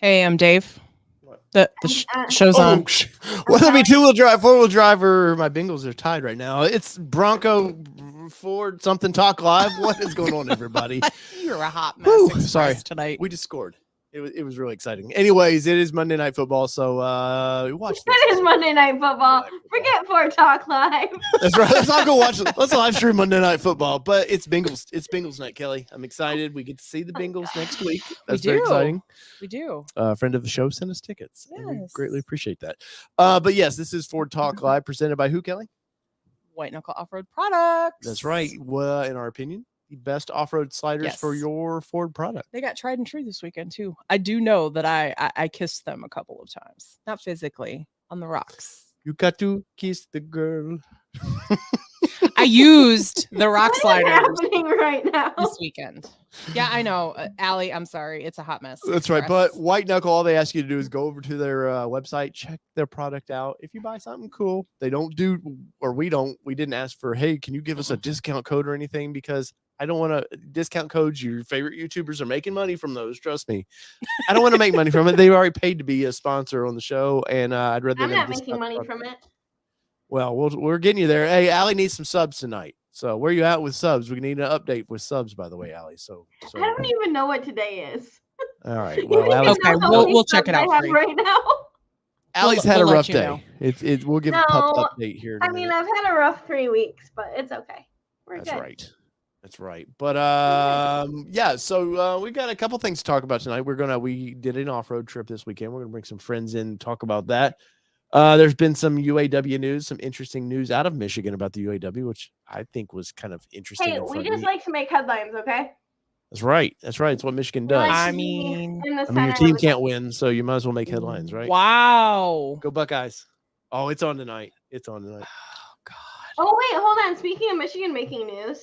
Hey, I'm Dave. What? The show's on. Whether it be 2-wheel drive, 4-wheel drive, or my Bengals are tied right now. It's Bronco, Ford, something talk live. What is going on, everybody? You're a hot mess. Sorry, tonight. We just scored. It was really exciting. Anyways, it is Monday Night Football, so watch this. It is Monday Night Football. Forget Ford Talk Live. That's right. Let's all go watch. Let's live stream Monday Night Football. But it's Bengals. It's Bengals night, Kelly. I'm excited. We get to see the Bengals next week. That's very exciting. We do. A friend of the show sent us tickets. Yes. And we greatly appreciate that. But yes, this is Ford Talk Live, presented by who, Kelly? White Knuckle Off-Road Products. That's right. Well, in our opinion, the best off-road sliders for your Ford product. They got tried and true this weekend too. I do know that I kissed them a couple of times, not physically, on the rocks. You got to kiss the girl. I used the rock sliders happening right now this weekend. Yeah, I know. Allie, I'm sorry. It's a hot mess. That's right. But White Knuckle, all they ask you to do is go over to their website, check their product out. If you buy something cool, they don't do, or we didn't ask for, hey, can you give us a discount code or anything? Because I don't want to discount codes. Your favorite YouTubers are making money from those. Trust me. I don't want to make money from it. They've already paid to be a sponsor on the show, and I'd rather. I'm not making money from it. Well, we're getting you there. Hey, Allie needs some subs tonight. So where you at with subs? We need an update with subs, by the way, Allie. So I don't even know what today is. All right. Well, Allie's, okay, we'll check it out for you. Right now. Allie's had a rough day. We'll give a pup update here. I mean, I've had a rough 3 weeks, but it's okay. That's good. Right. That's right. But yeah, so we got a couple things to talk about tonight. We did an off-road trip this weekend. We're gonna bring some friends in and talk about that. There's been some UAW news, some interesting news out of Michigan about the UAW, which I think was kind of interesting. Hey, we just like to make headlines, okay? That's right. That's right. It's what Michigan does. I mean, your team can't win, so you might as well make headlines, right? Wow. Go Buckeyes. Oh, it's on tonight. Oh, God. Oh, wait, hold on. Speaking of Michigan making news,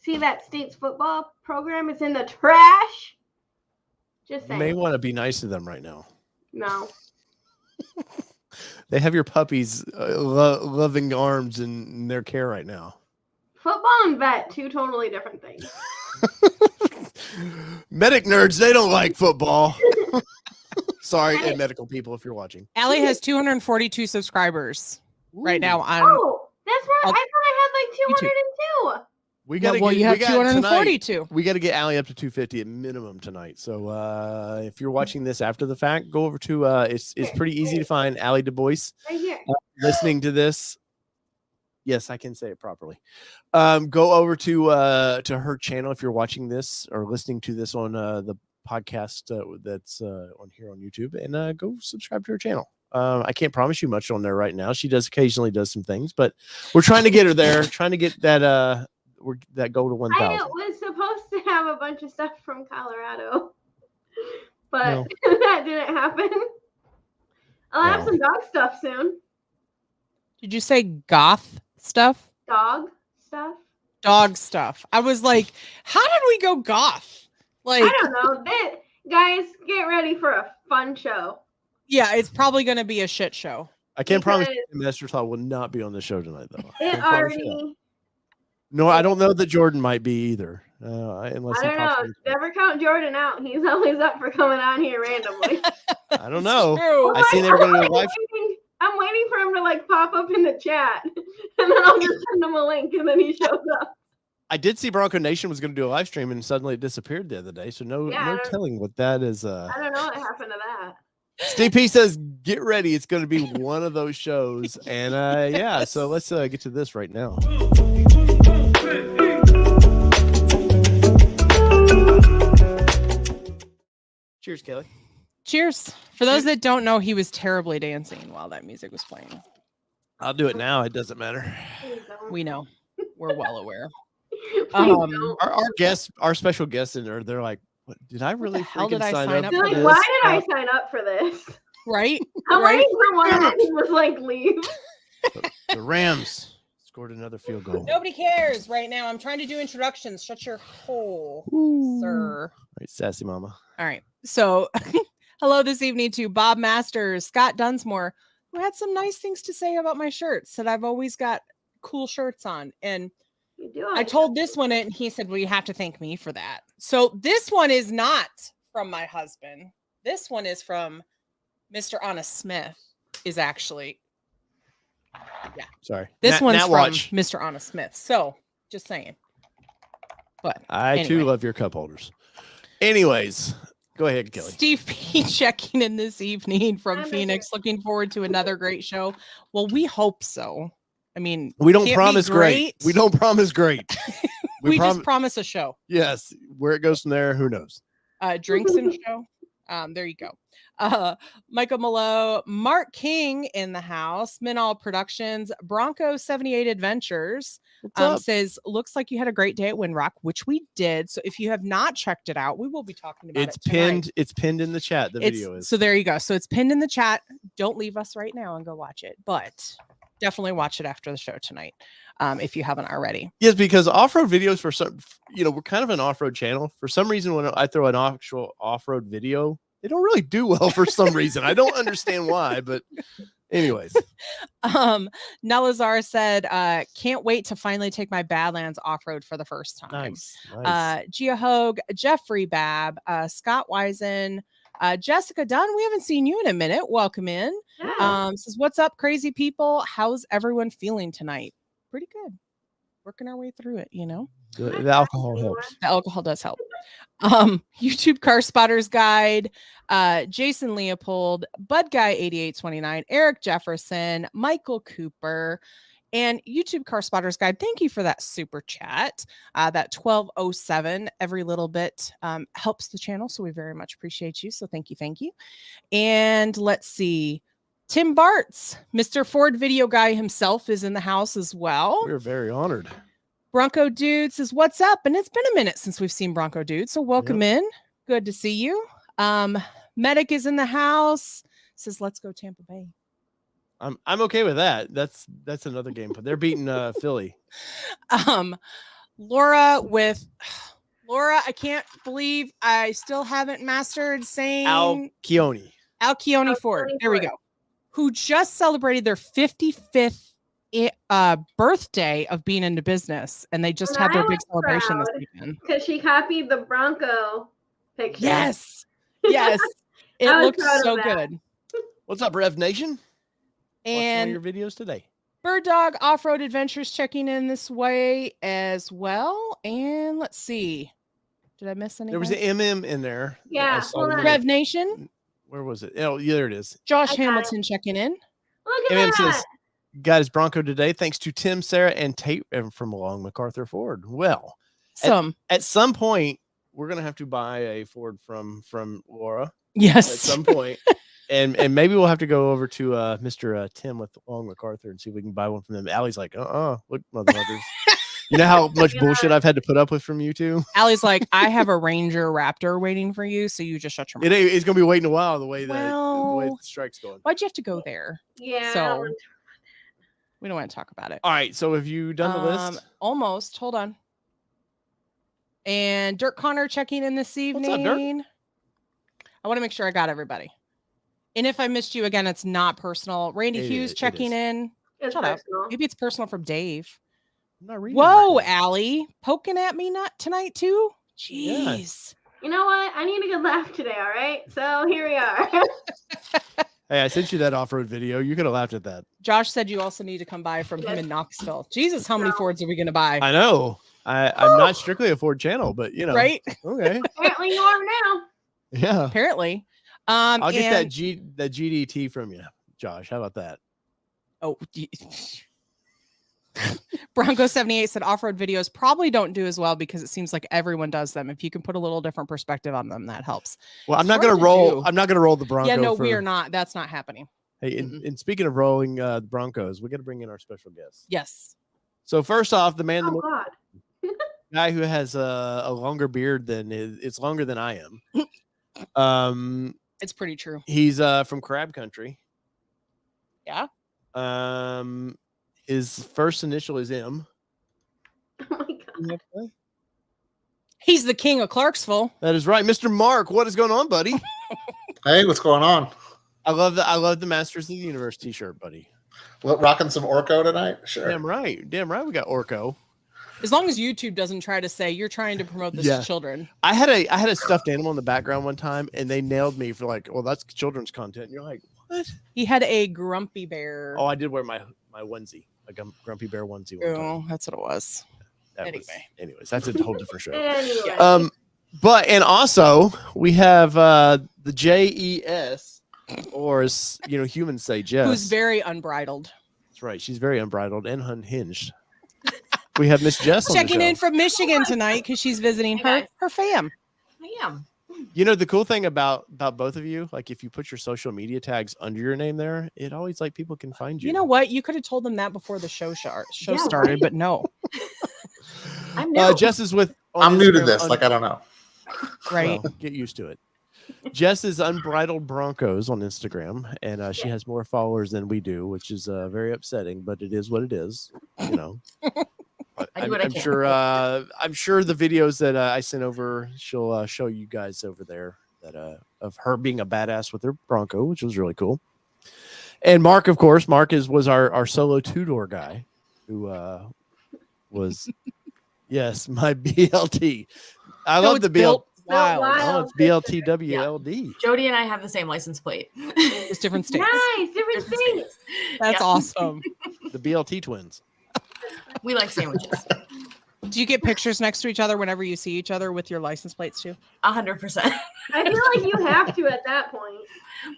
see that state's football program is in the trash? Just saying. You may want to be nice to them right now. No. They have your puppies loving arms in their care right now. Football and vet, 2 totally different things. Medic nerds, they don't like football. Sorry, and medical people, if you're watching. Allie has 242 subscribers right now on. Oh, that's right. I thought I had like 202. We got you have 242. We got to get Allie up to 250 at minimum tonight. So if you're watching this after the fact, go over to it's pretty easy to find Allie Du Bois. Right here. Listening to this. Yes, I can say it properly. Go over to her channel if you're watching this or listening to this on the podcast that's on here on YouTube, and go subscribe to her channel. I can't promise you much on there right now. She occasionally does some things, but we're trying to get her there. Trying to get that that goal to 1,000. I was supposed to have a bunch of stuff from Colorado, but that didn't happen. I'll have some dog stuff soon. Did you say goth stuff? Dog stuff? Dog stuff. I was like, how did we go goth? Like, I don't know. Guys, get ready for a fun show. Yeah, it's probably going to be a shit show. I can't promise you Master Thought will not be on the show tonight, though. It already... No, I don't know that Jordan might be either. Unless I don't know. Never count Jordan out. He's always up for coming on here randomly. I don't know. True. I seen they were going to do a live. I'm waiting for him to like pop up in the chat, and then I'll just send him a link, and then he shows up. I did see Bronco Nation was going to do a live stream, and suddenly it disappeared the other day. So no telling what that is. I don't know what happened to that. Steve P says, "Get ready, it's going to be one of those shows." And yeah, so let's get to this right now. Cheers, Kelly. Cheers. For those that don't know, he was terribly dancing while that music was playing. I'll do it now. It doesn't matter. We know. We're well aware. Our special guests in there, they're like, what, did I really sign up for this? Why did I sign up for this? Right? I'm waiting for one of them to just like leave. The Rams scored another field goal. Nobody cares right now. I'm trying to do introductions. Shut your hole, sir. All right, sassy mama. All right. So hello this evening to Bob Masters, Scott Dunsmore, who had some nice things to say about my shirts, said I've always got cool shirts on. And I told this one it, and he said, well, you have to thank me for that. So this one is not from my husband. This one is from Mr. Anna Smith. Is actually, yeah. Sorry. This one's from watch. Mr. Anna Smith. So just saying. But I too love your cup holders. Anyways, go ahead, Kelly. Steve P checking in this evening from Phoenix. Looking forward to another great show. Well, we hope so. I mean, we don't promise great. We don't promise great. We just promise a show. Yes. Where it goes from there, who knows? Drinks and show. There you go. Michael Malo, Mark King in the house, Minall Productions, Bronco 78 Adventures says, looks like you had a great day at Windrock, which we did. So if you have not checked it out, we will be talking about it tonight. It's pinned in the chat. The video is. So there you go. So it's pinned in the chat. Don't leave us right now and go watch it, but definitely watch it after the show tonight. If you haven't already. Yes, because off-road videos for some, we're kind of an off-road channel. For some reason, when I throw an actual off-road video, they don't really do well for some reason. I don't understand why, but anyways. Nelazar said, can't wait to finally take my Badlands off-road for the first time. Nice. Gia Hogue, Jeffrey Babb, Scott Wisen, Jessica Dunn, we haven't seen you in a minute. Welcome in. Yeah. Says, what's up, crazy people? How's everyone feeling tonight? Pretty good. Working our way through it, The alcohol helps. The alcohol does help. YouTube Car Spotters Guide, Jason Leopold, Bud Guy 8829, Eric Jefferson, Michael Cooper, and YouTube Car Spotters Guide. Thank you for that super chat. That 1207, every little bit helps the channel, so we very much appreciate you. So thank you. And let's see. Tim Bartz, Mr. Ford video guy himself, is in the house as well. We're very honored. Bronco Dude says, what's up? And it's been a minute since we've seen Bronco Dude, so welcome in. Good to see you. Medic is in the house. Says, let's go Tampa Bay. I'm okay with that. That's another game, but they're beating Philly. Laura, I can't believe I still haven't mastered saying Alcione Ford. There we go. Who just celebrated their 55th birthday of being into business, and they just had their big celebration this weekend because she copied the Bronco picture. Yes, it looked so good. What's up, Rev Nation? And your videos today. Bird Dog Off-Road Adventures checking in this way as well. And let's see, did I miss anything? There was an MM in there. Yeah, Rev Nation. Where was it? Oh, yeah, there it is. Josh Hamilton checking in. Look at that. Says, got his Bronco today thanks to Tim, Sarah, and Tate from along MacArthur Ford. Well, at some point, we're going to have to buy a Ford from Laura. Yes. At some point. and maybe we'll have to go over to Mr. Tim with Long MacArthur and see if we can buy one from them. Allie's like, look, motherfuckers. You know how much bullshit I've had to put up with from you two? Allie's like, I have a Ranger Raptor waiting for you, so you just shut your mouth. It's going to be waiting a while the way the strike's going. Why'd you have to go there? Yeah. So we don't want to talk about it. All right. So have you done the list? Almost. Hold on. And Dirk Connor checking in this evening. What's up, Dirk? I want to make sure I got everybody. And if I missed you again, it's not personal. Randy Hughes checking in. Shut up. Maybe it's personal from Dave. I'm not reading. Whoa, Allie. Poking at me not tonight too? Jeez. You know what? I need a good laugh today, all right? So here we are. Hey, I sent you that off-road video. You could have laughed at that. Josh said you also need to come by from him in Knoxville. Jesus, how many Fords are we going to buy? I know. I'm not strictly a Ford channel, but Right? Apparently Okay. you are now. Yeah. Apparently. I'll get that GDT from you, Josh. How about that? Oh, Bronco 78 said off-road videos probably don't do as well because it seems like everyone does them. If you can put a little different perspective on them, that helps. Well, I'm not going to roll the Bronco. Yeah, no, we are not. That's not happening. Hey, and speaking of rolling the Broncos, we got to bring in our special guest. Yes. So first off, the man, God. Guy who has a longer beard it's longer than I am. It's pretty true. He's from Crab Country. Yeah. His first initial is M. Oh my God. He's the king of Clarksville. That is right, Mr. Mark. What is going on, buddy? Hey, what's going on? I love the Masters of the Universe T-shirt, buddy. Rocking some Orco tonight? Sure. Damn right. We got Orco. As long as YouTube doesn't try to say you're trying to promote this to children. I had a stuffed animal in the background one time, and they nailed me for like, well, that's children's content. And you're like, what? He had a grumpy bear. Oh, I did wear my onesie, like a grumpy bear onesie. One time. That's what it was. Anyways, that's a whole different show. Anyway. But and also we have the JES, or as humans say, Jess, who's very unbridled. That's right. She's very unbridled and unhinged. We have Miss Jess checking in from Michigan tonight because she's visiting her fam. I am. The cool thing about both of you, like if you put your social media tags under your name there, it always like people can find you. You know what? You could have told them that before the show started, right? But no. I'm new. Jess is with. I'm new to this. Like I don't know. Right. Well, get used to it. Jess is Unbridled Broncos on Instagram, and she has more followers than we do, which is very upsetting. But it is what it is. I'm sure. I'm sure the videos that I sent over, she'll show you guys over there that of her being a badass with her Bronco, which was really cool. And Mark, of course, was our solo 2-door guy, who was my BLT. I love the BLT. Wow, it's BLTWLD. Jody and I have the same license plate. It's different states. Nice, different states. That's awesome. The BLT twins. We like sandwiches. Do you get pictures next to each other whenever you see each other with your license plates too? 100%. I feel like you have to at that point.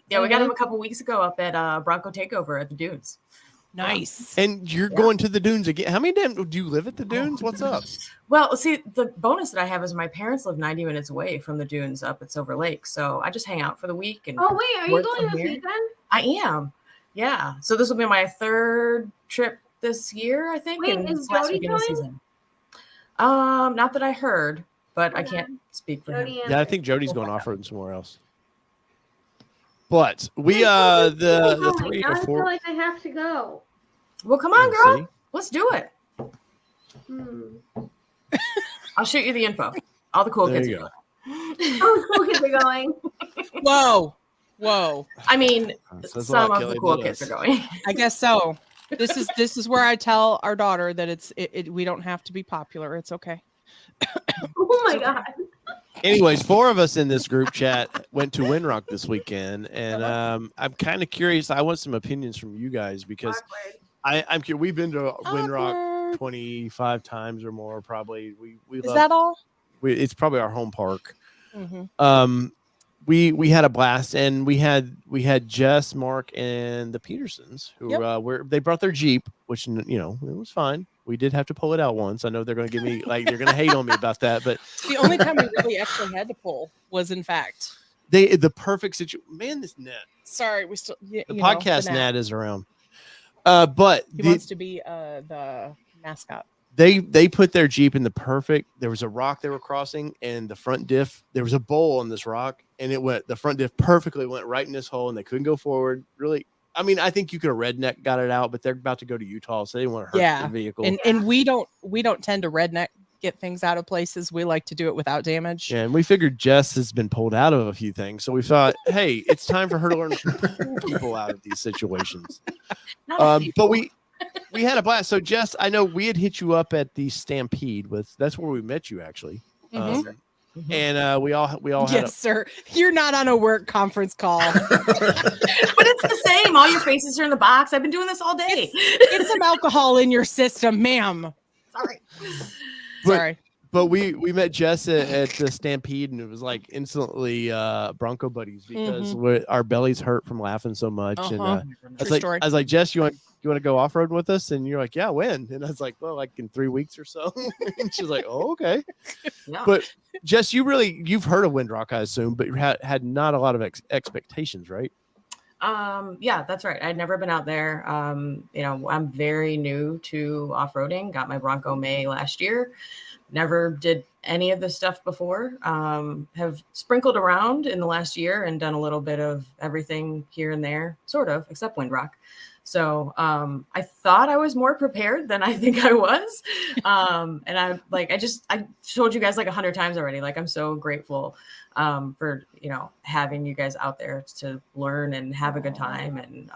Yeah, we got him a couple weeks ago up at Bronco Takeover at the Dunes. Nice. And you're going to the Dunes again. How many times do you live at the Dunes? What's up? Well, see, the bonus that I have is my parents live 90 minutes away from the Dunes up at Silver Lake. So I just hang out for the week. And oh, wait, are you going this weekend? I am. Yeah. So this will be my third trip this year, I think. Wait, and is last Jody week in the going? season. Not that I heard, but I can't speak for him. Yeah, I think Jody's going off-roading somewhere else. But we the 3 or 4. I feel like I have to go. Well, come on, girl. See? Let's do it. I'll shoot you the info. All the cool There kids you are go. going. Oh, the cool kids are going. Whoa. I mean, Says a some lot, of the Kelly, cool but kids us. are going. I guess so. This is where I tell our daughter that we don't have to be popular. It's okay. Oh my god. Anyways, 4 of us in this group chat went to Windrock this weekend, and I'm kind of curious. I want some opinions from you guys because I'm curious. We've been to Windrock 25 times or more, probably. We Is that all? It's probably our home park. Mm-hmm. We had a blast, and we had Jess, Mark, and the Petersons who they brought their Jeep, which it was fine. We did have to pull it out once. I know they're going to give me they're going to hate on me about that, but the only time we really actually had to pull was in fact the perfect situation. Man, this net. Sorry, we still The podcast the Nat is around. But he wants to be the mascot. They put their Jeep in the perfect. There was a rock they were crossing, and the front diff. There was a bowl on this rock, and the front diff perfectly went right in this hole, and they couldn't go forward. Really, I mean, I think you could have redneck got it out, but they're about to go to Utah, so they didn't want to hurt the vehicle. And we don't tend to redneck get things out of places. We like to do it without damage. Yeah, and we figured Jess has been pulled out of a few things, so we thought, hey, it's time for her to learn to pull people out of these situations. But we had a blast. So Jess, I know we had hit you up at the Stampede that's where we met you actually. Mm-hmm. And we all yes, sir. You're not on a work conference call. But it's the same. All your faces are in the box. I've been doing this all day. It's some alcohol in your system, ma'am. Sorry. But we met Jess at the Stampede, and it was like instantly Bronco buddies because our bellies hurt from laughing so much. And I was like, Jess, you want to go off road with us? And you're like, yeah, when? And I was like, well, like in 3 weeks or so. And she's like, oh, okay. Yeah. But Jess, you've heard of Windrock, I assume, but you had not a lot of expectations, right? Yeah, that's right. I'd never been out there. I'm very new to off-roading. Got my Bronco May last year. Never did any of this stuff before. Have sprinkled around in the last year and done a little bit of everything here and there, sort of, except Windrock. So I thought I was more prepared than I think I was. And I told you guys like 100 times already. Like, I'm so grateful for, having you guys out there to learn and have a good time. And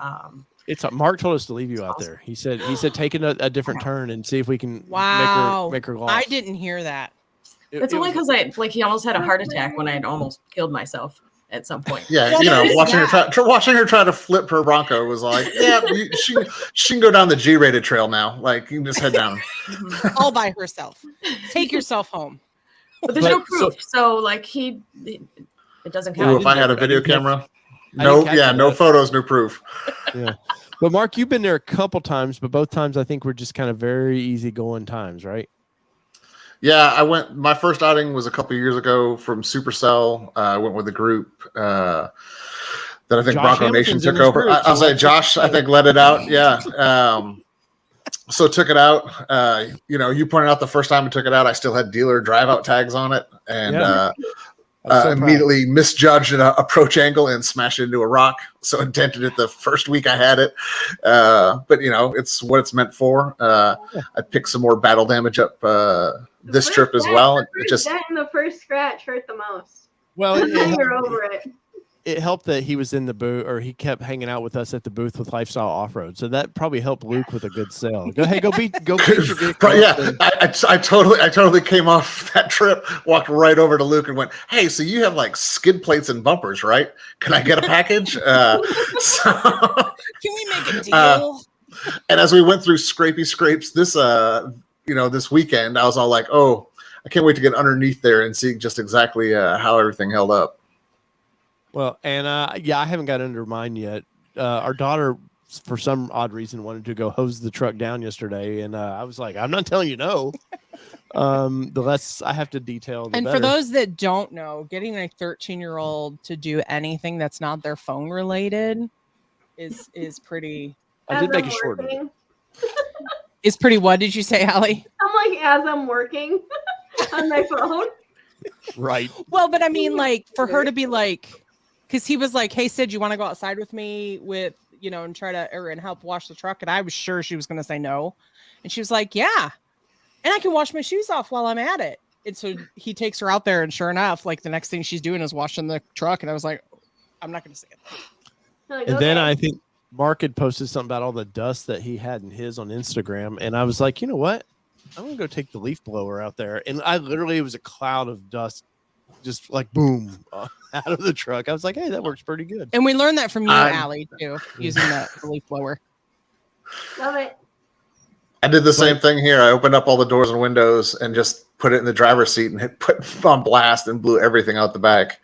Mark told us to leave you out there. He said take a different turn and see if we can make her lost. I didn't hear that. It's only because he almost had a heart attack when I had almost killed myself at some point. Yeah, watching her try to flip her Bronco was like, yeah, she can go down the G-rated trail now. Like, you can just head down. All by herself. Take yourself home. But there's no proof. So it doesn't count. Ooh, if I had a video camera, no photos, no proof. Yeah. But Mark, you've been there a couple times, but both times I think were just kind of very easygoing times, right? Yeah, my first outing was a couple of years ago from Supercell. I went with a group that I think Josh Bronco Nation Hamilton's took in this over. group, I'll say Josh, I think, let it out. Yeah. So took it out. You pointed out the first time I took it out, I still had dealer drive out tags on it. And immediately misjudged an approach angle and smashed it into a rock. So it dented it the first week I had it. But it's what it's meant for. I picked some more battle damage up this trip as well. The first scratch hurt the most. Well, you're over it. It helped that he was in the booth, or he kept hanging out with us at the booth with Lifestyle Off-Road. So that probably helped Luke with a good sale. Go beat your vehicle. Yeah, I totally came off that trip, walked right over to Luke and went, "Hey, so you have like skid plates and bumpers, right? Can I get a package?" Can we make a deal? And as we went through scrapes this weekend, I was all like, "Oh, I can't wait to get underneath there and see just exactly how everything held up." Well, and I haven't got under mine yet. Our daughter, for some odd reason, wanted to go hose the truck down yesterday, and I was like, "I'm not telling you no." The less I have to detail, the and better. For those that don't know, getting a 13-year-old to do anything that's not their phone related is pretty. I did make a short. Is pretty. What did you say, Allie? I'm like, as I'm working on my phone. Right. Well, but I mean, like, for her to be like, because he was like, "Hey, Sid, you want to go outside with me and try to and help wash the truck?" And I was sure she was going to say no. And she was like, "Yeah. And I can wash my shoes off while I'm at it." And so he takes her out there, and sure enough, like the next thing she's doing is washing the truck. And I was like, I'm not going to say it. Like, and then I think Mark had posted something about all the dust that he had in his on Instagram. And I was like, you know what? I'm going to go take the leaf blower out there. And it was a cloud of dust, just like boom, out of the truck. I was like, hey, that works pretty good. And we learned that from you, Allie, too, using the leaf blower. Love it. I did the same thing here. I opened up all the doors and windows and just put it in the driver's seat and put on blast and blew everything out the back.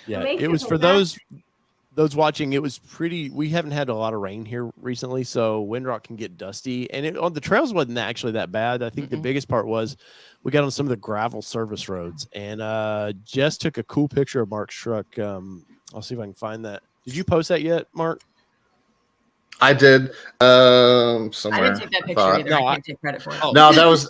Yeah, it was for those watching. It was pretty. We haven't had a lot of rain here recently, so Windrock can get dusty. And on the trails wasn't actually that bad. I think the biggest part was we got on some of the gravel service roads, and Jess took a cool picture of Mark's truck. I'll see if I can find that. Did you post that yet, Mark? I did. Somewhere. I didn't take that picture either. No, I can't take credit for it. No, that was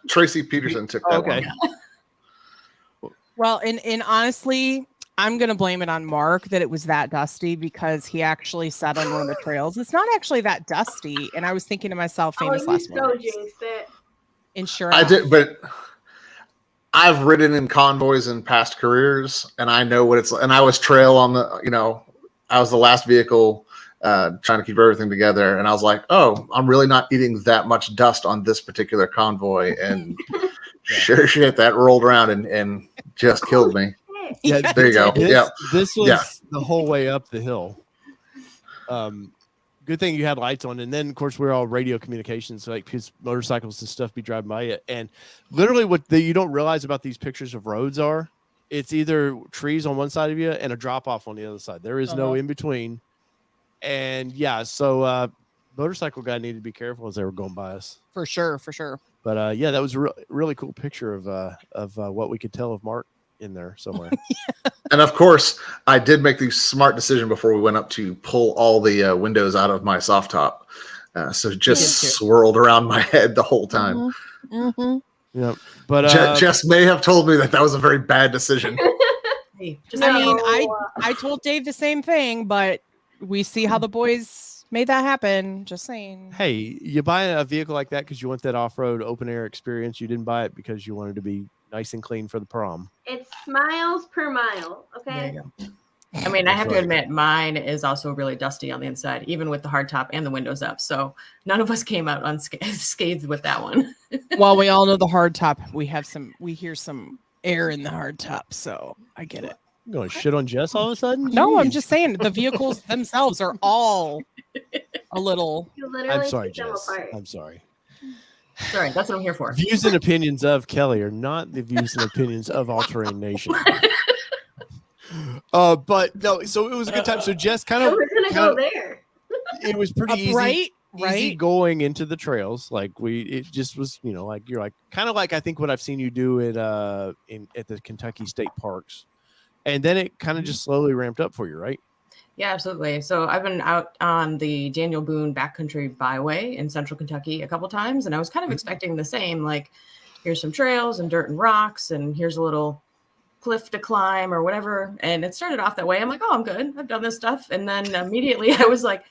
Tracy Peterson took that one. Well, and honestly, I'm going to blame it on Mark that it was that dusty because he actually sat on one of the trails. It's not actually that dusty. And I was thinking to myself, famous last words. Jinxed it. Insurance. I did, but I've ridden in convoys in past careers, and I know what it's like. And I was trail on the, I was the last vehicle trying to keep everything together. And I was like, oh, I'm really not eating that much dust on this particular convoy. And sure shit, that rolled around and just killed me. Yeah, there you go. This was the whole way up the hill. Good thing you had lights on, and then of course we're all radio communications, so like motorcycles and stuff be driving by it. And literally, what you don't realize about these pictures of roads are, it's either trees on one side of you and a drop off on the other side. There is no in between. And so motorcycle guy needed to be careful as they were going by us. For sure. But that was a really cool picture of what we could tell of Mark in there somewhere. And of course, I did make the smart decision before we went up to pull all the windows out of my soft top. So it just swirled around my head the whole time. Yeah, but Jess may have told me that was a very bad decision. I told Dave the same thing, but we see how the boys made that happen. Just saying. Hey, you buy a vehicle like that because you want that off-road open air experience. You didn't buy it because you wanted to be nice and clean for the prom. It's miles per mile. Okay. I mean, I have to admit, mine is also really dusty on the inside, even with the hard top and the windows up. So none of us came out unscathed with that one. Well, we all know the hard top. We hear some air in the hard top, so I get it. You going to shit on Jess all of a sudden? No, I'm just saying the vehicles themselves are all a little. I'm sorry, Jess. I'm sorry. Sorry, that's what I'm here for. Views and opinions of Kelly are not the views and opinions of All Terrain Nation. But no, so it was a good time. So Jess we're gonna go there. It was pretty easy. Right? Easy going into the trails. Like it just was, like you're like kind of like I think what I've seen you do at the Kentucky State Parks. And then it kind of just slowly ramped up for you, right? Yeah, absolutely. So I've been out on the Daniel Boone Backcountry Byway in central Kentucky a couple times, and I was kind of expecting the same, like here's some trails and dirt and rocks, and here's a little cliff to climb or whatever. And it started off that way. I'm like, oh, I'm good. I've done this stuff. And then immediately I was like,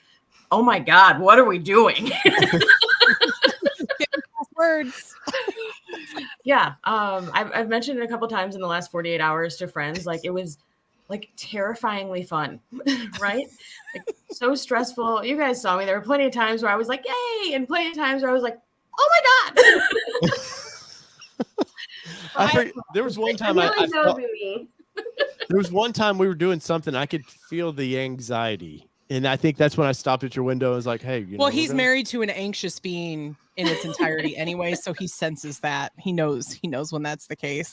oh my God, what are we doing? Words. Yeah. I've mentioned it a couple times in the last 48 hours to friends. Like it was like terrifyingly fun, right? Like so stressful. You guys saw me. There were plenty of times where I was like, yay. And plenty of times where I was like, oh my God. There was one time there was one time we were doing something. I could feel the anxiety. And I think that's when I stopped at your window and was like, hey, well, he's married to an anxious being in its entirety anyway. So he senses that. He knows when that's the case.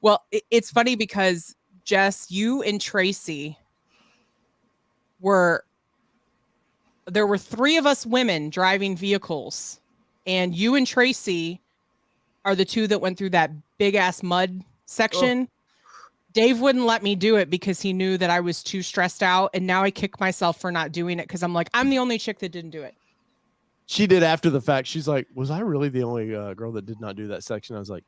Well, it's funny because Jess, you and Tracy there were 3 of us women driving vehicles, and you and Tracy are the 2 that went through that big ass mud section. Oh. Dave wouldn't let me do it because he knew that I was too stressed out. And now I kick myself for not doing it because I'm like, I'm the only chick that didn't do it. She did after the fact. She's like, was I really the only girl that did not do that section? I was like,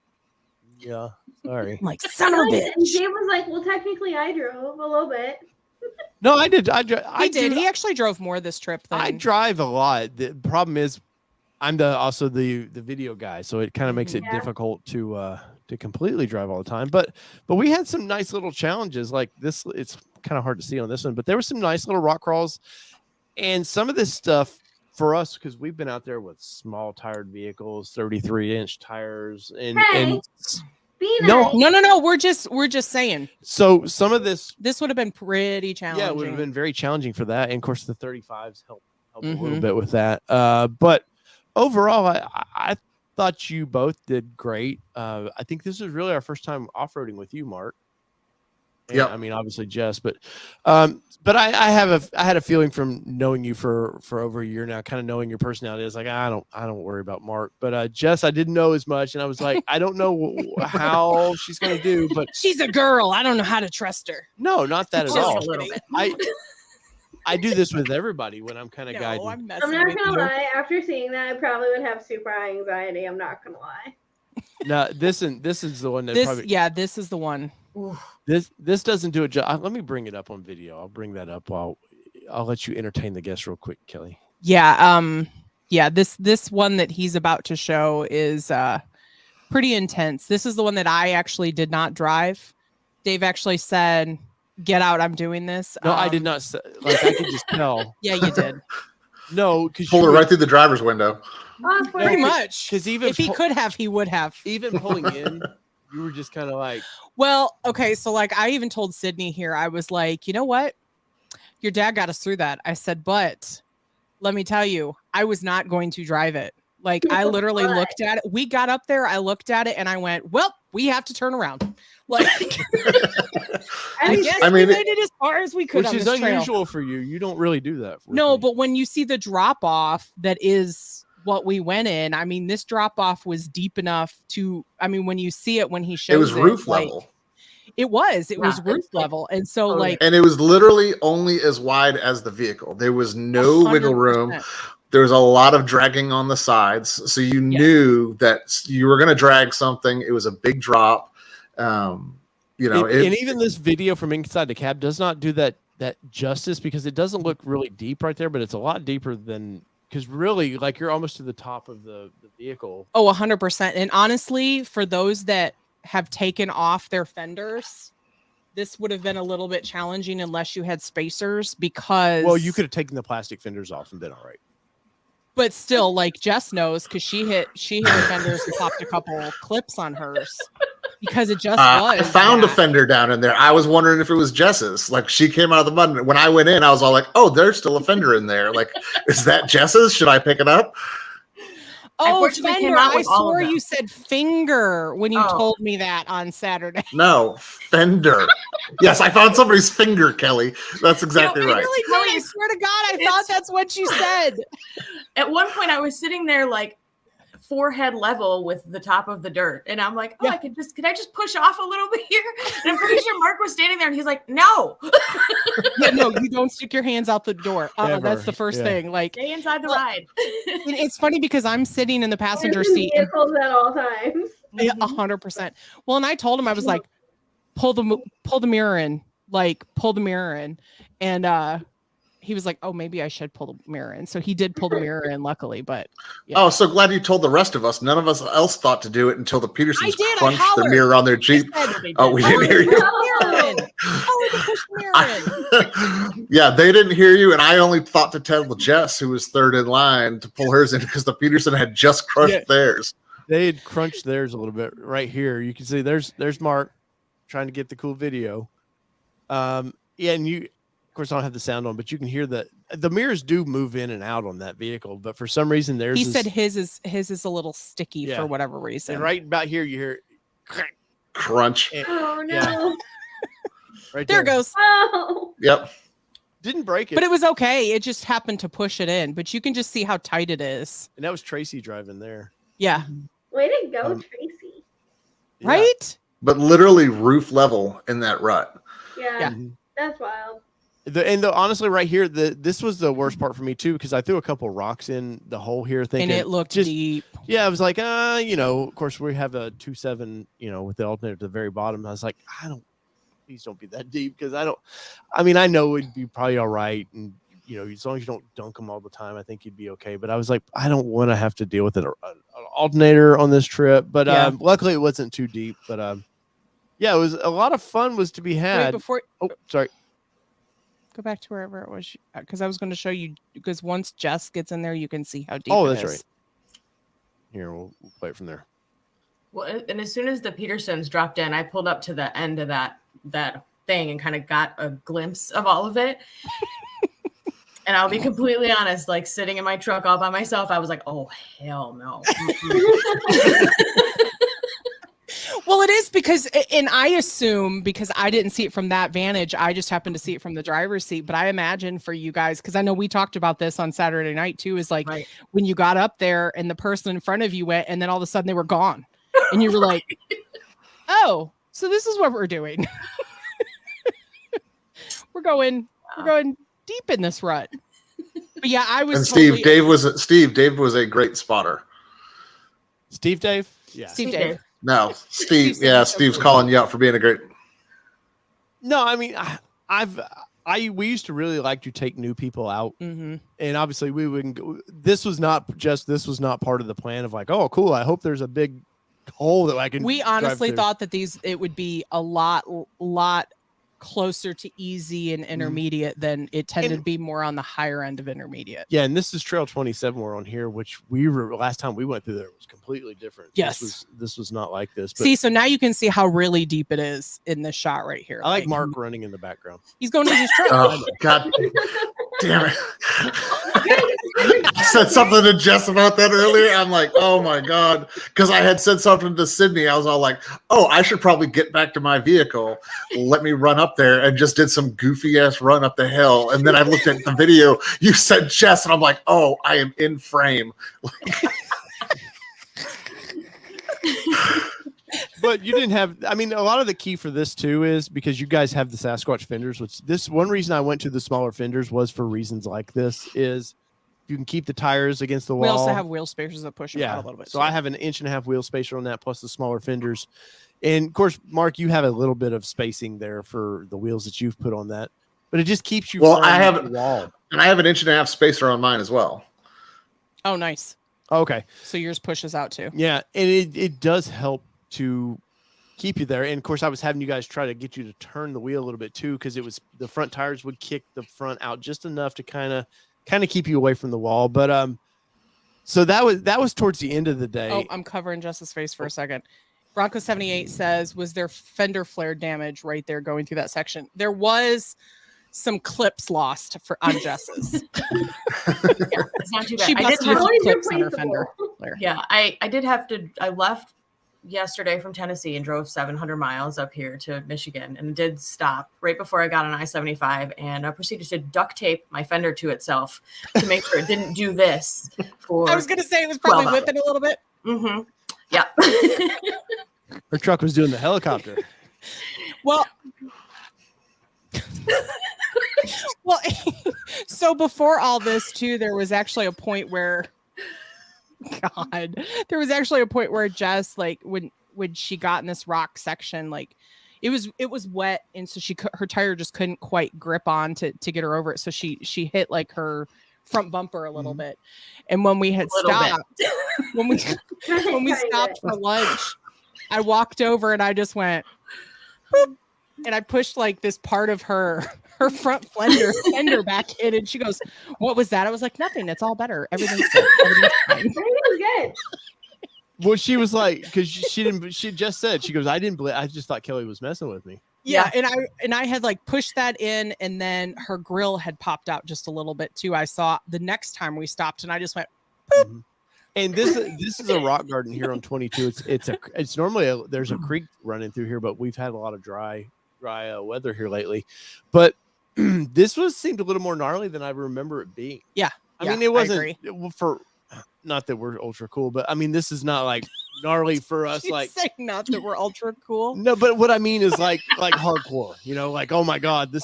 yeah, sorry. I'm like, son of a bitch. And Dave was like, well, technically I drove a little bit. No, I did. He did. He actually drove more this trip than I drive a lot. The problem is I'm also the video guy. So it kind of makes it difficult to completely drive all the time, but we had some nice little challenges like this. It's kind of hard to see on this one, but there were some nice little rock crawls, and some of this stuff for us because we've been out there with small tired vehicles, 33-inch tires, and no. We're just saying. So some of this would have been pretty challenging. Yeah, it would have been very challenging for that, and of course the 35s help a little bit with that. But overall, I thought you both did great. I think this is really our first time off-roading with you, Mark. Yeah, I mean, obviously Jess, but I had a feeling from knowing you for over a year now, kind of knowing your personality. Is like I don't worry about Mark, but Jess, I didn't know as much, and I was like, I don't know how she's gonna do, but she's a girl. I don't know how to trust her. No, not that at just all. A little bit. I do this with everybody when I'm kind of guiding. I'm not gonna lie. After seeing that, I probably would have super anxiety. I'm not gonna lie. No, this is the one that this is the one. This doesn't do it. Let me bring it up on video. I'll bring that up while I'll let you entertain the guests real quick, Kelly. Yeah. This one that he's about to show is pretty intense. This is the one that I actually did not drive. Dave actually said, get out, I'm doing this. No, I did not say, like I could just tell. Yeah, you did. No, because pull it right through the driver's window. Pretty much. Because even if he could have, he would have. Even pulling in, you were just kind of like. Well, okay, so like I even told Sydney here, I was like, you know what? Your dad got us through that. I said, but let me tell you, I was not going to drive it. Like I literally looked at it. We got up there, I looked at it, and I went, well, we have to turn around. Like I guess we made it as far as we could. Which is unusual for you. You don't really do that. No, but when you see the drop off, that is what we went in. I mean, this drop off was deep enough to. I mean, when you see it, when he shows it was roof level. It was roof level, and so and it was literally only as wide as the vehicle. There was no 100%. Wiggle room. There was a lot of dragging on the sides, so you knew that you were going to drag something. It was a big drop. And even this video from inside the cab does not do that justice because it doesn't look really deep right there, but it's a lot deeper than because really like you're almost to the top of the vehicle. Oh, 100%. And honestly, for those that have taken off their fenders, this would have been a little bit challenging unless you had spacers because. Well, you could have taken the plastic fenders off and been all right. But still, like Jess knows because she hit her fenders and popped a couple clips on hers because it just was. I found a fender down in there. I was wondering if it was Jess's. Like she came out of the mud. And when I went in, I was all like, "Oh, there's still a fender in there. Like, is that Jess's? Should I pick it up?" Oh, fender! I swore you said finger when you told me that on Saturday. No, fender. Yes, I found somebody's finger, Kelly. That's exactly right. Really did. I swear to God, I thought that's what you said. At one point, I was sitting there like forehead level with the top of the dirt, and I'm like, "Oh, can I just push off a little bit here?" And I'm pretty sure Mark was standing there, and he's like, "No, no, you don't stick your hands out the door. That's the first thing. Like, stay inside the ride." It's funny because I'm sitting in the passenger seat at all times. 100%. Well, and I told him I was like, pull the mirror in, and he was like, "Oh, maybe I should pull the mirror in." So he did pull the mirror in, luckily. But oh, so glad you told the rest of us. None of us else thought to do it until the Petersons crunched the mirror on their Jeep. Oh, we didn't hear you. Yeah, they didn't hear you, and I only thought to tell Jess, who was third in line, to pull hers in because the Peterson had just crushed theirs. They had crunched theirs a little bit right here. You can see there's Mark trying to get the cool video. And you. Of course, I don't have the sound on, but you can hear the mirrors do move in and out on that vehicle. But for some reason, he said his is a little sticky for whatever reason. And right about here, you hear crunch. Oh no! Right there it goes. Oh. Yep. Didn't break it, but it was okay. It just happened to push it in. But you can just see how tight it is. And that was Tracy driving there. Yeah. Way to go, Tracy. Yeah. Right? But literally roof level in that rut. Yeah. That's wild. Honestly, right here, this was the worst part for me too, because I threw a couple rocks in the hole here, thinking and it looked deep. Yeah, I was like, of course we have a 2.7, with the alternator at the very bottom. I was like, please don't be that deep, because I know it'd be probably all right, and as long as you don't dunk them all the time, I think you'd be okay. But I was like, I don't want to have to deal with an alternator on this trip. But luckily, it wasn't too deep. But it was a lot of fun was to be had. Sorry. Go back to wherever it was, because I was going to show you, because once Jess gets in there, you can see how deep it is. Oh, that's right. Here, we'll play it from there. Well, and as soon as the Petersons dropped in, I pulled up to the end of that thing and kind of got a glimpse of all of it. And I'll be completely honest, like sitting in my truck all by myself, I was like, "Oh, hell no." Well, it is because, and I assume because I didn't see it from that vantage, I just happened to see it from the driver's seat. But I imagine for you guys, because I know we talked about this on Saturday night too, is like when you got up there and the person in front of you went, and then all of a sudden they were gone, and you were like, "Oh, so this is what we're doing." we're going deep in this rut. But yeah, I was. And Dave was a great spotter. Dave? Yeah. Dave. No, Steve. Yeah, Steve's calling you out for being a great. No, I mean, we used to really like to take new people out, and obviously we wouldn't go. This was not part of the plan of like, oh, cool. I hope there's a big hole that I can. We honestly thought that it would be a lot closer to easy and intermediate than it tended to be more on the higher end of intermediate. Yeah, and this is Trail 27 we're on here, which last time we went through there was completely different. Yes. This was not like this. But see, so now you can see how really deep it is in this shot right here. I like Mark running in the background. He's going to his truck. Oh, God damn it. I said something to Jess about that earlier. I'm like, oh my God. Because I had said something to Sydney. I was all like, oh, I should probably get back to my vehicle. Let me run up there, and just did some goofy ass run up the hill. And then I looked at the video. You said Jess, and I'm like, oh, I am in frame. But you didn't have, a lot of the key for this too is because you guys have the Sasquatch fenders, which this one reason I went to the smaller fenders was for reasons like this is you can keep the tires against the wall. We also have wheel spacers that push them out a little bit. So I have an 1.5 inch wheel spacer on that plus the smaller fenders. And of course, Mark, you have a little bit of spacing there for the wheels that you've put on that, but it just keeps you. Well, I have, and I have an 1.5 inch spacer on mine as well. Oh, nice. Okay. So yours pushes out too. Yeah. And it does help to keep you there. And of course, I was having you guys try to get you to turn the wheel a little bit too, because it was the front tires would kick the front out just enough to kind of keep you away from the wall. But so that was towards the end of the day. Oh, I'm covering Jess's face for a second. Bronco 78 says, was there fender flare damage right there going through that section? There was some clips lost on Jess's. Yeah, it's not too bad. She busted some clips on her fender flare. Yeah, I did have to. I left yesterday from Tennessee and drove 700 miles up here to Michigan, and did stop right before I got on I-75, and I proceeded to duct tape my fender to itself to make sure it didn't do this. For I was going to say it was probably whipping a little bit. Mm-hmm. Yeah. Her truck was doing the helicopter. Well, so before all this too, there was actually a point where, Jess, like when she got in this rock section, like it was wet, and so her tire just couldn't quite grip on to get her over it. So she hit like her front bumper a little bit. And when we had stopped, when we stopped for lunch, I walked over and I just went, boop, and I pushed like this part of her front fender back in, and she goes, "What was that?" I was like, "Nothing. It's all better. Everything's good. Everything's fine." Everything's good. Well, she was like, because she just said, she goes, I didn't believe, I just thought Kelly was messing with me. Yeah, and I had like pushed that in, and then her grill had popped out just a little bit too. I saw the next time we stopped, and I just went, boop. Mm-hmm. And this is a rock garden here on 22. It's normally there's a creek running through here, but we've had a lot of dry weather here lately. But this seemed a little more gnarly than I remember it being. Yeah, I mean, it wasn't for, not that we're ultra cool, but I mean, this is not like gnarly for us. Like, not that we're ultra cool. No, but what I mean is like hardcore. You know, like, oh my god,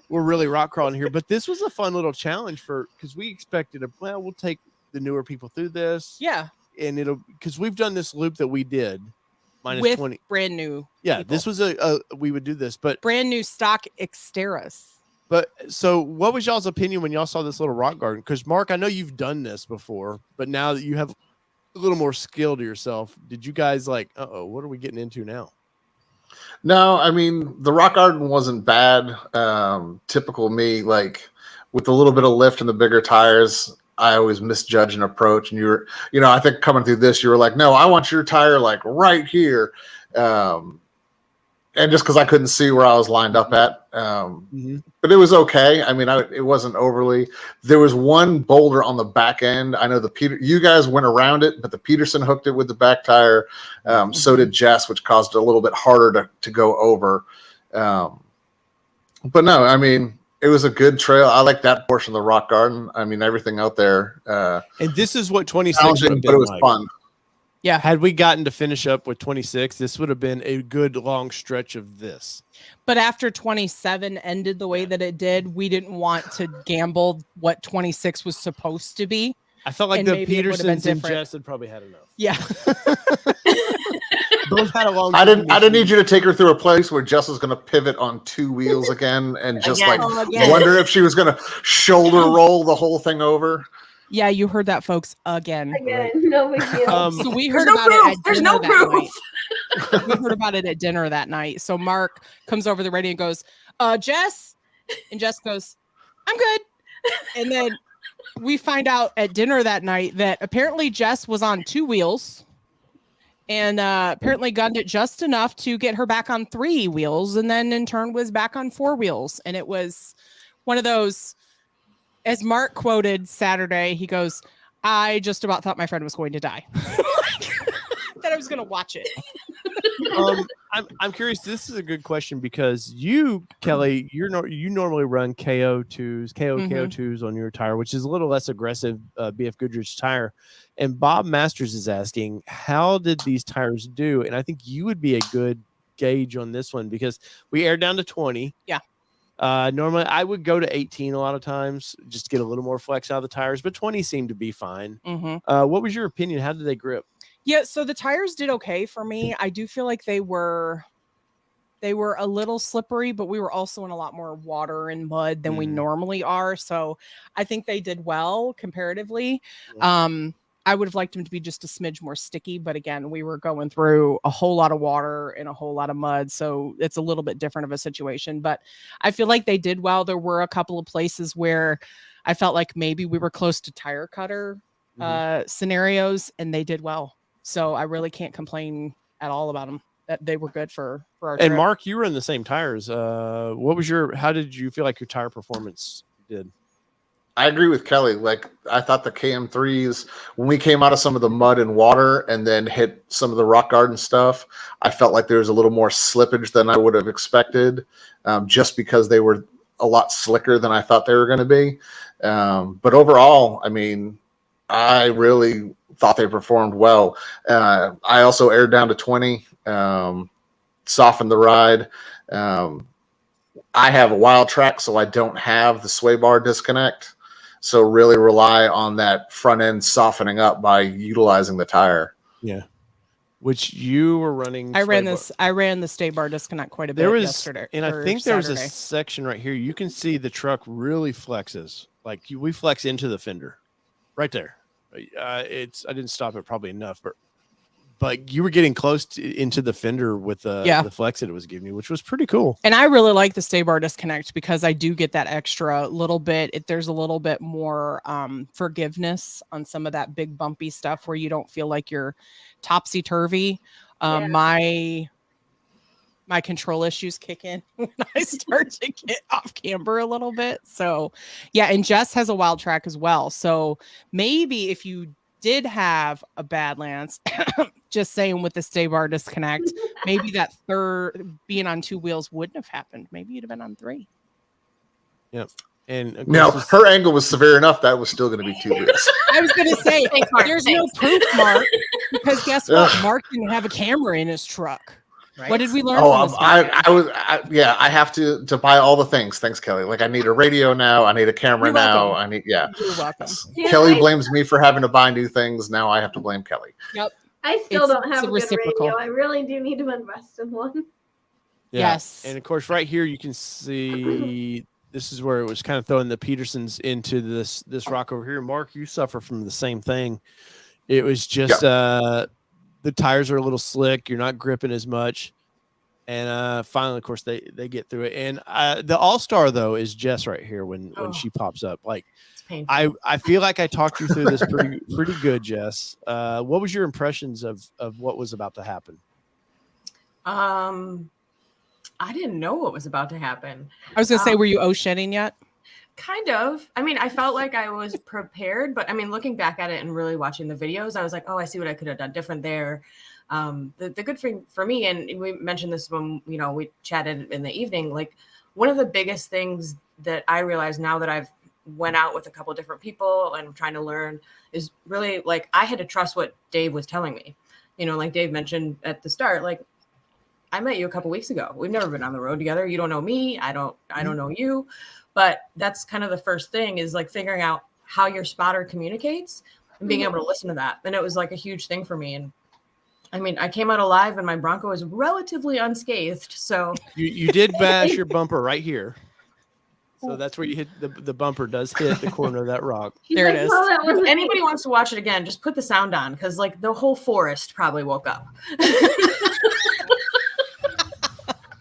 we're really rock crawling here. But this was a fun little challenge because we expected we'll take the newer people through this. Yeah, and because we've done this loop that we did minus with 20 brand new. Yeah, people. this was we would do this, but brand new stock Xteras. But so what was y'all's opinion when y'all saw this little rock garden? Because Mark, I know you've done this before, but now that you have a little more skill to yourself, did you guys like, what are we getting into now? No, I mean, the rock garden wasn't bad. Typical me, like with a little bit of lift and the bigger tires, I always misjudge an approach. And I think coming through this, you were like, no, I want your tire like right here. And just because I couldn't see where I was lined up at, but it was okay. I mean, it wasn't overly. There was one boulder on the back end. I know you guys went around it, but the Peterson hooked it with the back tire. So did Jess, which caused it a little bit harder to go over. But no, I mean, it was a good trail. I like that portion of the rock garden. I mean, everything out there. And this is what 26 would have been, but it was like. fun. Yeah. Had we gotten to finish up with 26, this would have been a good long stretch of this. But after 27 ended the way that it did, we didn't want to gamble what 26 was supposed to be. I felt like the Petersons and Jess had probably had enough. Yeah. Both had a long. I didn't need you to take her through a place where Jess was going to pivot on two wheels again and just wonder if she was going to shoulder roll the whole thing over. Yeah, you heard that, folks. Again, no big deal. So we heard about it. There's no proof. We heard about it at dinner that night. So Mark comes over the radio and goes, Jess? And Jess goes, I'm good. And then we find out at dinner that night that apparently Jess was on two wheels and apparently gunned it just enough to get her back on three wheels, and then in turn was back on four wheels. And it was one of those, as Mark quoted Saturday, he goes, I just about thought my friend was going to die. That I was going to watch it. I'm curious. This is a good question because you, Kelly, you normally run KO2s on your tire, which is a little less aggressive BF Goodrich tire. And Bob Masters is asking, how did these tires do? And I think you would be a good gauge on this one because we aired down to 20. Yeah. Normally I would go to 18 a lot of times, just to get a little more flex out of the tires, but 20 seemed to be fine. What was your opinion? How did they grip? Yeah, so the tires did okay for me. I do feel like they were a little slippery, but we were also in a lot more water and mud than we normally are. So I think they did well comparatively. I would have liked them to be just a smidge more sticky, but again, we were going through a whole lot of water and a whole lot of mud, so it's a little bit different of a situation. But I feel like they did well. There were a couple of places where I felt like maybe we were close to tire cutter scenarios, and they did well. So I really can't complain at all about them. That they were good for our trip. And Mark, you were in the same tires. How did you feel like your tire performance did? I agree with Kelly. Like, I thought the KM3s, when we came out of some of the mud and water and then hit some of the rock garden stuff, I felt like there was a little more slippage than I would have expected, just because they were a lot slicker than I thought they were going to be. But overall, I mean, I really thought they performed well. I also aired down to 20, softened the ride. I have a wild track, so I don't have the sway bar disconnect. So really rely on that front end softening up by utilizing the tire. Yeah. Which you were running. I ran the stay bar disconnect quite a bit yesterday. And I think there was a section right here. You can see the truck really flexes. Like we flex into the fender right there. I didn't stop it probably enough, but you were getting close into the fender with the flex that it was giving you, which was pretty cool. And I really like the stay bar disconnect because I do get that extra little bit. There's a little bit more forgiveness on some of that big bumpy stuff where you don't feel like you're topsy-turvy. My control issues kick in when I start to get off camber a little bit. So yeah, and Jess has a wild track as well. So maybe if you did have a Badlands, just saying with the stay bar disconnect, maybe that third being on two wheels wouldn't have happened. Maybe you'd have been on three. Yep. And now her angle was severe enough that was still going to be 2 wheels. I was going to say, there's no proof, Mark, because guess what? Mark didn't have a camera in his truck. Right. What did we learn? I have to buy all the things. Thanks, Kelly. Like I need a radio now. I need a camera now. You're welcome. Kelly blames me for having to buy new things. Now I have to blame Kelly. Yep. I still don't have a good radio. I really do need to invest in one. Yeah. Yes. And of course, right here you can see this is where it was kind of throwing the Petersons into this rock over here. Mark, you suffer from the same thing. It was just the tires are a little slick. You're not gripping as much. And finally, of course, they get through it. And the all-star, though, is Jess right here when she pops up. Like, I feel like I talked you through this pretty good, Jess. What was your impressions of what was about to happen? I didn't know what was about to happen. I was going to say, were you shedding yet? Kind of. I mean, I felt like I was prepared, but I mean, looking back at it and really watching the videos, I was like, oh, I see what I could have done different there. The good thing for me, and we mentioned this when, we chatted in the evening, like one of the biggest things that I realized now that I've went out with a couple different people and I'm trying to learn is really like, I had to trust what Dave was telling me, like Dave mentioned at the start, like I met you a couple weeks ago. We've never been on the road together. You don't know me. I don't know you. But that's kind of the first thing is like figuring out how your spotter communicates and being able to listen to that. And it was like a huge thing for me. And I mean, I came out alive and my Bronco was relatively unscathed. So you did bash your bumper right here. So that's where you hit the bumper does hit the corner of that rock. There it is. If anybody wants to watch it again, just put the sound on because like the whole forest probably woke up.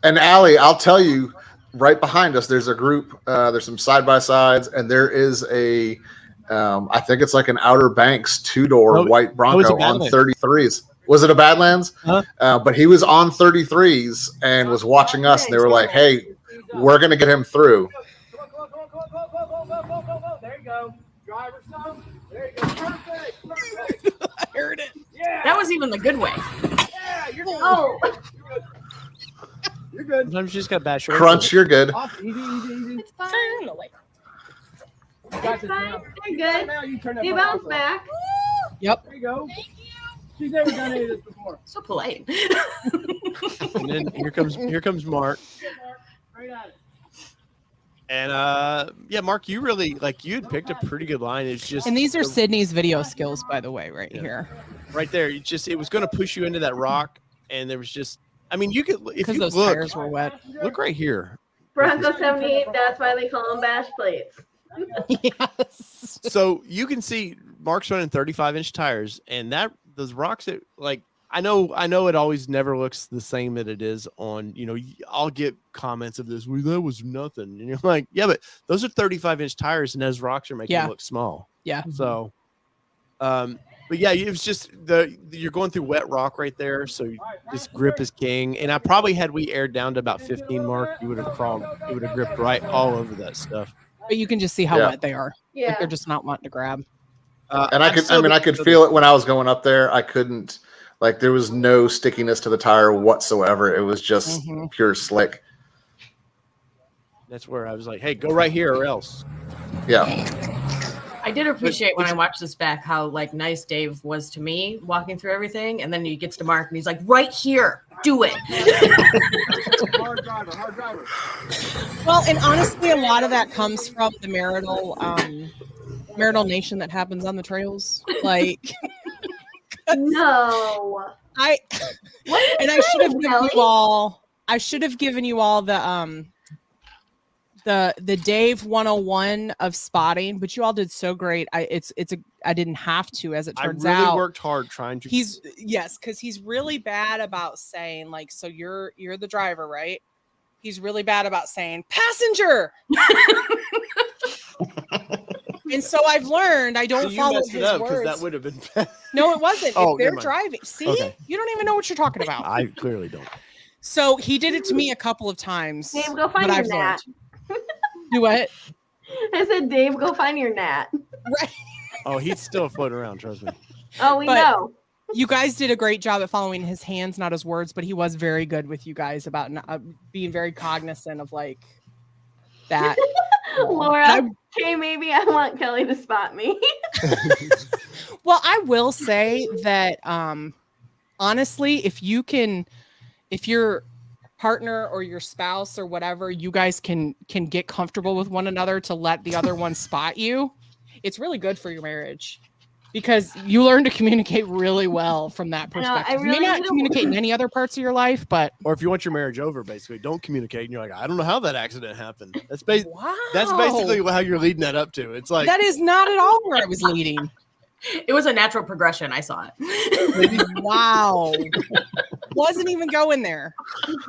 And Allie, I'll tell you, right behind us, there's a group. There's some side-by-sides, and there is a, I think it's like an Outer Banks two-door white Bronco on 33s. Was it a Badlands? But he was on 33s and was watching us, and they were like, hey, we're going to get him through. There you go. Driver's side. There you go. Perfect. I heard it. Yeah. That was even the good way. Yeah, you're good. Oh. You're good. Sometimes you just got to bash your Crunch, you're good. Easy. It's fine. Got this now. You're good. Now you turn that He button bounced off. back. Yep. There you go. She's never done any of this before. So polite. And then here comes Mark. Right at it. And Mark, you really you had picked a pretty good line. It's just, and these are Sydney's video skills, by the way, right here. Right there. It was going to push you into that rock, and there was just, I mean, you could if you those look, tires were wet. Look right here. Bronco 78. That's why they call them bash plates. Yes. So you can see Mark's running 35-inch tires, and those rocks that like I know it always never looks the same that it is on. I'll get comments of this. Well, that was nothing, and you're like, yeah, but those are 35-inch tires, and those rocks are making it look small. Yeah. So, but yeah, it was just you're going through wet rock right there, so this grip is king. And I probably had we aired down to about 15 Mark, you would have crawled, it would have gripped right all over that stuff. But you can just see how wet they are. Yeah. Like they're just not wanting to grab. And I could feel it when I was going up there. I couldn't, like, there was no stickiness to the tire whatsoever. It was just pure slick. That's where I was like, hey, go right here or else. Yeah. I did appreciate when I watched this back how like nice Dave was to me walking through everything, and then he gets to Mark and he's like, right here, do it. Hard driver. Well, and honestly, a lot of that comes from the marital nation that happens on the trails. Like, No. I should have given you all. I should have given you all the Dave 101 of spotting, but you all did so great. I didn't have to, as it turns out. I really worked hard trying to. Because he's really bad about saying, like, so you're the driver, right? He's really bad about saying passenger. And so I've learned I don't follow his words. That would have been bad. No, it wasn't. Oh, if they're driving, see, you don't even know what you're talking about. I clearly don't. So he did it to me a couple of times. Dave, go find your gnat. Do what? I said, Dave, go find your gnat. Right. Oh, he's still floating around, trust me. Oh, we know. You guys did a great job at following his hands, not his words, but he was very good with you guys about being very cognizant of like that. Laura, okay, maybe I want Kelly to spot me. Well, I will say that honestly, if your partner or your spouse or whatever, you guys can get comfortable with one another to let the other one spot you, it's really good for your marriage. Because you learn to communicate really well from that perspective. You may not communicate in any other parts of your life, but or if you want your marriage over, basically, don't communicate. And you're like, I don't know how that accident happened. That's basically how you're leading that up to. It's like that is not at all where I was leading. It was a natural progression. I saw it. Wow. Wasn't even going there.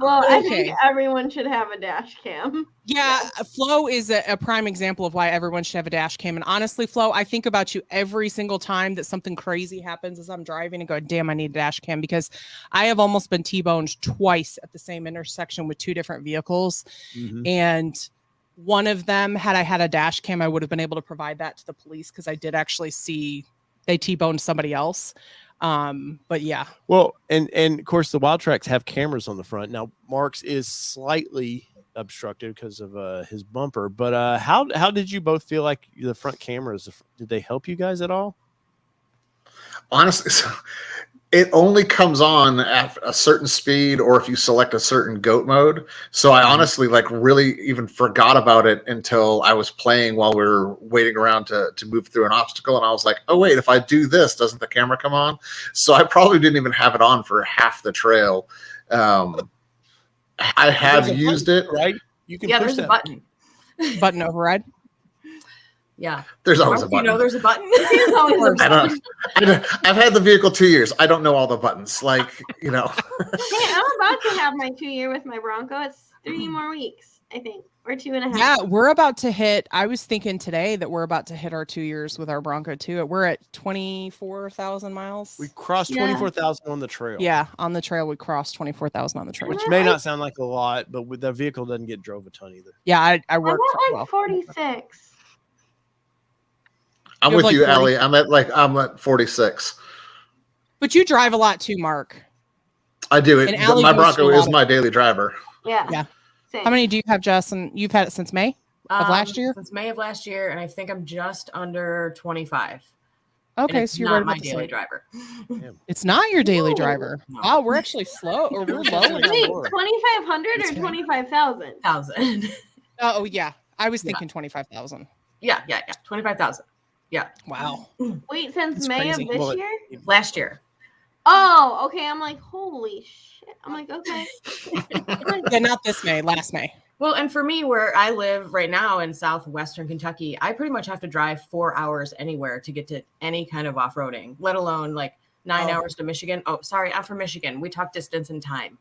Well, I think everyone should have a dash cam. Yeah, Flo is a prime example of why everyone should have a dash cam. And honestly, Flo, I think about you every single time that something crazy happens as I'm driving and go, damn, I need a dash cam, because I have almost been T-boned twice at the same intersection with two different vehicles. Mm-hmm. And one of them, had I had a dash cam, I would have been able to provide that to the police, because I did actually see they T-boned somebody else. But yeah. Well, and of course the Wild Tracks have cameras on the front. Now Mark's is slightly obstructed because of his bumper, but how did you both feel like the front cameras, did they help you guys at all? Honestly, it only comes on at a certain speed or if you select a certain goat mode. So I honestly really even forgot about it until I was playing while we were waiting around to move through an obstacle. And I was like, oh, wait, if I do this, doesn't the camera come on? So I probably didn't even have it on for half the trail. I have used it. Right? You can there's a button. Button override. Yeah. There's always a button. You know there's a button. I've had the vehicle 2 years. I don't know all the buttons. Hey, I'm about to have my 2 year with my Bronco. It's 3 more weeks, I think, or 2.5. Yeah, we're about to hit. I was thinking today that we're about to hit our 2 years with our Bronco too. We're at 24,000 miles. We crossed 24,000 on the trail. Yeah, on the trail we crossed 24,000 on the trail, which may not sound like a lot, but with the vehicle doesn't get drove a ton either. Yeah, I worked at 46. I'm with you, Ellie. I'm at 46. But you drive a lot too, Mark. I do. My Bronco is my daily driver. Yeah. Same. How many do you have, Jess? And you've had it since May of last year? Since May of last year, and I think I'm just under 25. Okay, so you're not my daily driver. It's not your daily driver. No. Wow, we're actually slow, or we're low. Wait, 2,500 or 25,000? 1,000. Oh yeah, I was thinking 25,000. Yeah, 25,000. Yeah. Wow. Wait, since May of this year? Last year. Oh, okay. I'm like, holy shit. I'm like, okay. Yeah, not this May, last May. Well, and for me, where I live right now in southwestern Kentucky, I pretty much have to drive 4 hours anywhere to get to any kind of off-roading, let alone like 9 hours to Michigan. Oh, sorry, I'm from Michigan. We talk distance and time.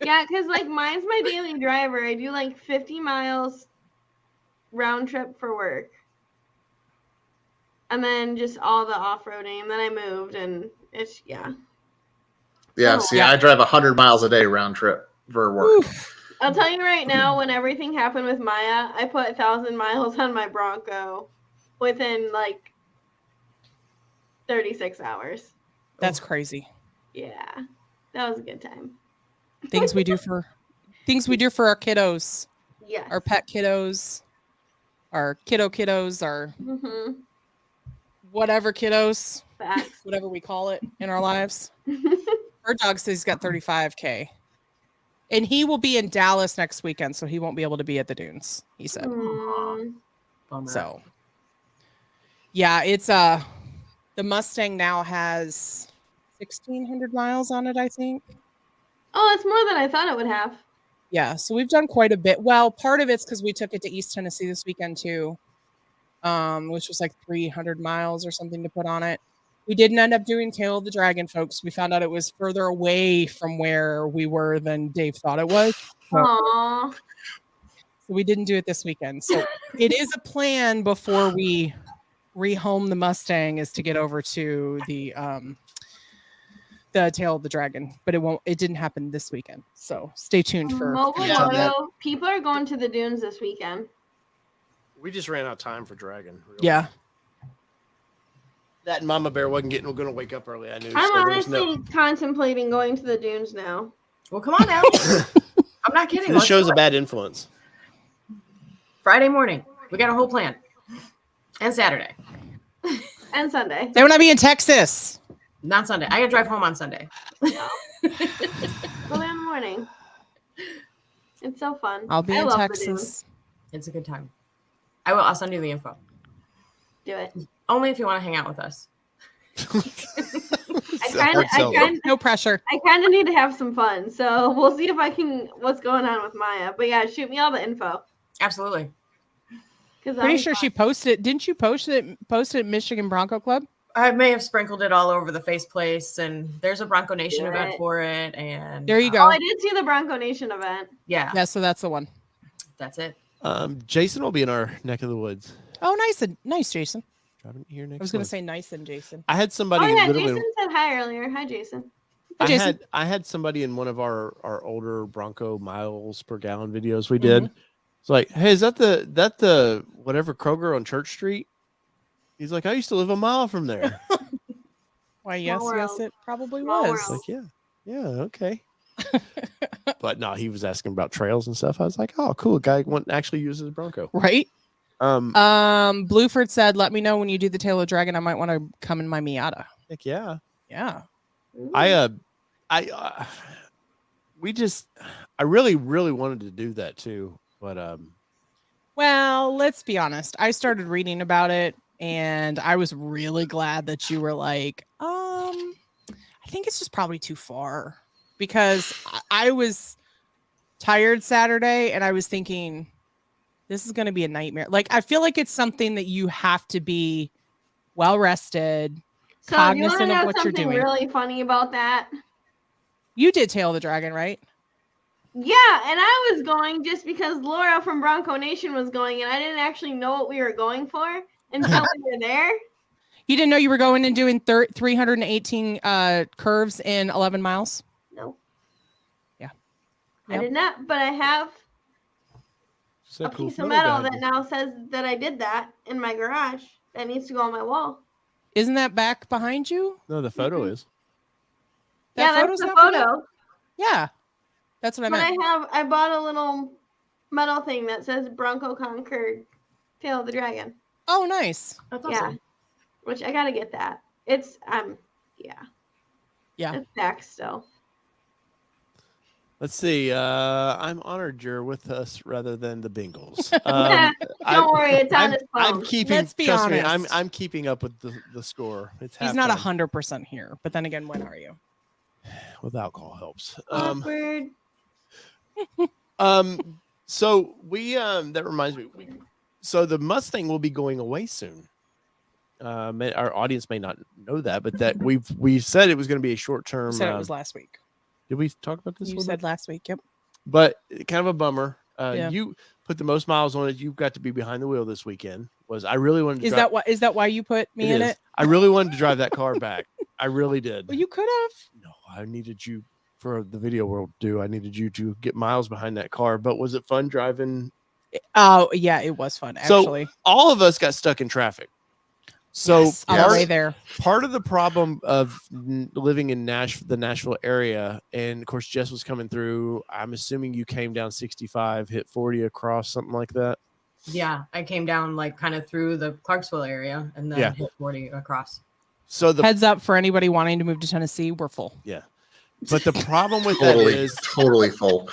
Yeah, because like mine's my daily driver. I do like 50 miles round trip for work. And then just all the off-roading. And then I moved and it's, yeah. Yeah, see, I drive 100 miles a day round trip for work. I'll tell you right now, when everything happened with Maya, I put 1,000 miles on my Bronco within like 36 hours. That's crazy. Yeah, that was a good time. Things we do for our kiddos. Yes. Our pet kiddos, our kiddos, our whatever kiddos, Facts. whatever we call it in our lives. Our dog says he's got 35K. And he will be in Dallas next weekend, so he won't be able to be at the dunes, he said. So, yeah, it's the Mustang now has 1,600 miles on it, I think. Oh, it's more than I thought it would have. Yeah, so we've done quite a bit. Well, part of it's because we took it to East Tennessee this weekend too, which was like 300 miles or something to put on it. We didn't end up doing Tail of the Dragon, folks. We found out it was further away from where we were than Dave thought it was. Aww. So we didn't do it this weekend. So it is a plan before we rehome the Mustang is to get over to the Tail of the Dragon, but it didn't happen this weekend. So stay tuned for Moto. People are going to the dunes this weekend. We just ran out of time for Dragon. Really. Yeah. That Mama Bear wasn't going to wake up early. I knew. I'm honestly contemplating going to the dunes now. Well, come on now. I'm not kidding. This show's a bad influence. Friday morning, we got a whole plan. And Saturday. And Sunday. They want to be in Texas. Not Sunday. I got to drive home on Sunday. Early in the morning. It's so fun. I'll be in Texas. It's a good time. I'll send you the info. Do it. Only if you want to hang out with us. No pressure. I kind of need to have some fun. So we'll see if I can, what's going on with Maya. But yeah, shoot me all the info. Absolutely. Pretty sure she posted. Didn't you post it at Michigan Bronco Club? I may have sprinkled it all over the face place, and there's a Bronco Nation event for it. And there you go. Oh, I did see the Bronco Nation event. Yeah. Yeah, so that's the one. That's it. Jason will be in our neck of the woods. Oh, nice, Jason. Driving here next. I was going to say nice and Jason. I had somebody. Oh yeah, Jason said hi earlier. Hi, Jason. Hi, Jason. I had somebody in one of our older Bronco miles per gallon videos we did. It's like, hey, is that the whatever Kroger on Church Street? He's like, I used to live a mile from there. Why, yes, it probably was. Like, yeah, okay. But no, he was asking about trails and stuff. I was like, oh, cool. Guy actually uses a Bronco. Right. Blueford said, let me know when you do the Tail of Dragon. I might want to come in my Miata. Heck yeah. Yeah. I really, really wanted to do that too. But well, let's be honest. I started reading about it and I was really glad that you were like, I think it's just probably too far, because I was tired Saturday and I was thinking, this is going to be a nightmare. Like, I feel like it's something that you have to be well rested, so cognizant of what you're doing. Really funny about that. You did Tail of the Dragon, right? Yeah, and I was going just because Laura from Bronco Nation was going, and I didn't actually know what we were going for until we were there. You didn't know you were going and doing 318 curves in 11 miles? No. Yeah. I did not, but I have a piece of metal that now says that I did that in my garage that needs to go on my wall. Isn't that back behind you? No, the photo is. That's the photo. Yeah. That's what I meant. But I bought a little metal thing that says Bronco conquered Tail of the Dragon. Oh, nice. That's awesome. Yeah. Which I gotta get that. It's yeah. It's back still. Let's see. I'm honored you're with us rather than the Bengals. Don't worry, it's on his phone. I'm keeping. Let's be trust honest. me, I'm keeping up with the score. He's not 100% here, but then again, when are you? With alcohol helps. Awkward. So we that reminds me. So the Mustang will be going away soon. Our audience may not know that, but that we said it was going to be a short term. You said it was last week. Did we talk about this? You said last week. Yep. But kind of a bummer. Yeah. You put the most miles on it. You got to be behind the wheel this weekend. I really wanted to. Is that why you put me in it? I really wanted to drive that car back. I really did. Well, you could have. No, I needed you for the video world. I needed you to get miles behind that car. But was it fun driving? Oh yeah, it was fun. Actually, so all of us got stuck in traffic. So yes, all the way there. Part of the problem of living in the Nashville area, and of course Jess was coming through. I'm assuming you came down 65, hit 40 across, something like that. Yeah, I came down like kind of through the Clarksville area and then hit 40 across. So the heads up for anybody wanting to move to Tennessee, we're full. Yeah, but the problem with that is totally full.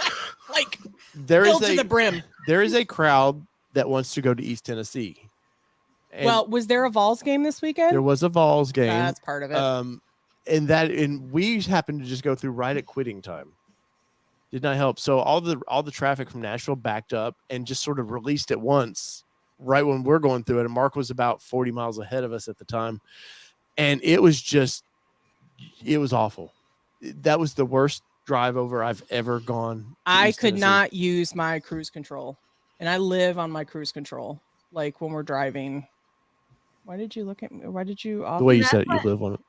Like there is to the brim. There is a crowd that wants to go to East Tennessee. And well, was there a Vols game this weekend? There was a Vols game. That's part of it. And we happened to just go through right at quitting time. Did not help. So all the traffic from Nashville backed up and just sort of released at once, right when we're going through it. And Mark was about 40 miles ahead of us at the time, and it was awful. That was the worst drive over I've ever gone. I could not use my cruise control, and I live on my cruise control. Like when we're driving. Why did you look at me? Why did you? The way you said it, you live on it.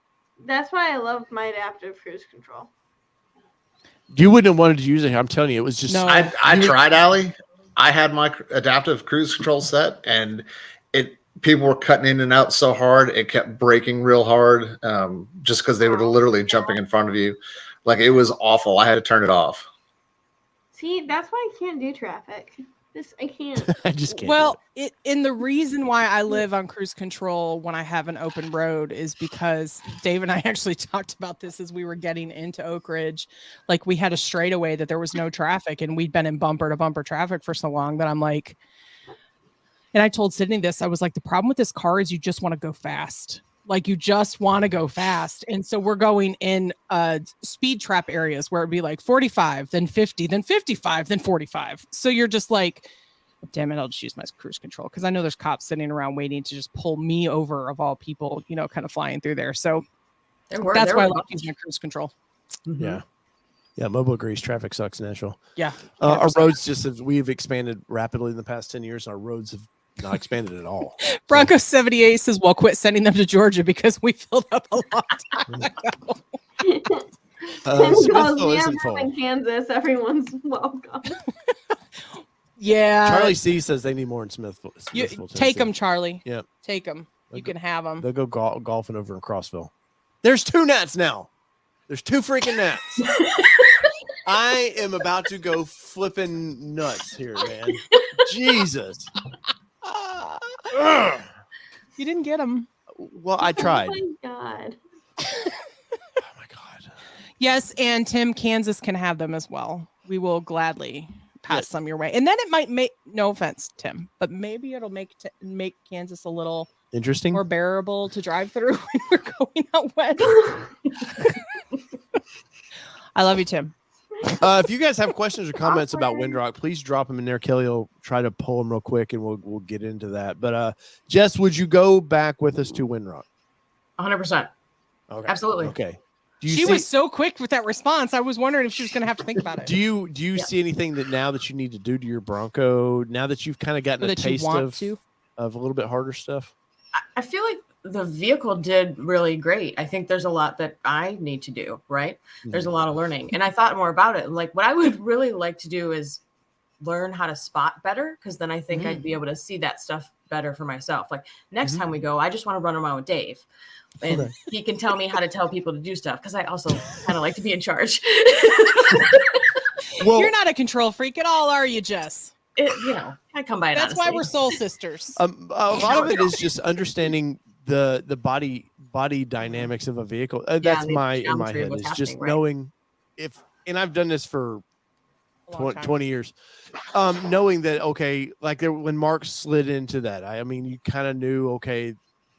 That's why I love my adaptive cruise control. You wouldn't have wanted to use it. I'm telling you, it was just. No, I tried, Allie. I had my adaptive cruise control set, and people were cutting in and out so hard, it kept braking real hard, just because they were literally jumping in front of you. Like, it was awful. I had to turn it off. See, that's why I can't do traffic. I can't. I just can't. Well, the reason why I live on cruise control when I have an open road is because Dave and I actually talked about this as we were getting into Oak Ridge. Like, we had a straightaway that there was no traffic, and we'd been in bumper to bumper traffic for so long that I'm like, and I told Sydney this, I was like, the problem with this car is you just want to go fast. Like, you just want to go fast. And so we're going in speed trap areas where it'd be like 45, then 50, then 55, then 45. So you're just like, damn it, I'll just use my cruise control. Because I know there's cops sitting around waiting to just pull me over, of all people, kind of flying through there. So that's why I like using my cruise control. Mm-hmm. Yeah. Yeah, Mobile agrees. Traffic sucks in Nashville. Yeah. Our roads we've expanded rapidly in the past 10 years. Our roads have not expanded at all. Bronco 78 says, well, quit sending them to Georgia because we filled up a long time ago. Smithville isn't full. In Kansas, everyone's welcome. Yeah. Charlie C says they need more in Smithville. Take them, Charlie. Yeah. Take them. You can have them. They'll go golfing over in Crossville. There's 2 gnats now. There's 2 freaking gnats. I am about to go flipping nuts here, man. Jesus. You didn't get them. Well, I tried. Oh my God. Oh my God. Yes, and Tim, Kansas can have them as well. We will gladly pass some your way. And then it might make, no offense, Tim, but maybe it'll make Kansas a little interesting, more bearable to drive through when we're going out west. I love you, Tim. If you guys have questions or comments about Windrock, please drop them in there. Kelly will try to pull them real quick, and we'll get into that. But Jess, would you go back with us to Windrock? 100%. Okay. Absolutely. Okay. She was so quick with that response. I was wondering if she was going to have to think about it. Do you see anything that now that you need to do to your Bronco, now that you've kind of gotten a taste of a little bit harder stuff? I feel like the vehicle did really great. I think there's a lot that I need to do, right? There's a lot of learning. And I thought more about it. Like, what I would really like to do is learn how to spot better, because then I think I'd be able to see that stuff better for myself. Like, next time we go, I just want to run around with Dave. And he can tell me how to tell people to do stuff, because I also kind of like to be in charge. Well, you're not a control freak at all, are you, Jess? I come by it. That's honestly. why we're soul sisters. A lot of it is just understanding the body dynamics of a vehicle. That's in my head. It's just knowing and I've done this for 20 years. Knowing that, okay, like when Mark slid into that, I mean, you kind of knew, okay,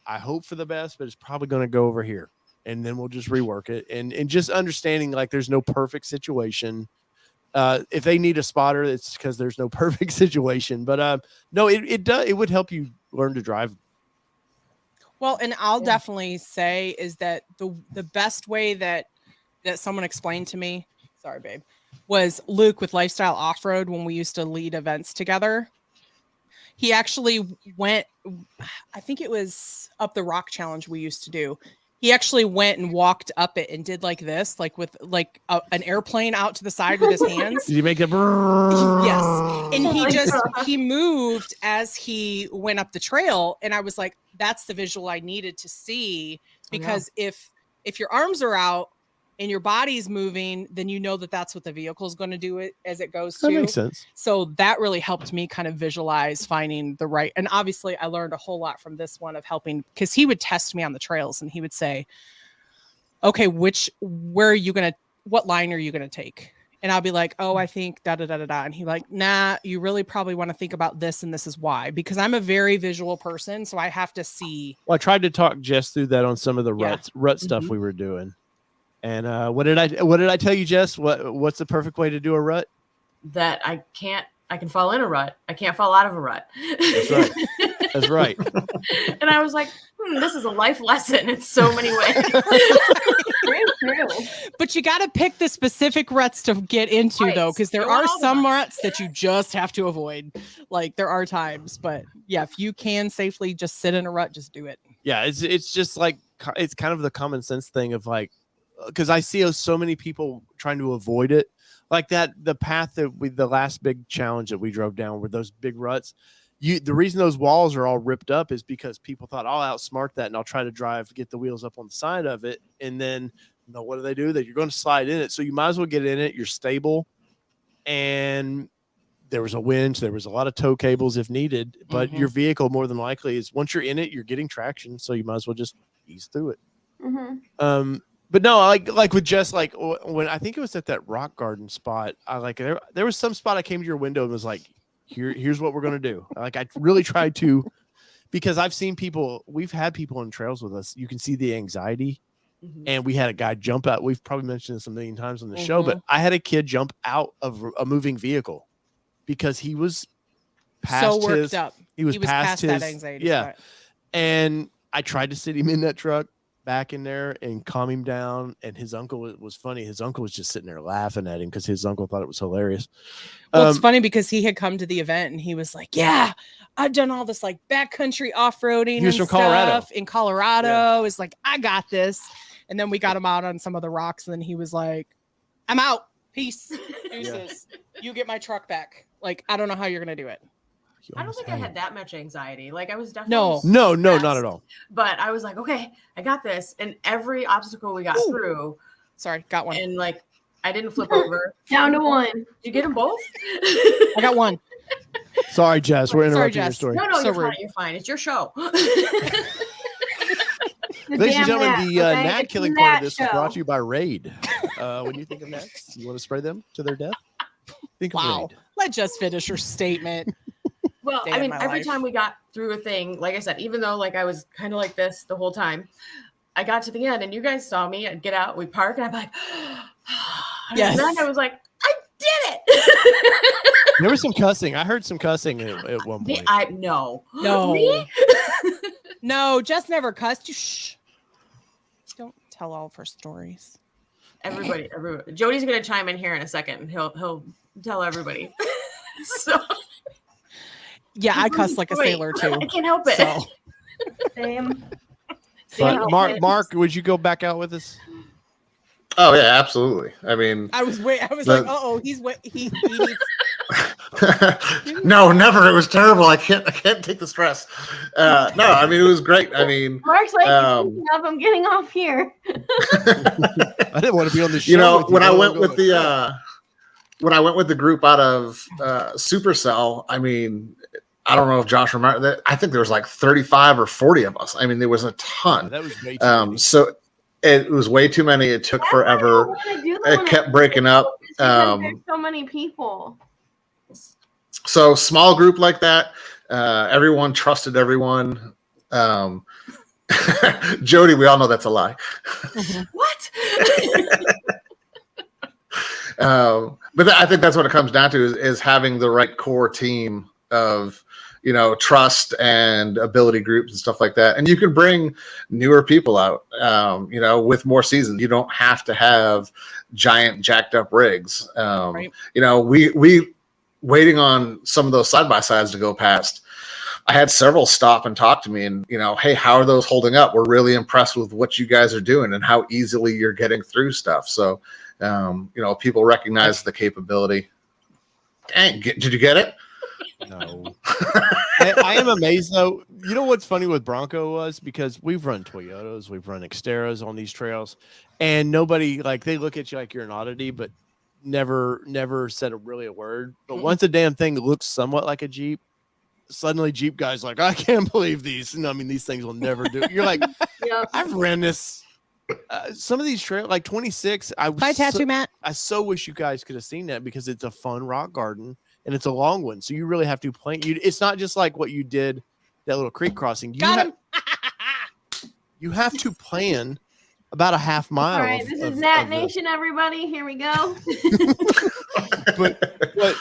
I hope for the best, but it's probably going to go over here, and then we'll just rework it. And just understanding, like, there's no perfect situation. If they need a spotter, it's because there's no perfect situation. But no, it would help you learn to drive. Well, and I'll definitely say is that the best way that someone explained to me, sorry, babe, was Luke with Lifestyle Off-Road when we used to lead events together. He actually went, I think it was up the Rock Challenge we used to do. He actually went and walked up it and did like this, like with like an airplane out to the side with his hands. Did you make it? Yes. And he moved as he went up the trail. And I was like, that's the visual I needed to see, because if your arms are out and your body's moving, then you know that that's what the vehicle is going to do it as it goes to. That makes sense. So that really helped me kind of visualize finding the right. And obviously I learned a whole lot from this one of helping, because he would test me on the trails and he would say, okay, what line are you going to take? And I'll be like, oh, I think da da da da da. And he like, nah, you really probably want to think about this, and this is why, because I'm a very visual person, so I have to see. Well, I tried to talk Jess through that on some of the rut stuff we were doing. And what did I tell you, Jess? What's the perfect way to do a rut? That I can fall in a rut. I can't fall out of a rut. That's right. That's right. And I was like, this is a life lesson in so many ways. But you got to pick the specific ruts to get into, though, because there are some ruts that you just have to avoid. Like there are times, but yeah, if you can safely just sit in a rut, just do it. Yeah, it's just like, it's kind of the common sense thing of like, because I see so many people trying to avoid it, like that. The path that the last big challenge that we drove down were those big ruts. The reason those walls are all ripped up is because people thought, I'll outsmart that and I'll try to get the wheels up on the side of it. And then, what do they do? That you're going to slide in it. So you might as well get in it. You're stable. And there was a winch. There was a lot of tow cables if needed. But your vehicle, more than likely, is once you're in it, you're getting traction. So you might as well just ease through it. But no, like with Jess, like when I think it was at that rock garden spot, there was some spot I came to your window and was like, here's what we're going to do. Like I really tried to, because I've seen we've had people on trails with us. You can see the anxiety. And we had a guy jump out. We've probably mentioned this a million times on the show, but I had a kid jump out of a moving vehicle because he was past so worked up. He was past that anxiety. Yeah. Spot. And I tried to sit him in that truck back in there and calm him down. And his uncle was funny. His uncle was just sitting there laughing at him because his uncle thought it was hilarious. Well, it's funny because he had come to the event and he was like, yeah, I've done all this like backcountry off-roading and from stuff Colorado. in Colorado. It's like, I got this. And then we got him out on some of the rocks. And then he was like, I'm out. Peace. Deuces. You get my truck back. Like, I don't know how you're going to do it. I don't think I had that much anxiety. Like I was definitely no, not at all. But I was like, okay, I got this. And every obstacle we got through. Sorry, got one. And like, I didn't flip over. Down to one. Did you get them both? I got one. Sorry, Jess. We're interrupting your story. No, you're fine. You're fine. It's your show. Ladies and gentlemen, the gnat killing part of this is brought to you by Raid. When you think of gnats, you want to spray them to their death? Think of Raid. Let's just finish your statement. Well, I mean, every time we got through a thing, like I said, even though like I was kind of like this the whole time, I got to the end and you guys saw me. I'd get out, we park, and I'm like, yes. And then I was like, I did it. There was some cussing. I heard some cussing at one point. No. Me? No, Jess never cussed. You shh. Don't tell all of her stories. Everybody. Jody's gonna chime in here in a second. He'll tell everybody. So. Yeah, I cuss like a sailor too. I can't help it. So. Same. But Mark, would you go back out with us? Oh yeah, absolutely. I mean, I was like, uh-oh, he needs. No, never. It was terrible. I can't take the stress. No, I mean, it was great. I mean, Mark's like, I'm getting off here. I didn't want to be on the show. You know, when I went with the group out of Supercell, I mean, I don't know if Josh remembered that. I think there was like 35 or 40 of us. I mean, there was a ton. That was way too many. So it was way too many. It took forever. It kept breaking up. There's so many people. So small group like that, everyone trusted everyone. Jody, we all know that's a lie. What? But I think that's what it comes down to is having the right core team of, trust and ability groups and stuff like that. And you can bring newer people out, with more seasons. You don't have to have giant jacked up rigs. Right. We waiting on some of those side-by-sides to go past. I had several stop and talk to me and, hey, how are those holding up? We're really impressed with what you guys are doing and how easily you're getting through stuff. So, people recognize the capability. Dang, did you get it? No. I am amazed though. You know what's funny with Bronco was because we've run Toyotas, we've run Xteras on these trails, and nobody they look at you like you're an oddity, but never said really a word. But once a damn thing looks somewhat like a Jeep, suddenly Jeep guys like, I can't believe these. And I mean, these things will never do. You're like, Yep. I've ran this. Some of these trails, like 26. Bye, Tattoo Matt. I so wish you guys could have seen that because it's a fun rock garden and it's a long one. So you really have to plan. It's not just like what you did that little creek crossing. You have to plan about a half mile. All right, this is Nat Nation, everybody. Here we go. but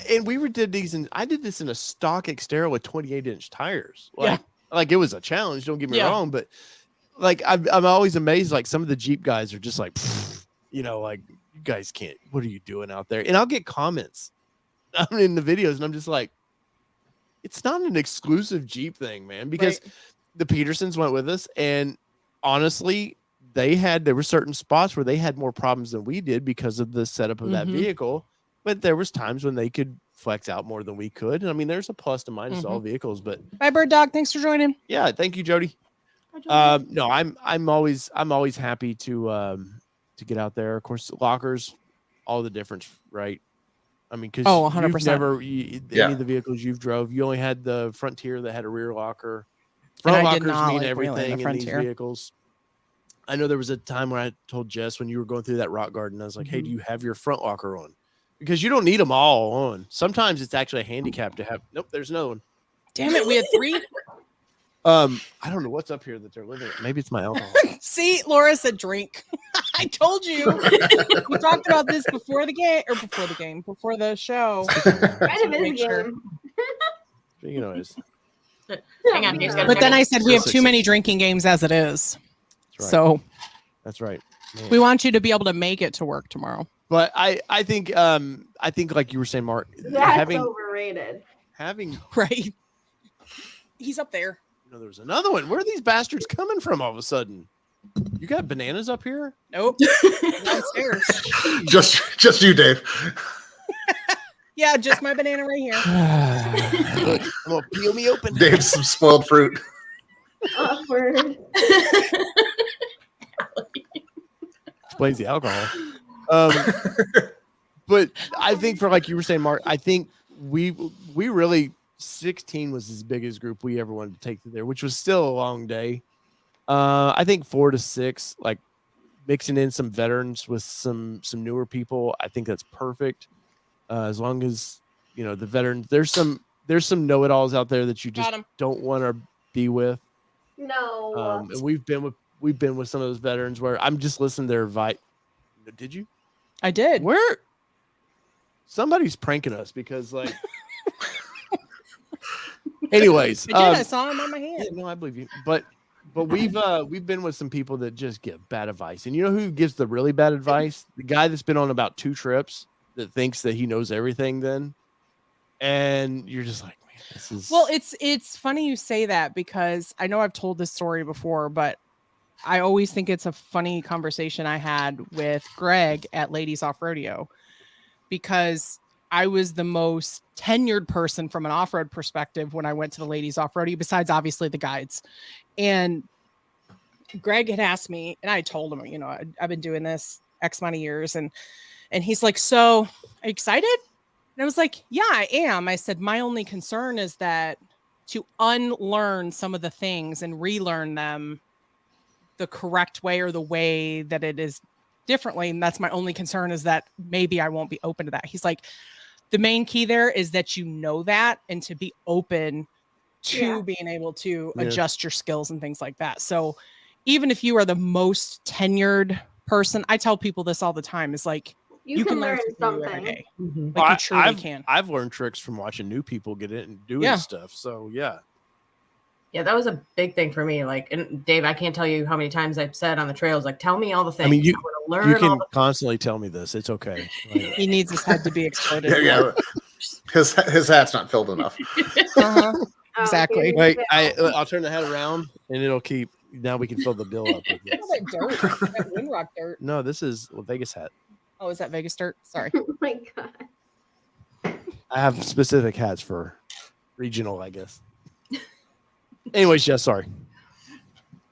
and we did these, and I did this in a stock Xterra with 28-inch tires. Like it was a challenge. Don't get me wrong, but I'm always amazed. Like some of the Jeep guys are just like, like you guys can't. What are you doing out there? And I'll get comments in the videos, and I'm just like, it's not an exclusive Jeep thing, man. Because the Petersons went with us, and honestly, there were certain spots where they had more problems than we did because of the setup of that vehicle. But there was times when they could flex out more than we could. And I mean, there's a plus to minus to all vehicles, but Bye, Bird Dog. Thanks for joining. Yeah. Thank you, Jody. No, I'm always happy to get out there. Of course, lockers, all the difference, right? I mean, cause 100%. Any of the vehicles you've drove, you only had the Frontier that had a rear locker. Front lockers mean everything in these vehicles. I know there was a time when I told Jess when you were going through that rock garden, I was like, hey, do you have your front locker on? Because you don't need them all on. Sometimes it's actually a handicap to have. Nope, there's no one. Damn it, we had 3. I don't know what's up here that they're living. Maybe it's my alcohol. See, Laura said drink. I told you. We talked about this before the show. Kind of is a game. Hang on, but then I said we have too many drinking games as it is. That's right. So that's right. Man. We want you to be able to make it to work tomorrow. But I think like you were saying, Mark, that's overrated. Right. He's up there. There was another one. Where are these bastards coming from all of a sudden? You got bananas up here? Nope. Downstairs. just you, Dave. Yeah, just my banana right here. Look, I'm gonna peel me open. Dave's some spoiled fruit. Awkward. Explains the alcohol. But I think for like you were saying, Mark, I think we really 16 was as big as group we ever wanted to take to there, which was still a long day. I think 4 to 6, like mixing in some veterans with some newer people, I think that's perfect. As long as the veterans, there's some know-it-alls out there that you just don't want to be with. No. And we've been with some of those veterans where I'm just listening to their advice. Did you? I did. Where? Somebody's pranking us because like. Anyways, I saw him on my hand. Yeah, no, I believe you. But we've been with some people that just give bad advice, and you know who gives the really bad advice? The guy that's been on about 2 trips that thinks that he knows everything. Then, and you're just like, man, this is. Well, it's funny you say that because I know I've told this story before, but I always think it's a funny conversation I had with Greg at Ladies Off Rodeo because I was the most tenured person from an off-road perspective when I went to the Ladies Off Rodeo, besides obviously the guides. And Greg had asked me, and I told him, I've been doing this X amount of years, and he's like, "So, are you excited?" And I was like, "Yeah, I am." I said, "My only concern is that to unlearn some of the things and relearn them the correct way or the way that it is differently. And that's my only concern is that maybe I won't be open to that." He's like, the main key there is that that and to be open to being able to adjust your skills and things like that. So even if you are the most tenured person, I tell people this all the time, is like, You can learn something new every something. day. Mm-hmm. Like you truly can. I've learned tricks from watching new people get it and doing stuff. So yeah. Yeah, that was a big thing for me. Like, and Dave, I can't tell you how many times I've said on the trails, like, tell me all the things. I mean, you learn can all the constantly tell me this. It's okay. Like, He needs his head to be exploded. Yeah. His hat's not filled enough. Uh-huh. Exactly. Wait, I'll turn the head around and it'll keep. Now we can fill the bill up with this. That dirt, that Windrock dirt. No, this is a Vegas hat. Oh, is that Vegas dirt? Sorry. Oh my god. I have specific hats for regional, I guess. Anyways, yeah, sorry.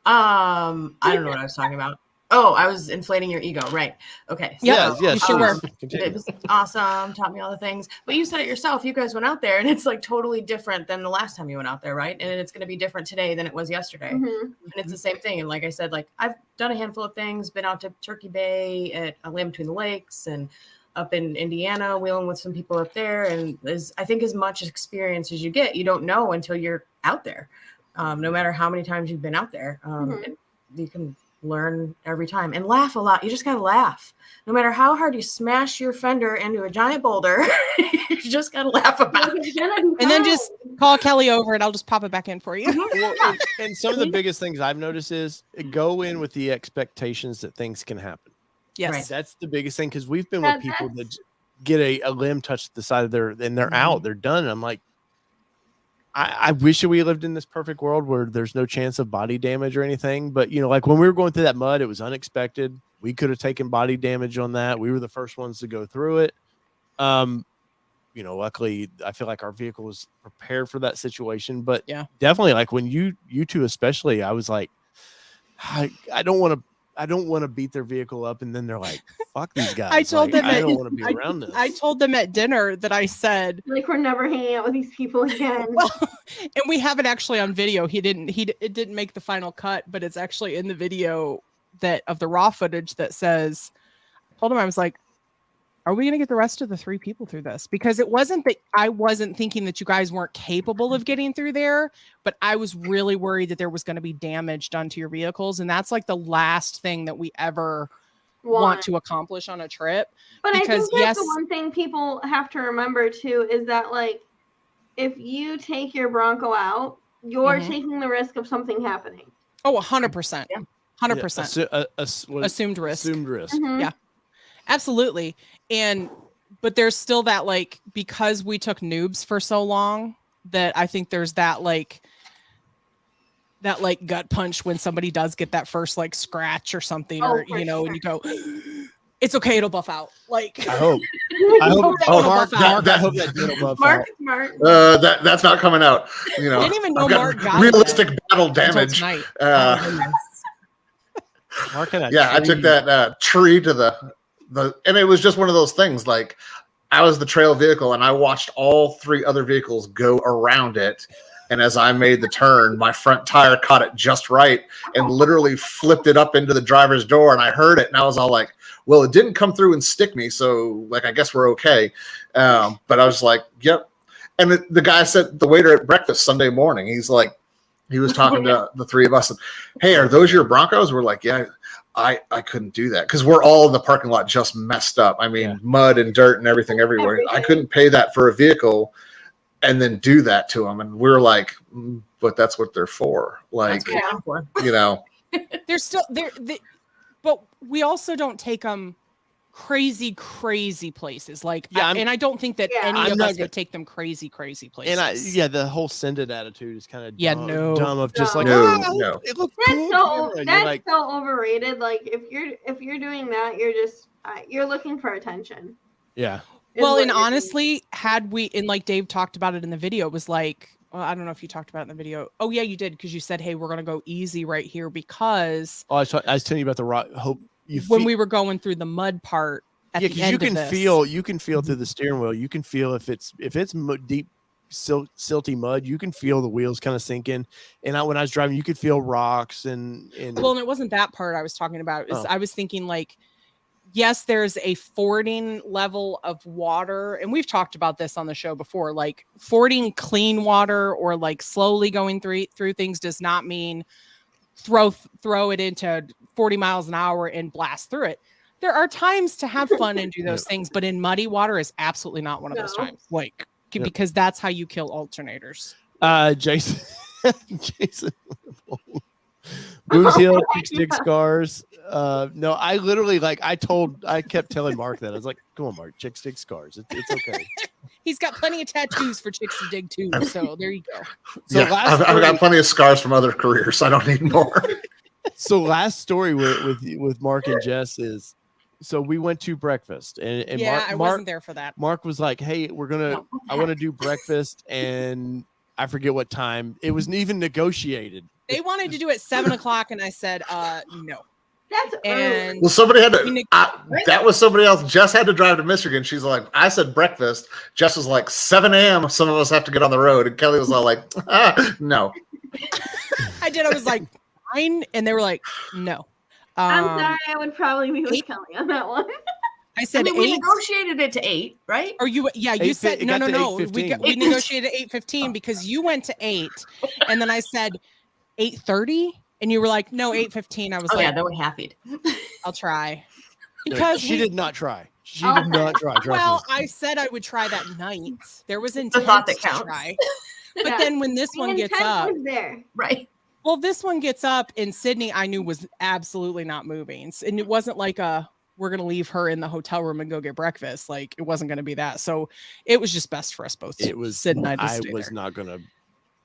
I don't know what I was talking about. Oh, I was inflating your ego, right? Okay. Yeah, yeah, you sure were. It was awesome. Taught me all the things. But you said it yourself. You guys went out there, and it's like totally different than the last time you went out there, right? And it's going to be different today than it was yesterday. Mm-hmm. And it's the same thing. And like I said, like I've done a handful of things. Been out to Turkey Bay, at Land Between the Lakes, and up in Indiana, wheeling with some people up there. And I think as much experience as you get, you don't know until you're out there. No matter how many times you've been out there, you can learn every time and laugh a lot. You just got to laugh. No matter how hard you smash your fender into a giant boulder, you just got to laugh about it. And then just call Kelly over and I'll just pop it back in for you. Well, and some of the biggest things I've noticed is go in with the expectations that things can happen. Yes. Right. That's the biggest thing because we've been with people that get a limb touched the side of their and they're out, they're done. And I'm like, I wish that we lived in this perfect world where there's no chance of body damage or anything. But, you know, like when we were going through that mud, it was unexpected. We could have taken body damage on that. We were the first ones to go through it. You know, luckily, I feel like our vehicle was prepared for that situation. But yeah, definitely, like when you two especially, I was like, I don't want to beat their vehicle up, and then they're like, "Fuck these guys!" I told them I don't want to be around this. I told them at dinner that I said, like, we're never hanging out with these people again. Well, and we have it actually on video. It didn't make the final cut, but it's actually in the video of the raw footage that says, I told him, I was like, are we going to get the rest of the 3 people through this? Because it wasn't that I wasn't thinking that you guys weren't capable of getting through there, but I was really worried that there was going to be damage done to your vehicles. And that's like the last thing that we ever want to accomplish on a trip. But because, I think that's the one thing people have to remember too, is that like, if you take your Bronco out, you're taking the risk of something happening. Oh, 100%. 100%. Assumed risk. Assumed risk. Mm-hmm. Yeah, absolutely. But there's still that, like, because we took noobs for so long, that I think there's that gut punch when somebody does get that first like scratch or something, or you know, and you go, it's okay, it'll buff out. Like, I hope. Mark, I hope that it'll buff out. Mark. That's not coming out. You know, I didn't even know Mark got realistic battle damage. Mark I took that tree to the, and it was just one of those things. Like, I was the trail vehicle, and I watched all 3 other vehicles go around it. And as I made the turn, my front tire caught it just right and literally flipped it up into the driver's door. And I heard it, and I was all like, well, it didn't come through and stick me, so like, I guess we're okay. But I was like, yep. And the guy said, the waiter at breakfast Sunday morning, he's like, he was talking to the 3 of us. And, hey, are those your Broncos? We're like, yeah. I couldn't do that because we're all in the parking lot just messed up. I mean, mud and dirt and everything everywhere. I couldn't pay that for a vehicle and then do that to them. And we're like, but that's what they're for. Like, you know, they're still there. But we also don't take them crazy places. Like, and I don't think that any of us would take them crazy places. And the whole send it attitude is kind of dumb of just like, no. It looks that's cool. That's so overrated. Like, if you're doing that, you're just you're looking for attention. Yeah. Well, and honestly, had we, and like Dave talked about it in the video, it was like, well, I don't know if you talked about it in the video. Oh yeah, you did, because you said, hey, we're gonna go easy right here because I was telling you about the rock. When we were going through the mud part. Because you can feel through the steering wheel. You can feel if it's deep, silty mud. You can feel the wheels kind of sinking. And when I was driving, you could feel rocks and. Well, and it wasn't that part I was talking about. I was thinking like, yes, there's a fording level of water, and we've talked about this on the show before. Like, fording clean water or like slowly going through things does not mean throw it into 40 miles an hour and blast through it. There are times to have fun and do those things, but in muddy water is absolutely not one of those times. Like, because that's how you kill alternators. Jason. Jason. Booze Hill, Chick Scars. No, I literally I kept telling Mark that. I was like, come on, Mark, Chick Stick Scars. It's okay. He's got plenty of tattoos for chicks to dig too. So there you go. So yeah, I've got plenty of scars from other careers. I don't need more. So last story with Mark and Jess is, so we went to breakfast and Mark, I wasn't there for that. Mark was like, hey, I want to do breakfast, and I forget what time. It wasn't even negotiated. They wanted to do it 7:00, and I said, no. That's and well, somebody had to. That was somebody else. Jess had to drive to Michigan. She's like, I said breakfast. Jess was like 7 a.m. Some of us have to get on the road, and Kelly was all like, no. I did. I was like, fine, and they were like, no. I'm sorry. I would probably be with Kelly on that one. I said we negotiated it to 8, right? Or you? Yeah, you said no. We negotiated 8:15 because you went to 8, and then I said 8:30. And you were like, no, 8:15. I was like, yeah, they were happy. I'll try. Because she did not try. She did not try. Well, I said I would try that night. There was intent to try. But then when this one gets up, there. Right. Well, this one gets up in Sydney, I knew was absolutely not moving. And it wasn't like we're going to leave her in the hotel room and go get breakfast. Like, it wasn't going to be that. So it was just best for us both. It was Sydney. I was not going to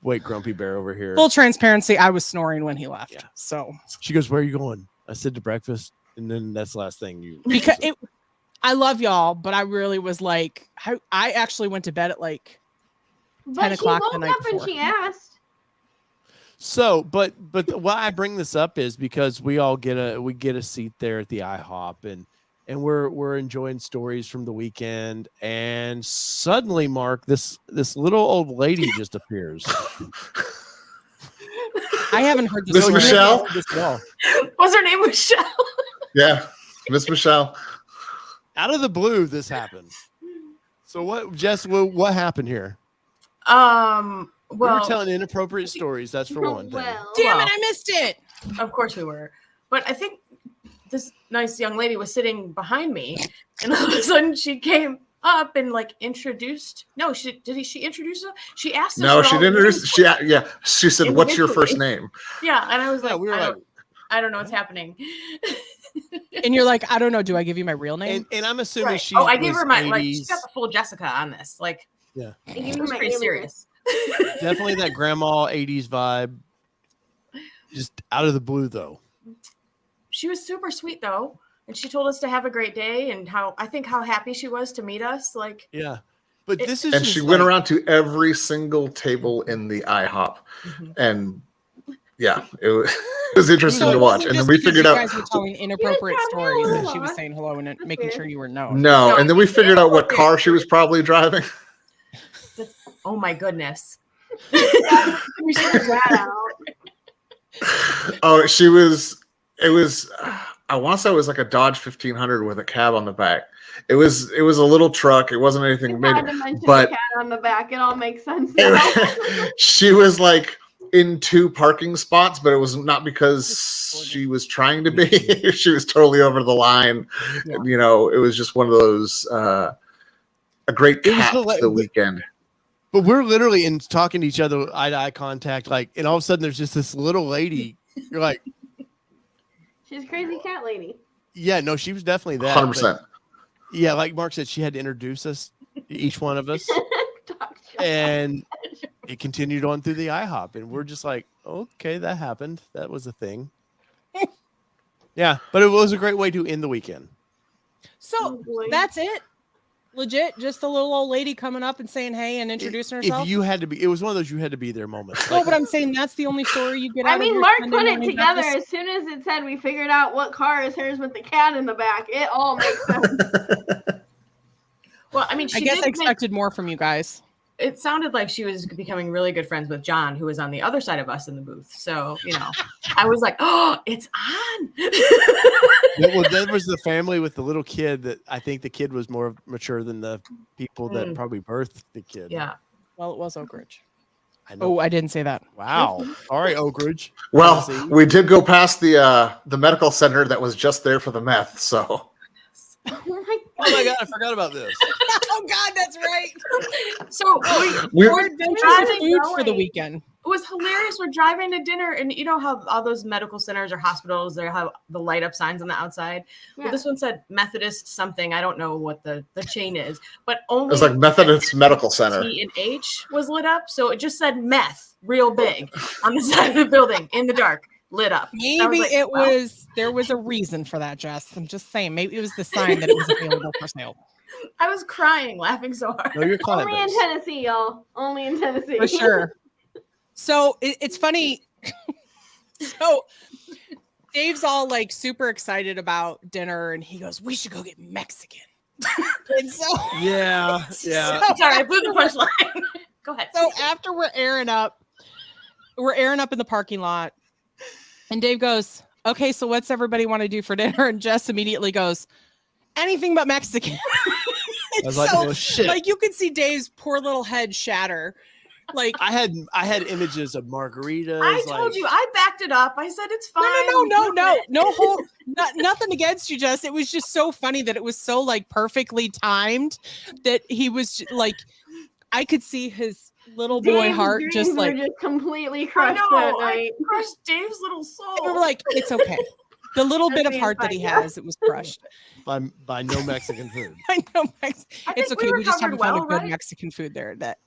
wait, Grumpy Bear over here. Full transparency, I was snoring when he left. Yeah. So she goes, where are you going? I said to breakfast. And then that's the last thing you. Because I love y'all, but I really was like, I actually went to bed at like 10 o'clock the night before. And she asked. So, but why I bring this up is because we all get a seat there at the IHOP, and we're enjoying stories from the weekend, and suddenly, Mark, this little old lady just appears. I haven't heard this. Miss Michelle? Was her name Michelle? Yeah, Miss Michelle. Out of the blue, this happened. So what, Jess? What happened here? Well, we were telling inappropriate stories. That's for one thing. Damn it, I missed it. Of course we were, but I think this nice young lady was sitting behind me, and all of a sudden she came up and like introduced. No, she introduce her? She asked us. No, she didn't introduce. She said, "What's your first name?" Yeah, and I was like, I don't know what's happening. And you're like, I don't know. Do I give you my real name? And I'm assuming she. I gave her my 80s. Like she got the full Jessica on this. Like, yeah, it was pretty serious. Definitely that grandma 80s vibe. Just out of the blue, though. She was super sweet, though, and she told us to have a great day and how happy she was to meet us. Like, yeah, but this is. And she went around to every single table in the IHOP, and yeah, it was interesting to watch. And then we figured out. You guys were telling inappropriate stories, and she was saying hello and making sure you were known. No, and then we figured out what car she was probably driving. Oh my goodness. Oh, it was I want to say it was like a Dodge 1500 with a cab on the back. It was a little truck. It wasn't anything big, but the cat on the back, it all makes sense. She was like in 2 parking spots, but it was not because she was trying to be. She was totally over the line. Yeah. You know, it was just one of those a great cap for the weekend. But we're literally talking to each other, eye to eye contact, like, and all of a sudden there's just this little lady. You're like, she's a crazy cat lady. Yeah, no, she was definitely that. 100%. Yeah, like Mark said, she had to introduce us, each one of us, and it continued on through the IHOP, and we're just like, okay, that happened. That was a thing. Yeah, but it was a great way to end the weekend. So that's it. Legit, just a little old lady coming up and saying hey and introducing herself. If you had to be, it was one of those you had to be there moments. No, but I'm saying that's the only story you get out of your Mark put it together as soon as it said we figured out what car is hers with the cat in the back. It all makes sense. Well, I mean, I guess I expected more from you guys. It sounded like she was becoming really good friends with John, who was on the other side of us in the booth. So, you know, I was like, oh, it's on. Well, there was the family with the little kid that I think the kid was more mature than the people that probably birthed the kid. Yeah. Well, it was Oak Ridge. I didn't say that. Wow. All right, Oak Ridge. Well, we did go past the medical center that was just there for the meth. So Oh my God, I forgot about this. Oh God, that's right. So we're adventuring food for the weekend. It was hilarious. We're driving to dinner, and you know how all those medical centers or hospitals, they have the light up signs on the outside. Yeah. Well, this one said Methodist something. I don't know what the chain is, but only it was like Methodist Medical Center. T and H was lit up, so it just said meth real big on the side of the building in the dark, lit up. Maybe there was a reason for that, Jess. I'm just saying, maybe it was the sign that it was available for sale. I was crying, laughing so hard. No, you're only in Tennessee, y'all. Only in Tennessee. For sure. So it's funny. So Dave's all like super excited about dinner, and he goes, "We should go get Mexican." And so yeah. Sorry, I blew the punchline. Go ahead. So after we're airing up in the parking lot, and Dave goes, "Okay, so what's everybody want to do for dinner?" And Jess immediately goes, "Anything but Mexican." I was like, "Oh shit!" Like you could see Dave's poor little head shatter. Like I had images of margaritas. I told you, I backed it up. I said it's fine. No, nothing against you, Jess. It was just so funny that it was so like perfectly timed that he was like, I could see his little boy heart just like completely crushed that night. I crushed Dave's little soul. And we were like, it's okay. The little bit of heart that he has, it was crushed. By no Mexican food. It's okay. We just haven't found a good Mexican food there. That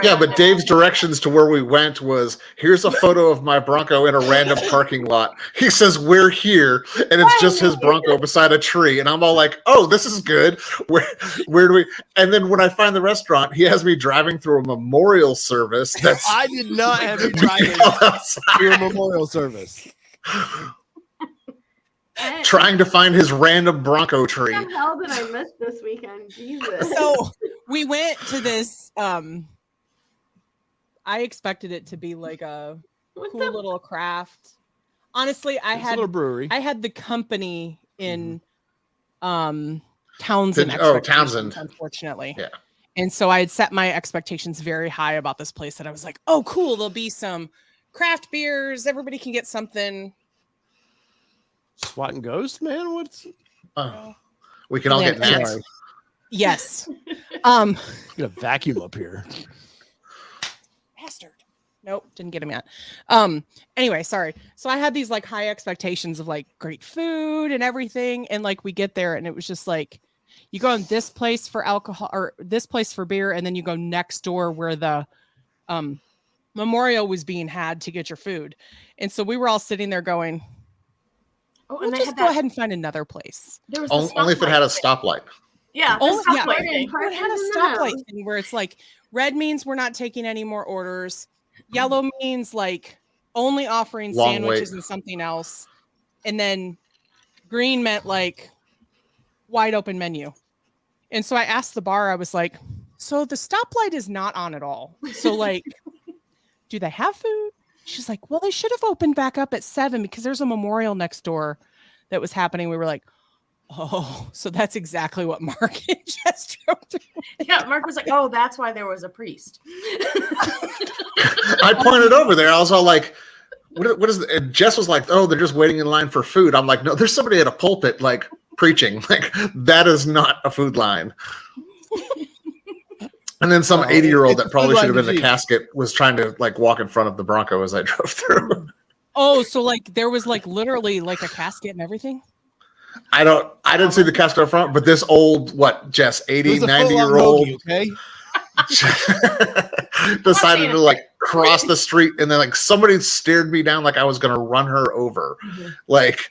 yeah, but Dave's directions to where we went was, here's a photo of my Bronco in a random parking lot. He says, we're here, and it's just his Bronco beside a tree. And I'm all like, oh, this is good. Where do we? And then when I find the restaurant, he has me driving through a memorial service. I did not have you driving through a memorial service. Trying to find his random Bronco tree. What the hell did I miss this weekend? Jesus. So we went to this. I expected it to be like a cool little craft. Honestly, I had a little brewery. I had the company in Townsend. Townsend. Unfortunately. Yeah. And so I had set my expectations very high about this place that I was like, oh, cool. There'll be some craft beers. Everybody can get something. SWAT and Ghost, man. What's we can all get gnats. Yes. Get a vacuum up here. Bastard. Nope, didn't get him yet. Anyway, sorry. So I had these like high expectations of like great food and everything, and like we get there and it was just like you go in this place for alcohol or this place for beer, and then you go next door where the memorial was being had to get your food. And so we were all sitting there going, and they just go ahead and find another place. There was only if it had a stoplight. Yeah, it had a stoplight thing where it's like red means we're not taking any more orders. Yellow means like only offering sandwiches and something else. And then green meant like wide open menu. And so I asked the bar, I was like, so the stoplight is not on at all. So like, do they have food? She's like, well, they should have opened back up at 7 because there's a memorial next door that was happening. We were like, oh, so that's exactly what Mark just drove through. Yeah, Mark was like, oh, that's why there was a priest. I pointed over there. I was all like, what is and Jess was like, oh, they're just waiting in line for food. I'm like, no, there's somebody at a pulpit like preaching. Like that is not a food line. And then some 80-year-old that probably should have been in the casket was trying to like walk in front of the Bronco as I drove through. Oh, so like there was like literally like a casket and everything? I didn't see the casket up front, but this old, Jess, 80, 90-year-old okay? decided to like cross the street, and then like somebody stared me down like I was gonna run her over. Mm-hmm. Like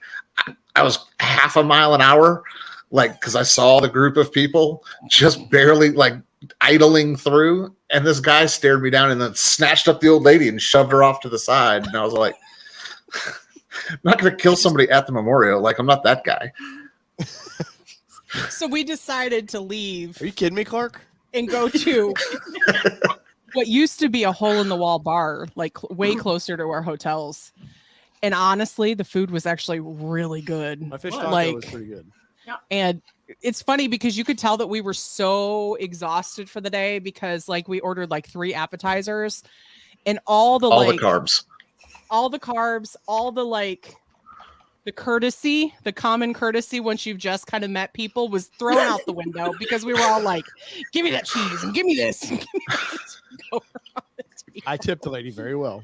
I was half a mile an hour, like because I saw the group of people just barely like idling through, and this guy stared me down and then snatched up the old lady and shoved her off to the side. And I was like, I'm not going to kill somebody at the memorial. Like, I'm not that guy. So we decided to leave. Are you kidding me, Clark? And go to what used to be a hole-in-the-wall bar, like way closer to our hotels. And honestly, the food was actually really good. My fish taco was pretty good. And it's funny because you could tell that we were so exhausted for the day because like we ordered like 3 appetizers and all the carbs, all the like the common courtesy once you've just kind of met people was thrown out the window because we were all like, give me that cheese and give me this. And give me this. Go around the table. I tipped the lady very well.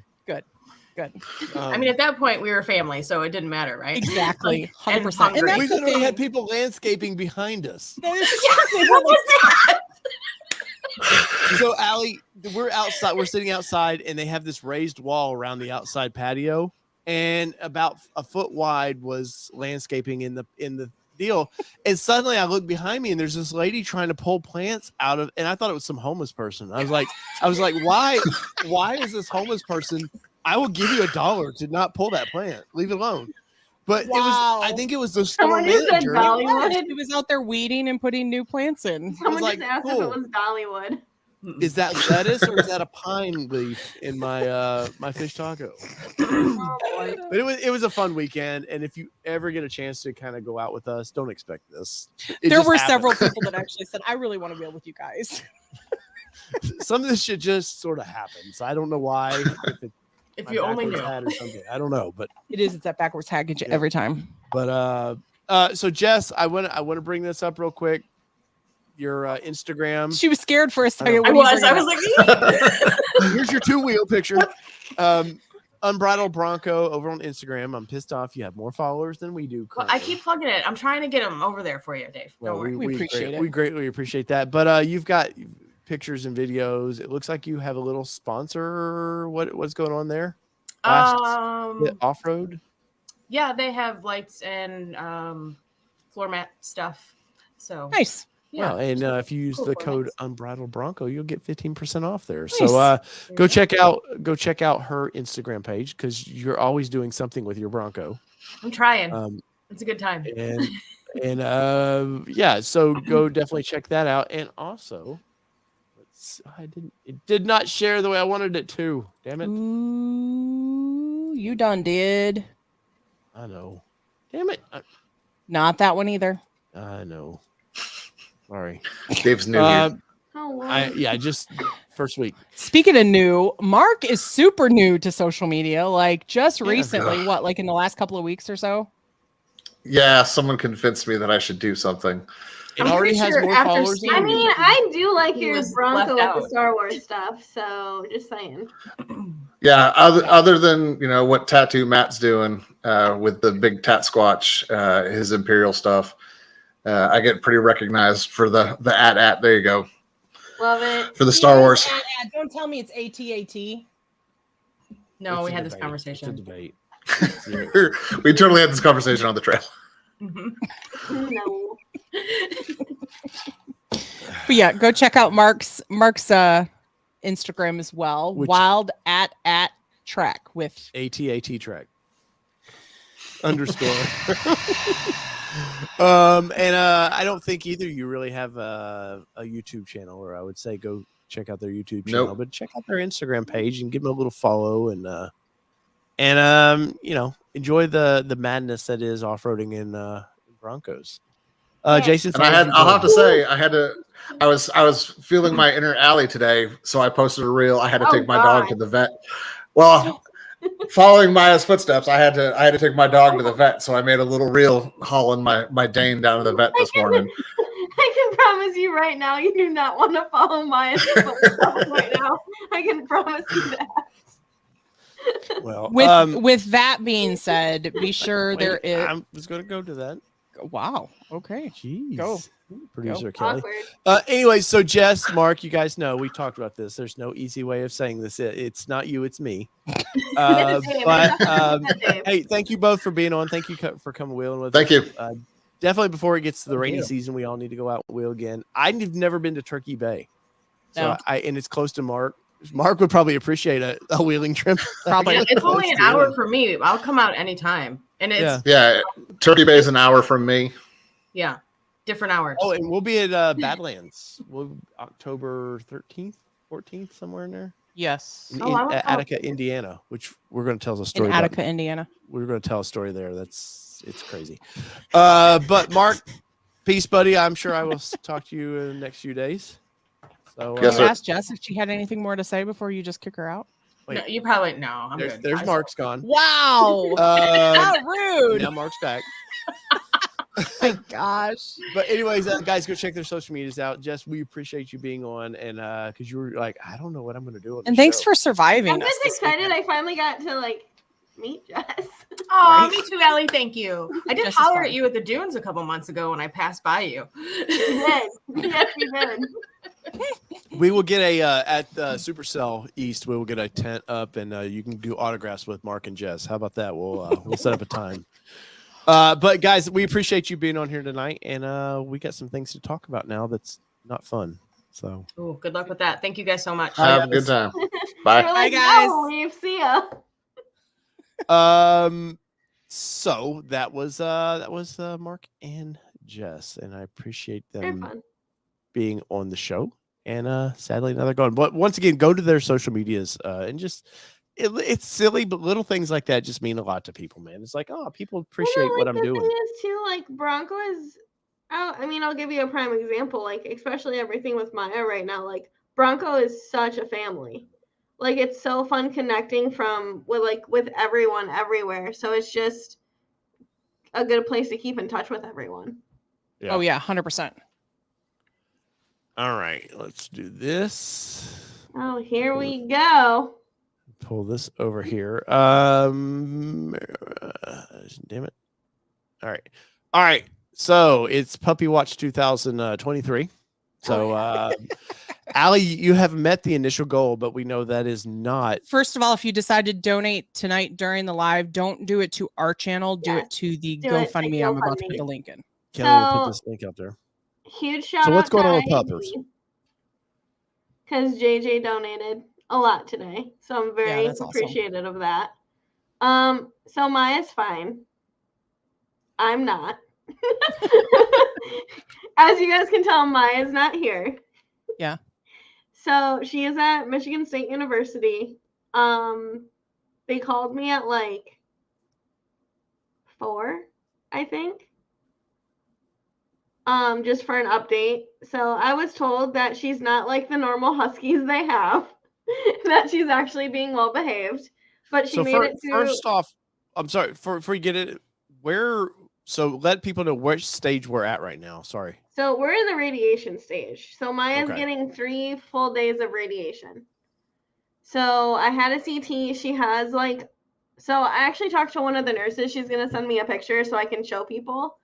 Good. I mean, at that point, we were family, so it didn't matter, right? Exactly. 100%. hungry. And We that's the literally had thing. people landscaping behind us. What was that? So, Allie, we're outside. We're sitting outside, and they have this raised wall around the outside patio, and about a foot wide was landscaping in the deal. And suddenly, I look behind me, and there's this lady trying to pull plants out of. And I thought it was some homeless person. I was like, why is this homeless person? I will give you $1 to not pull that plant. Leave it alone. But I think it was the store Someone just said manager. Dollywood. He was out there weeding and putting new plants in. Someone like, just asked if cool. it was Dollywood. Is that lettuce or is that a pine leaf in my my fish taco? Oh boy. But it was a fun weekend, and if you ever get a chance to kind of go out with us, don't expect this. It There just were happened. several people that actually said, I really want to be with you guys. Some of this shit just sort of happens. I don't know why. If My you only backwards knew. hat or something. I don't know, but It's that backwards package every time. so Jess, I want to bring this up real quick. Your Instagram. She was scared for a second. I when he was brought it up. like, Here's your 2-wheel picture. Unbridled Bronco over on Instagram. I'm pissed off. You have more followers than we do. well, I keep plugging it. I'm trying to get them over there for you, Dave. Don't worry. We appreciate it. We greatly appreciate that. But you've got pictures and videos. It looks like you have a little sponsor. What's going on there? Off road. Yeah, they have lights and floor mat stuff. So Nice. Yeah, and if you use Cool the formats. code Unbridled Bronco, you'll get 15% off there. Nice. So go check out her Instagram page because you're always doing something with your Bronco. I'm trying. It's a good time. And yeah, so go definitely check that out. And also, it did not share the way I wanted it to. Damn it! Ooh, you done did. I know. Damn it! Not that one either. I know. Sorry. Dave's new here. Oh, wow. Just first week. Speaking of new, Mark is super new to social media. Like just Yeah. recently, like in the last couple of weeks or so? Yeah, someone convinced me that I should do something. It I'm already pretty has sure more after followers. Steve- I than you. mean, I do like He your was Bronco left with the out. Star Wars stuff, so just saying. Yeah, other than what Tattoo Matt's doing with the big tat squatch, his Imperial stuff, I get pretty recognized for the at. There you go. Love it. For the Star Wars. Don't tell me it's AT-AT. No, It's we a had this debate. conversation. It's a debate. We totally had this conversation on the trail. Mhm. No. But yeah, go check out Mark's Instagram as well. Which- Wild at track with AT track underscore. And I don't think either you really have a YouTube channel, or I would say go check out their YouTube channel, Nope. but check out their Instagram page and give them a little follow and enjoy the madness that is off-roading in Broncos. Jason, And I'll have to say, I was feeling my inner alley today, so I posted a reel. I had to Oh, take my dog God. to the vet. Well, following Maya's footsteps, I had to take my dog to the vet, so I made a little reel hauling my Dane down to the vet this morning. I can promise you right now, you do not want to follow my footsteps right now. I can promise you that. well, with that being said, be sure there is. I was going to go to that. Wow. Okay. Jeez. Go. Producer Kelly. Awkward. Anyway, so Jess, Mark, you guys know we talked about this. There's no easy way of saying this. It's not you, it's me. Dave. But hey, thank you both for being on. Thank you for coming wheeling with Thank us. you. Definitely before it gets to the Thank rainy you. season, we all need to go out and wheel again. I've never been to Turkey Bay, so No. and it's close to Mark. Mark would probably appreciate a wheeling trip. Probably. Yeah, it's only an Close to hour it. for me. I'll come out anytime. And it's Yeah. Yeah, Turkey Bay's an hour from me. different hours. Oh, and we'll be at Badlands. We'll October 13th, 14th, somewhere in there. Yes. In, Oh, I want- Attica, Indiana, which we're going to tell us a In story about. Attica, Indiana. We're going to tell a story there. It's crazy. But Mark, peace, buddy. I'm sure I will talk to you in the next few days. So Yes, I sir. asked Jess if she had anything more to say before you just kick her out. Wait. No, you probably no. I'm good. There's Mark's gone. Wow. How rude. Now Mark's back. My gosh. But anyways, guys, go check their social medias out. Jess, we appreciate you being on, and because you were like, I don't know what I'm going to do. And thanks for surviving. I'm just excited. I finally got to like meet Jess. Oh, me too, Allie. Thank you. I did Jess holler at you at the dunes a couple months ago when I passed by you. You did. Yes, you did. We will get a at Supercell East. We will get a tent up, and you can do autographs with Mark and Jess. How about that? We'll set up a time. But guys, we appreciate you being on here tonight, and we got some things to talk about now. That's not fun. So, ooh, good luck with that. Thank you guys so much. Have a good time. Bye. We're like, Bye, guys. no, leave. See ya. So that was Mark and Jess, and I appreciate They're them fun. being on the show. And sadly, now they're gone. But once again, go to their social medias and just it's silly, but little things like that just mean a lot to people, man. It's like, oh, people appreciate what I'm doing. The thing is too, like Bronco is out. I mean, I'll give you a prime example, like especially everything with Maya right now. Like Bronco is such a family. Like it's so fun connecting with everyone everywhere. So it's just a good place to keep in touch with everyone. Yeah. Oh yeah, 100%. All right, let's do this. Oh, here we go. Pull this over here. Damn it. All right. So it's Puppy Watch 2023. So, Allie, you have met the initial goal, but we know that is not. First of all, if you decide to donate tonight during the live, don't do it to our channel. Do it to the GoFundMe. I'm about to put the link in. Kelly will put this link out there. Huge shout out. So what's going on with to puppers? Because JJ donated a lot today, so I'm very appreciative of that. So Maya's fine. I'm not. As you guys can tell, Maya's not here. Yeah. So she is at Michigan State University. They called me at like 4, I think. Just for an update. So I was told that she's not like the normal huskies they have, that she's actually being well behaved. But she made it through. First off, I'm sorry, before you get it, so let people know which stage we're at right now. Sorry. So we're in the radiation stage. So Maya's getting 3 full days of radiation. So I had a CT. She has so I actually talked to one of the nurses. She's going to send me a picture so I can show people.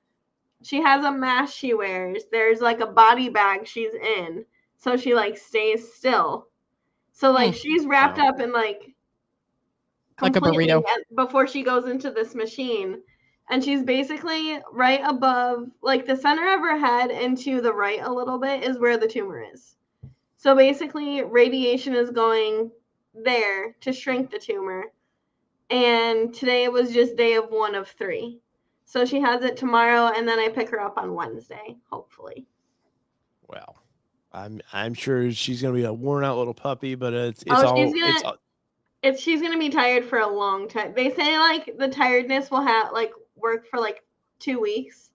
She has a mask she wears. There's like a body bag she's in. So she stays still. So she's wrapped up in like a burrito before she goes into this machine. And she's basically right above, the center of her head and to the right a little bit is where the tumor is. So basically radiation is going there to shrink the tumor. And today was just day of 1 of 3. So she has it tomorrow, and then I pick her up on Wednesday, hopefully. Well, I'm sure she's gonna be a worn out little puppy, but she's gonna be tired for a long time. They say the tiredness will have work for 2 weeks,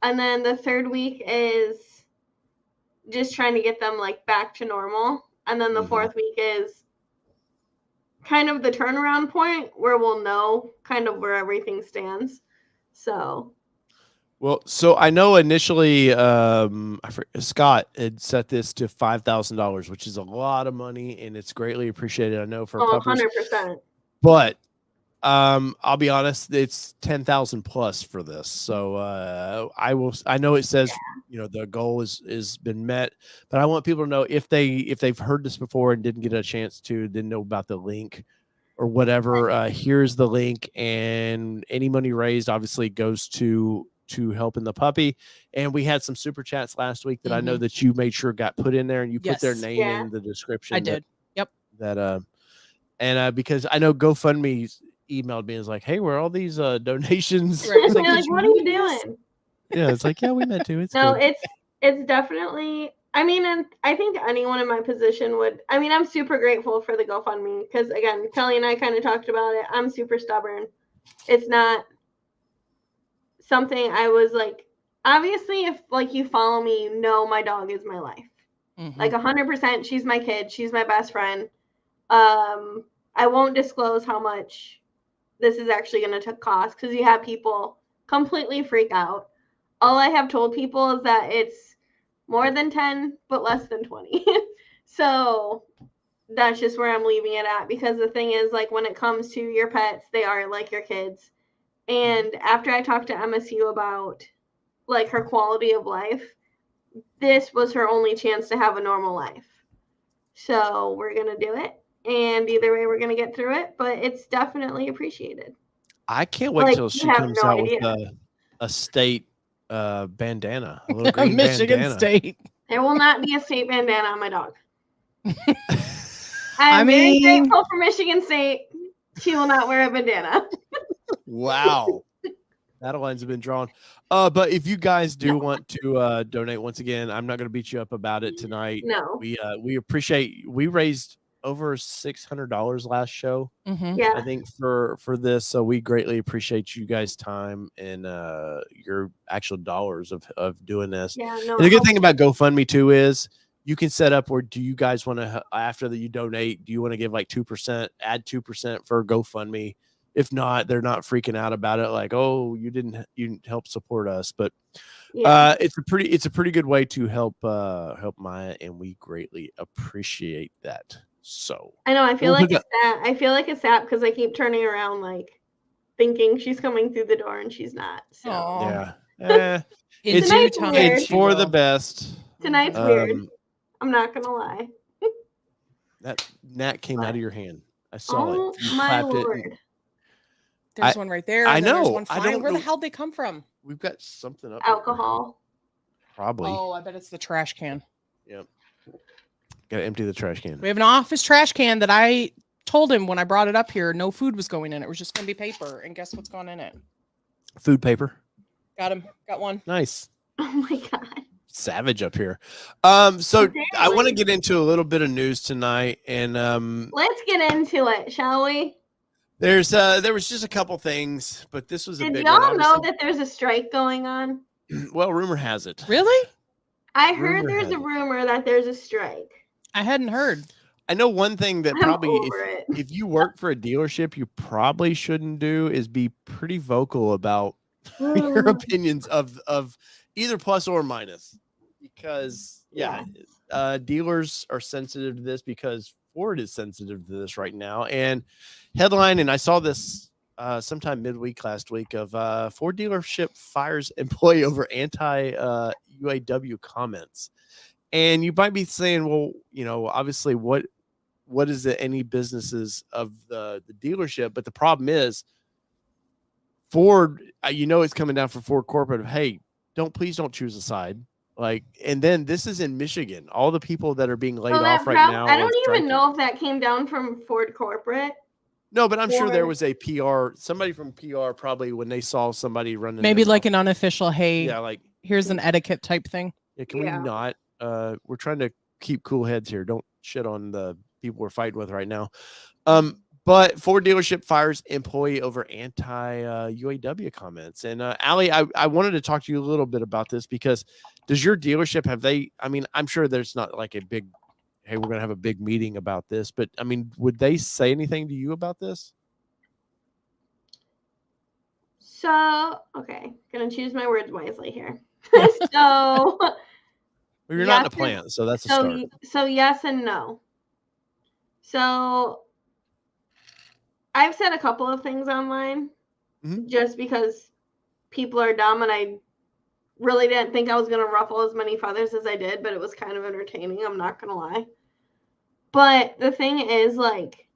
and then the 3rd week is just trying to get them back to normal, and then the 4th week is kind of the turnaround point where we'll know kind of where everything stands. So I know initially Scott had set this to $5,000, which is a lot of money, and it's greatly appreciated. I know for puppers, 100%. But I'll be honest, it's 10,000 plus for this. So I know it says the goal is been met, but I want people to know if they've heard this before and didn't get a chance to, didn't know about the link or whatever. Here's the link, and any money raised obviously goes to helping the puppy. And we had some super chats last week that I know that you made sure got put in there, and you put their name in the description. I did. Because I know GoFundMe emailed me and was like, hey, where are all these donations? Right. What are you doing? Yeah, it's like, yeah, we meant to. It's definitely, and I think anyone in my position would, I'm super grateful for the GoFundMe because, again, Kelly and I kind of talked about it. I'm super stubborn. It's not something I was obviously, if you follow me, you know my dog is my life. 100%, she's my kid. She's my best friend. I I won't disclose how much this is actually going to cost because you have people completely freak out. All I have told people is that it's more than 10, but less than 20. So that's just where I'm leaving it at, because the thing is, like, when it comes to your pets, they are like your kids. And after I talked to MSU about, like, her quality of life, this was her only chance to have a normal life. So we're going to do it. And either way, we're going to get through it, but it's definitely appreciated. I can't wait till she comes out with a state bandana, a little green Michigan bandana. State. There will not be a state bandana on my dog. I'm very grateful for Michigan State. She will not wear a bandana. Wow. That line's been drawn. But if you guys do want to donate, once again, I'm not going to beat you up about it tonight. No. We appreciate, we raised over $600 last show. Yeah. I think for this. So we greatly appreciate you guys' time and your actual dollars of doing this. Yeah, no, and the good thing about GoFundMe too is you can set up where, do you guys want to, after that you donate, do you want to give like 2%, add 2% for GoFundMe? If not, they're not freaking out about it. Like, oh, you didn't help support us. But it's a pretty good way to help Maya, and we greatly appreciate that. So I know, I feel like it's sad because I keep turning around, like, thinking she's coming through the door and she's not. So yeah, it's for the best. Tonight's weird. I'm not gonna lie. That gnat came out of your hand. I saw it. You my Lord. There's one right there. I know. There's one flying. Where the hell did they come from? We've got something up. Alcohol. Probably. Oh, I bet it's the trash can. Yep. Gotta empty the trash can. We have an office trash can that I told him when I brought it up here, no food was going in it. It was just going to be paper. And guess what's gone in it? Food paper. Got him. Got one. Nice. Oh my God. Savage up here. So I want to get into a little bit of news tonight, and let's get into it, shall we? There was just a couple things, but this was a big one. Did y'all know that there's a strike going on? Well, rumor has it. Really? I heard there's a rumor that there's a strike. I hadn't heard. I know one thing that probably if you work for a dealership, you probably shouldn't do is be pretty vocal about your opinions of either plus or minus, because dealers are sensitive to this, because Ford is sensitive to this right now. And headline, and I saw this sometime midweek last week, of Ford dealership fires employee over anti UAW comments. And you might be saying, well, you know, obviously what is it, any businesses of the dealership? But the problem is Ford, it's coming down from Ford corporate of, hey, please don't choose a side. Like, and then this is in Michigan. All the people that are being laid off right now. I don't even know if that came down from Ford corporate. No, but I'm sure there was a PR, somebody from PR probably, when they saw somebody running. Maybe like an unofficial, hey, yeah, like here's an etiquette type thing. Yeah, can we not? We're trying to keep cool heads here. Don't shit on the people we're fighting with right now. But Ford dealership fires employee over anti-UAW comments. And Allie, I wanted to talk to you a little bit about this, because does your dealership, I'm sure there's not like a big, hey, we're going to have a big meeting about this, but I mean, would they say anything to you about this? So, okay, gonna choose my words wisely here. So, well, you're not in a plant, so that's a start. So yes and no. So I've said a couple of things online just because people are dumb, and I really didn't think I was going to ruffle as many feathers as I did, but it was kind of entertaining. I'm not going to lie. But the thing is, like,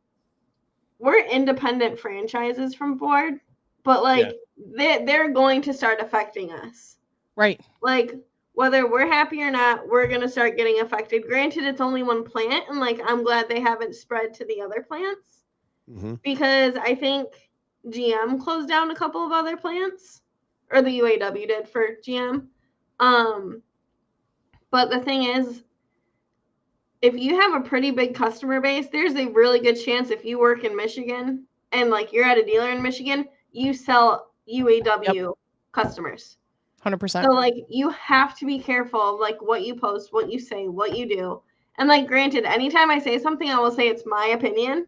we're independent franchises from Ford, but like they're going to start affecting us. Right. Like, whether we're happy or not, we're going to start getting affected. Granted, it's only one plant, and like, I'm glad they haven't spread to the other plants. Because I think GM closed down a couple of other plants, or the UAW did for GM. But the thing is, if you have a pretty big customer base, there's a really good chance if you work in Michigan and like you're at a dealer in Michigan, you sell UAW customers. 100%. So like, you have to be careful of like what you post, what you say, what you do. And like, granted, anytime I say something, I will say it's my opinion.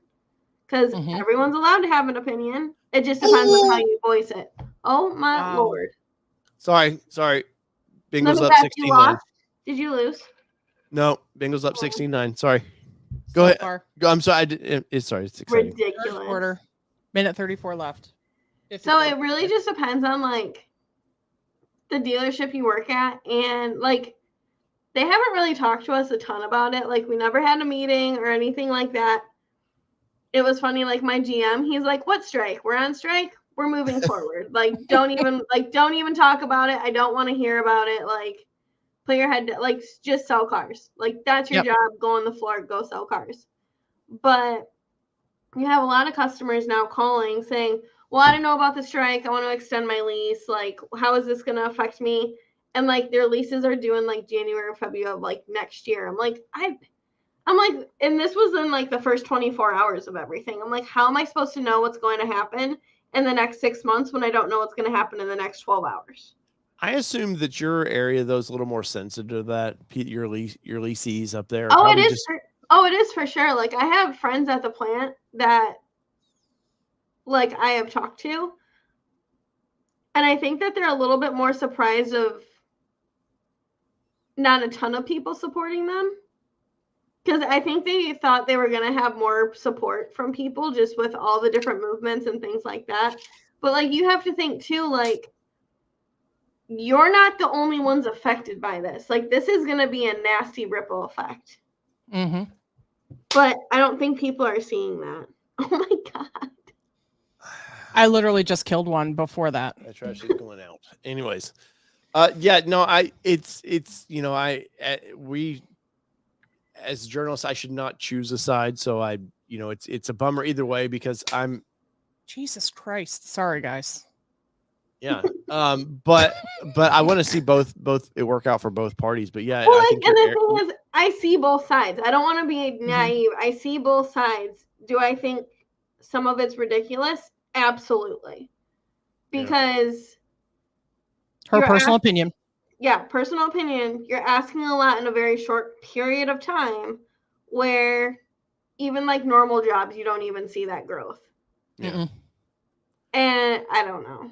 because everyone's allowed to have an opinion. It just depends on how you voice it. Oh my Lord. Sorry. Bengals up 16-9. Did you lose? No, Bengals up 16-9. Sorry. Go ahead. Go. I'm sorry. It's exciting. Ridiculous. Quarter. Minute 34 left. 54. So it really just depends on like the dealership you work at, and like they haven't really talked to us a ton about it. Like we never had a meeting or anything like that. It was funny, like my GM, he's like, "What strike? We're on strike. We're moving forward. Like don't even talk about it. I don't want to hear about it. Like put your head down, like just sell cars. Like that's your job. Go on the floor, go sell cars." But you have a lot of customers now calling saying, "Well, I don't know about the strike. I want to extend my lease. Like, how is this going to affect me?" And like their leases are due in like January or February of like next year. I'm like, and this was in like the first 24 hours of everything. I'm like, how am I supposed to know what's going to happen in the next 6 months when I don't know what's going to happen in the next 12 hours? I assume that your area, though, is a little more sensitive to that. Your leasees up there. Oh, it is. It is for sure. Like I have friends at the plant that like I have talked to, and I think that they're a little bit more surprised of not a ton of people supporting them, because I think they thought they were going to have more support from people just with all the different movements and things like that. But like you have to think too, like you're not the only ones affected by this. Like this is going to be a nasty ripple effect. But I don't think people are seeing that. Oh my God. I literally just killed one before that. That trash is going out. Anyways. We as journalists, I should not choose a side. So it's a bummer either way because Jesus Christ. Sorry, guys. Yeah. But I want to see both it work out for both parties. But yeah, well, and the thing is, I see both sides. I don't want to be naive. I see both sides. Do I think some of it's ridiculous? Absolutely. Because her personal opinion. Yeah, personal opinion. You're asking a lot in a very short period of time where even like normal jobs, you don't even see that growth. Yeah. And I don't know.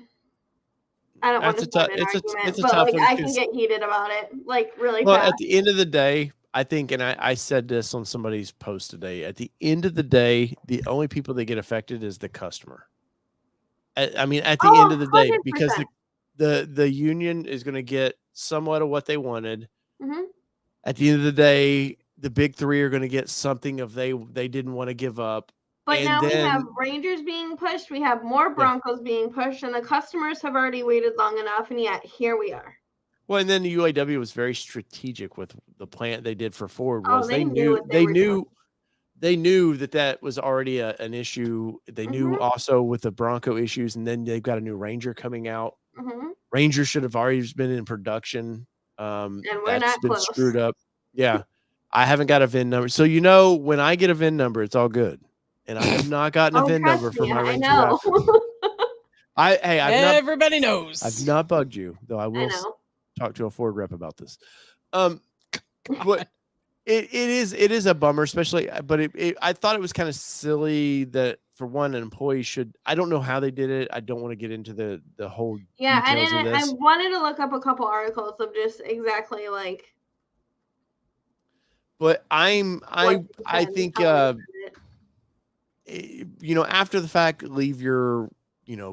I don't want to start an argument, but like I can get heated about it, like really fast. At the end of the day, I think, and I said this on somebody's post today, at the end of the day, the only people that get affected is the customer. I mean, at the end of the day, 100%. Because the union is going to get somewhat of what they wanted. At the end of the day, the big three are going to get something of they didn't want to give up. But now we have Rangers being pushed. We have more Broncos being pushed, and the customers have already waited long enough, and yet here we are. Well, and then the UAW was very strategic with the plant they did for Ford. They knew that was already an issue. They knew also with the Bronco issues, and then they've got a new Ranger coming out. Ranger should have already been in production. And we're that's not been close. Screwed up. Yeah, I haven't got a VIN number, so when I get a VIN number, it's all good. And I have not gotten a VIN number for my Ranger. Everybody knows. I've not bugged you, though. I will talk to a Ford rep about this. But it is a bummer, especially. But I thought it was kind of silly that for one, an employee should. I don't know how they did it. I don't want to get into the whole. Yeah, details of this. I wanted to look up a couple articles of just exactly like. But I think. After the fact, leave your,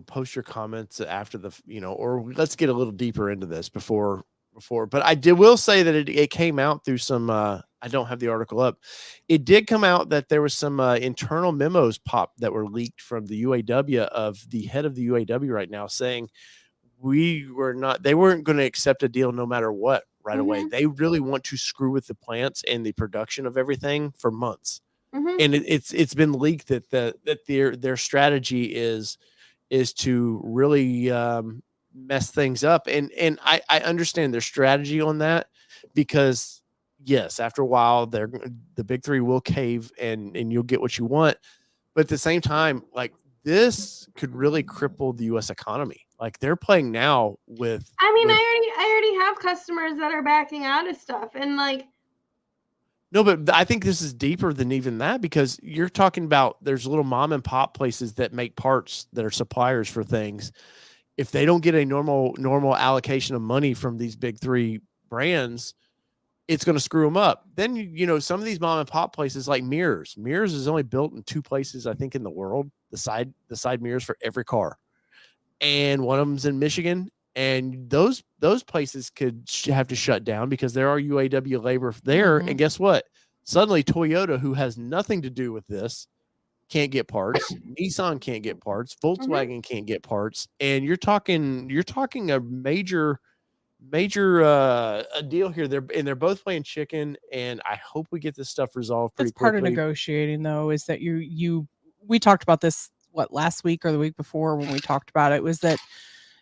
post your comments after the, or let's get a little deeper into this before, but I will say that it came out through some, I don't have the article up. It did come out that there was some internal memos that were leaked from the UAW of the head of the UAW right now saying they weren't going to accept a deal no matter what right away. They really want to screw with the plants and the production of everything for months. And it's been leaked that their strategy is to really mess things up, and I understand their strategy on that because yes, after a while the big three will cave and you'll get what you want, but at the same time, like this could really cripple the U.S. economy. Like they're playing now with. I mean, I already have customers that are backing out of stuff, and like. No, but I think this is deeper than even that, because you're talking about there's little mom and pop places that make parts that are suppliers for things. If they don't get a normal allocation of money from these big three brands, it's going to screw them up. Then, you know, some of these mom and pop places like Mirrors is only built in 2 places, I think, in the world, the side mirrors for every car. And one of them's in Michigan. And those places could have to shut down because there are UAW labor there. And guess what? Suddenly Toyota, who has nothing to do with this, can't get parts. Nissan can't get parts. Volkswagen can't get parts. And you're talking a major a deal here. They're both playing chicken. And I hope we get this stuff resolved pretty quickly. Part of negotiating, though, is that we talked about this last week or the week before when we talked about it, was that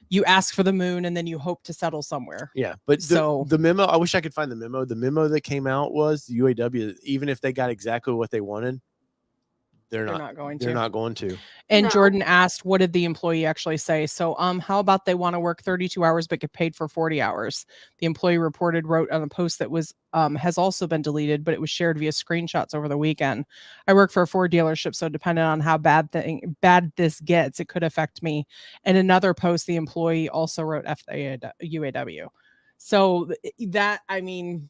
you ask for the moon and then you hope to settle somewhere. Yeah. But the memo, I wish I could find the memo. The memo that came out was the UAW, even if they got exactly what they wanted, they're not going to. And Jordan asked, what did the employee actually say? So, how about they want to work 32 hours but get paid for 40 hours? The employee wrote on a post that was has also been deleted, but it was shared via screenshots over the weekend. I work for a Ford dealership, so depending on how bad this gets, it could affect me. And another post, the employee also wrote UAW. So that, I mean,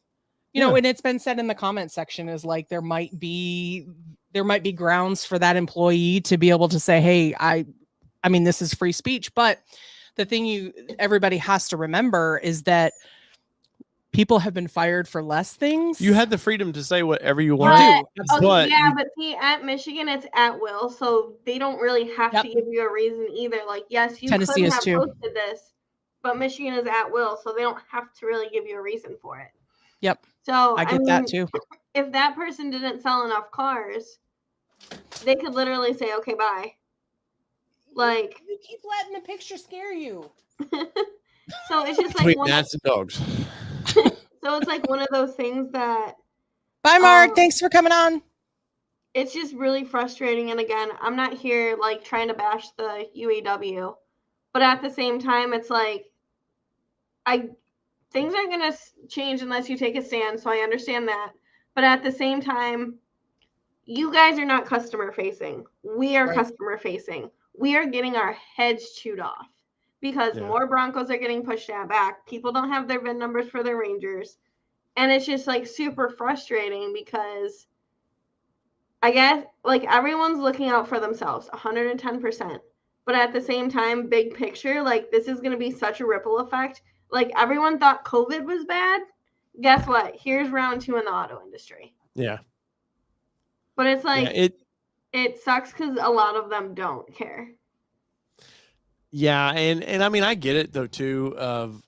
you know, and it's been said in the comment section is like there might be grounds for that employee to be able to say, hey, I mean, this is free speech. But the thing everybody has to remember is that people have been fired for less things. You had the freedom to say whatever you want. But see, at Michigan, it's at will. So they don't really have to give you a reason either. Like, yes, you Tennessee could have posted this, but Michigan is at will. So they don't have to really give you a reason for it. Yep. So I get that too. If that person didn't sell enough cars, they could literally say, okay, bye. Like, you keep letting the picture scare you. So it's just like gnats and dogs. So it's like one of those things that. Bye, Mark. Thanks for coming on. It's just really frustrating. And again, I'm not here like trying to bash the UAW, but at the same time, it's like things aren't going to change unless you take a stand. So I understand that. But at the same time, you guys are not customer facing. We are customer facing. We are getting our heads chewed off because more Broncos are getting pushed back. People don't have their VIN numbers for their Rangers. And it's just like super frustrating because I guess like everyone's looking out for themselves 110%. But at the same time, big picture, like this is going to be such a ripple effect. Like everyone thought COVID was bad. Guess what? Here's round 2 in the auto industry. Yeah. But it's like it sucks because a lot of them don't care. Yeah, and I mean I get it though too. Of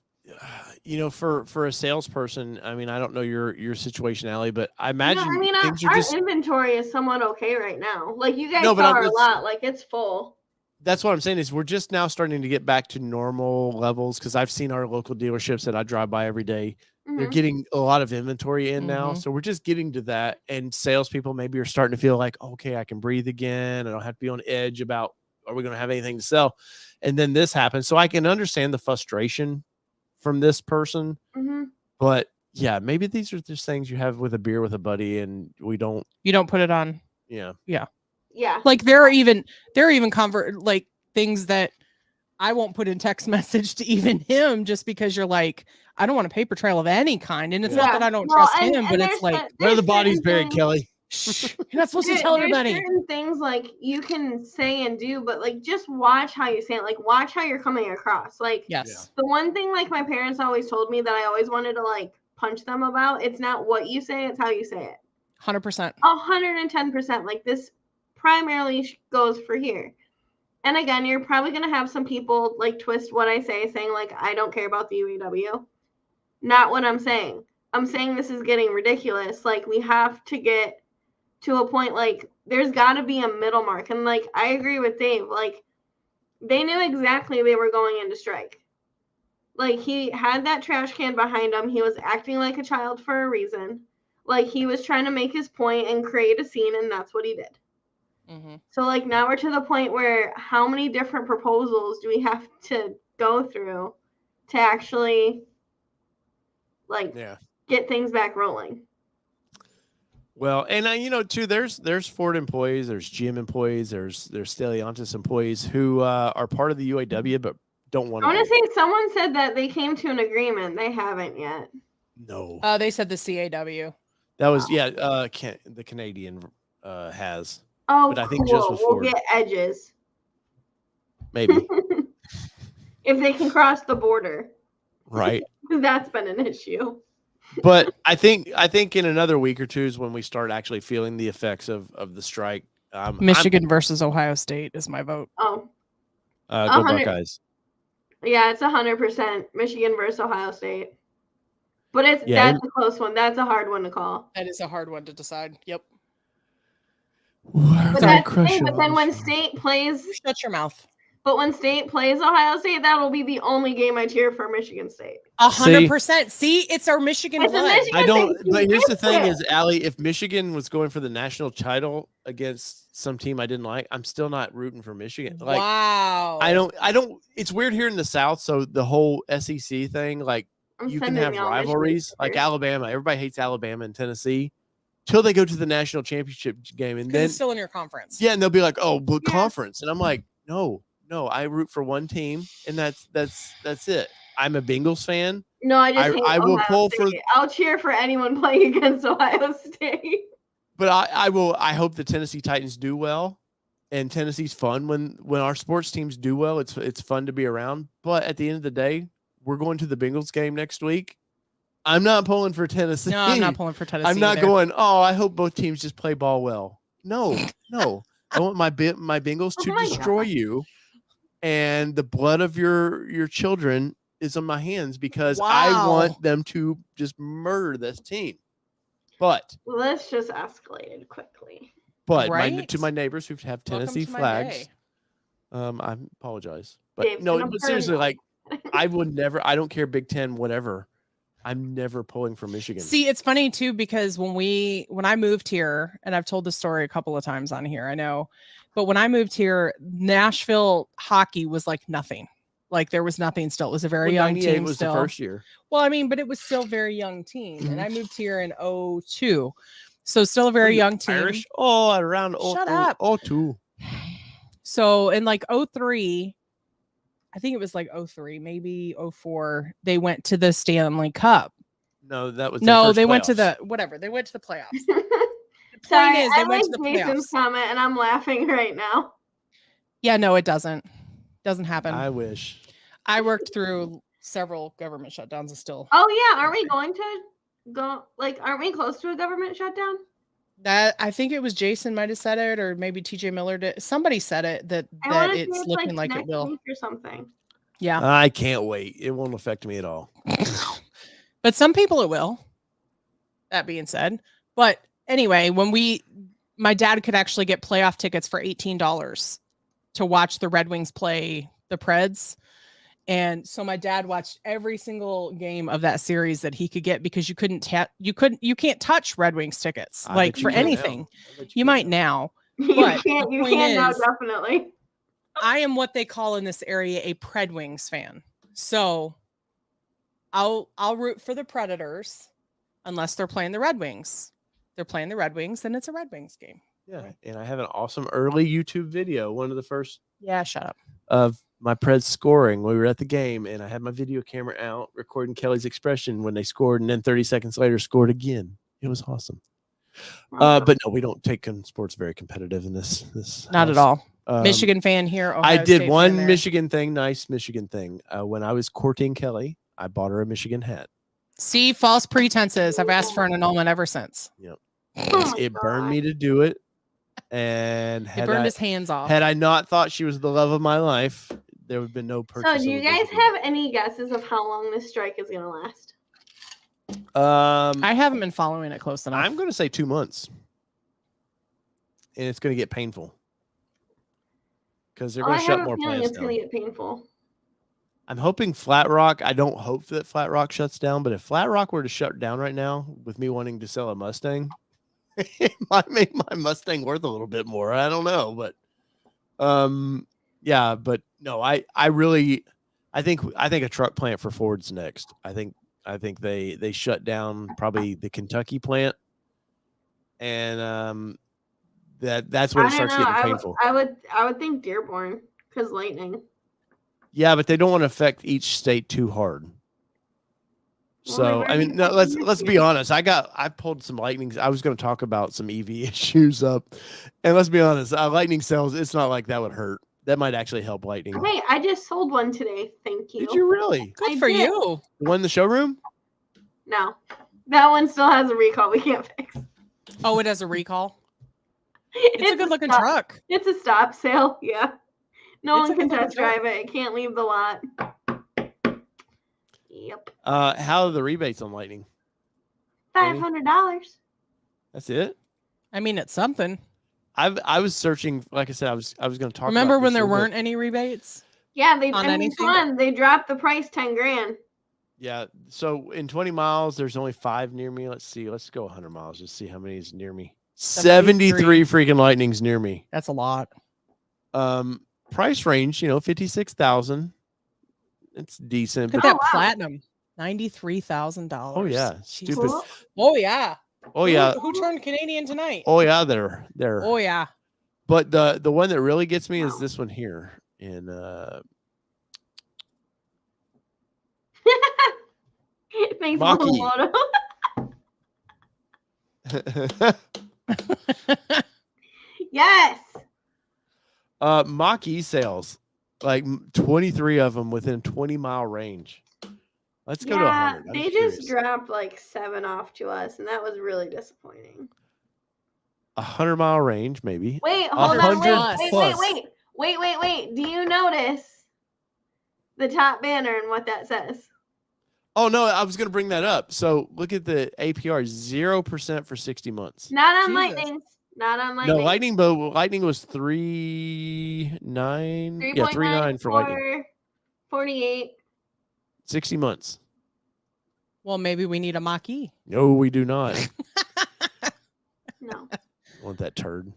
you know, for a salesperson, I mean I don't know your situation, Allie, but I imagine our inventory is somewhat okay right now. Like you guys saw a lot, like it's full. That's what I'm saying is we're just now starting to get back to normal levels because I've seen our local dealerships that I drive by every day. They're getting a lot of inventory in now. So we're just getting to that. And salespeople maybe are starting to feel like, okay, I can breathe again. I don't have to be on edge about, are we going to have anything to sell? And then this happens. So I can understand the frustration from this person. But yeah, maybe these are just things you have with a beer with a buddy and you don't put it on. Yeah. Like there are even like things that I won't put in text message to even him just because you're like, I don't want a paper trail of any kind. And it's not that I don't trust him, but it's like, where are the bodies buried, Kelly? Shh, you're not supposed to tell everybody. Certain things like you can say and do, but like just watch how you say it. Like watch how you're coming across. Like the one thing like my parents always told me that I always wanted to like punch them about, it's not what you say, it's how you say it. 100%. 110%. Like this primarily goes for here. And again, you're probably going to have some people like twist what I say, saying like, I don't care about the UAW. Not what I'm saying. I'm saying this is getting ridiculous. Like we have to get to a point, like there's got to be a middle mark. And like, I agree with Dave. Like they knew exactly they were going into strike. Like he had that trash can behind him. He was acting like a child for a reason. Like he was trying to make his point and create a scene. And that's what he did. So like now we're to the point where how many different proposals do we have to go through to actually like get things back rolling? Well, and too, there's Ford employees, there's GM employees, there's Stellantis employees who are part of the UAW but don't want to. I want to say someone said that they came to an agreement. They haven't yet. No. They said the CAW. That was the Canadian has. Oh, but I cool. think just with we'll Ford. get edges. Maybe. If they can cross the border. Right. That's been an issue. But I think in another week or two is when we start actually feeling the effects of the strike. Michigan versus Ohio State is my vote. Oh. Go Buckeyes. Yeah, it's 100% Michigan versus Ohio State. But that's a close one. That's a hard one to call. That is a hard one to decide. Yep. But then when State plays, shut your mouth. But when State plays Ohio State, that will be the only game I cheer for Michigan State. 100%. See, it's our Michigan blood. I don't. But here's the thing: is Allie, if Michigan was going for the national title against some team I didn't like, I'm still not rooting for Michigan. Like, wow. I don't. It's weird here in the South. So the whole SEC thing, like, you can have rivalries, like Alabama. Everybody hates Alabama and Tennessee till they go to the national championship game, and then it's still in your conference. Yeah, and they'll be like, "Oh, but conference," and I'm like, "No, I root for one team, and that's it." I'm a Bengals fan. No, I will pull for. I'll cheer for anyone playing against Ohio State. But I will. I hope the Tennessee Titans do well, and Tennessee's fun when our sports teams do well. It's fun to be around. But at the end of the day, we're going to the Bengals game next week. I'm not pulling for Tennessee. No, I'm not pulling for Tennessee. I'm not going, "Oh, I hope both teams just play ball well." No. I want my Bengals to destroy you, and the blood of your children is on my hands because I want them to just murder this team. But this just escalated quickly. But to my neighbors who have Tennessee flags, I apologize. But Dave, but seriously, like, I would never. I don't care, Big Ten, whatever. I'm never pulling for Michigan. See, it's funny too, because when I moved here, and I've told the story a couple of times on here, I know, but when I moved here, Nashville hockey was like nothing. Like, there was nothing still. It was a very young team was still. The first year. Well, I mean, but it was still a very young team. And I moved here in 2002. So still a very young team. Irish? Oh, around Shut up. 2002. So in like 2003, I think it was like 2003, maybe 2004, they went to the Stanley Cup. No, that was they went to the They went to the playoffs. Sorry, I like Jason's comment, and I'm laughing right now. Yeah, no, it doesn't happen. I wish. I worked through several government shutdowns. Still. Oh yeah, aren't we going to go? Like, aren't we close to a government shutdown? That, I think it was Jason might have said it, or maybe TJ Miller did. Somebody said it that it's looking like it will or something. Yeah, I can't wait. It won't affect me at all. But some people it will. That being said, but anyway, my dad could actually get playoff tickets for $18 to watch the Red Wings play the Preds. And so my dad watched every single game of that series that he could get, because you can't touch Red Wings tickets like for anything. You might now. But you can now, definitely. I am what they call in this area a Pred Wings fan. So I'll root for the Predators unless they're playing the Red Wings. They're playing the Red Wings, and it's a Red Wings game. Yeah, and I have an awesome early YouTube video, one of the first. Yeah, shut up. Of my Preds scoring. We were at the game, and I had my video camera out recording Kelly's expression when they scored, and then 30 seconds later scored again. It was awesome. But no, we don't take sports very competitive in this. Not house. At all. Michigan fan here. Ohio I did State one Michigan thing. Nice Michigan thing. When I was courting Kelly, I bought her a Michigan hat. See, false pretenses. I've asked for an annulment ever since. Yep. It burned me to do it. And it burned his hands off. Had I not thought she was the love of my life, there would have been no purchase. So do you guys have any guesses of how long this strike is going to last? I haven't been following it close enough. I'm going to say 2 months. And it's going to get painful. Because they're going to shut more plants it's going to get painful. I'm hoping Flat Rock. I don't hope that Flat Rock shuts down, but if Flat Rock were to shut down right now, with me wanting to sell a Mustang, it might make my Mustang worth a little bit more. I don't know, but yeah, but no, I think a truck plant for Ford's next. I think they shut down probably the Kentucky plant, and that's when it starts getting painful. I would think Dearborn because lightning. Yeah, but they don't want to affect each state too hard. So I mean, no, let's be honest. I pulled some lightnings. I was going to talk about some EV issues up, and let's be honest. Lightning cells. It's not like that would hurt. That might actually help lightning. Hey, I just sold one today. Thank you. Did you really? Good for you. The one in the showroom? No, that one still has a recall. We can't fix. Oh, it has a recall. It's a good looking truck. It's a stop sale. Yeah. No It's one can test drive it. It can't leave the lot. Yep. How are the rebates on lightning? $500. That's it. I mean, it's something. I was searching. Like I said, I was going to talk. Remember about when there weren't any rebates? Yeah, they dropped the price $10,000. Yeah. So in 20 miles, there's only 5 near me. Let's see. Let's go 100 miles. Let's see how many is near me. 73 freaking lightnings near me. That's a lot. Price range, 56,000. It's decent. Look at that platinum, $93,000. Oh yeah, stupid. Oh yeah. Oh yeah. Who turned Canadian tonight? Oh yeah, they're. Oh yeah. But the one that really gets me is this one here. And thanks, Maki. Yes. Maki sales, like 23 of them within 20-mile range. Let's go to 100. They just dropped like 7 off to us, and that was really disappointing. 100-mile range, maybe. Wait, hold on. Wait. Do you notice the top banner and what that says? Oh no, I was going to bring that up. So look at the APR, 0% for 60 months. Not on lightning. Not on lightning. No, lightning was 3.9. Yeah, 3.9 for lightning. 48. 60 months. Well, maybe we need a Mach-E. No, we do not. No. I want that turd.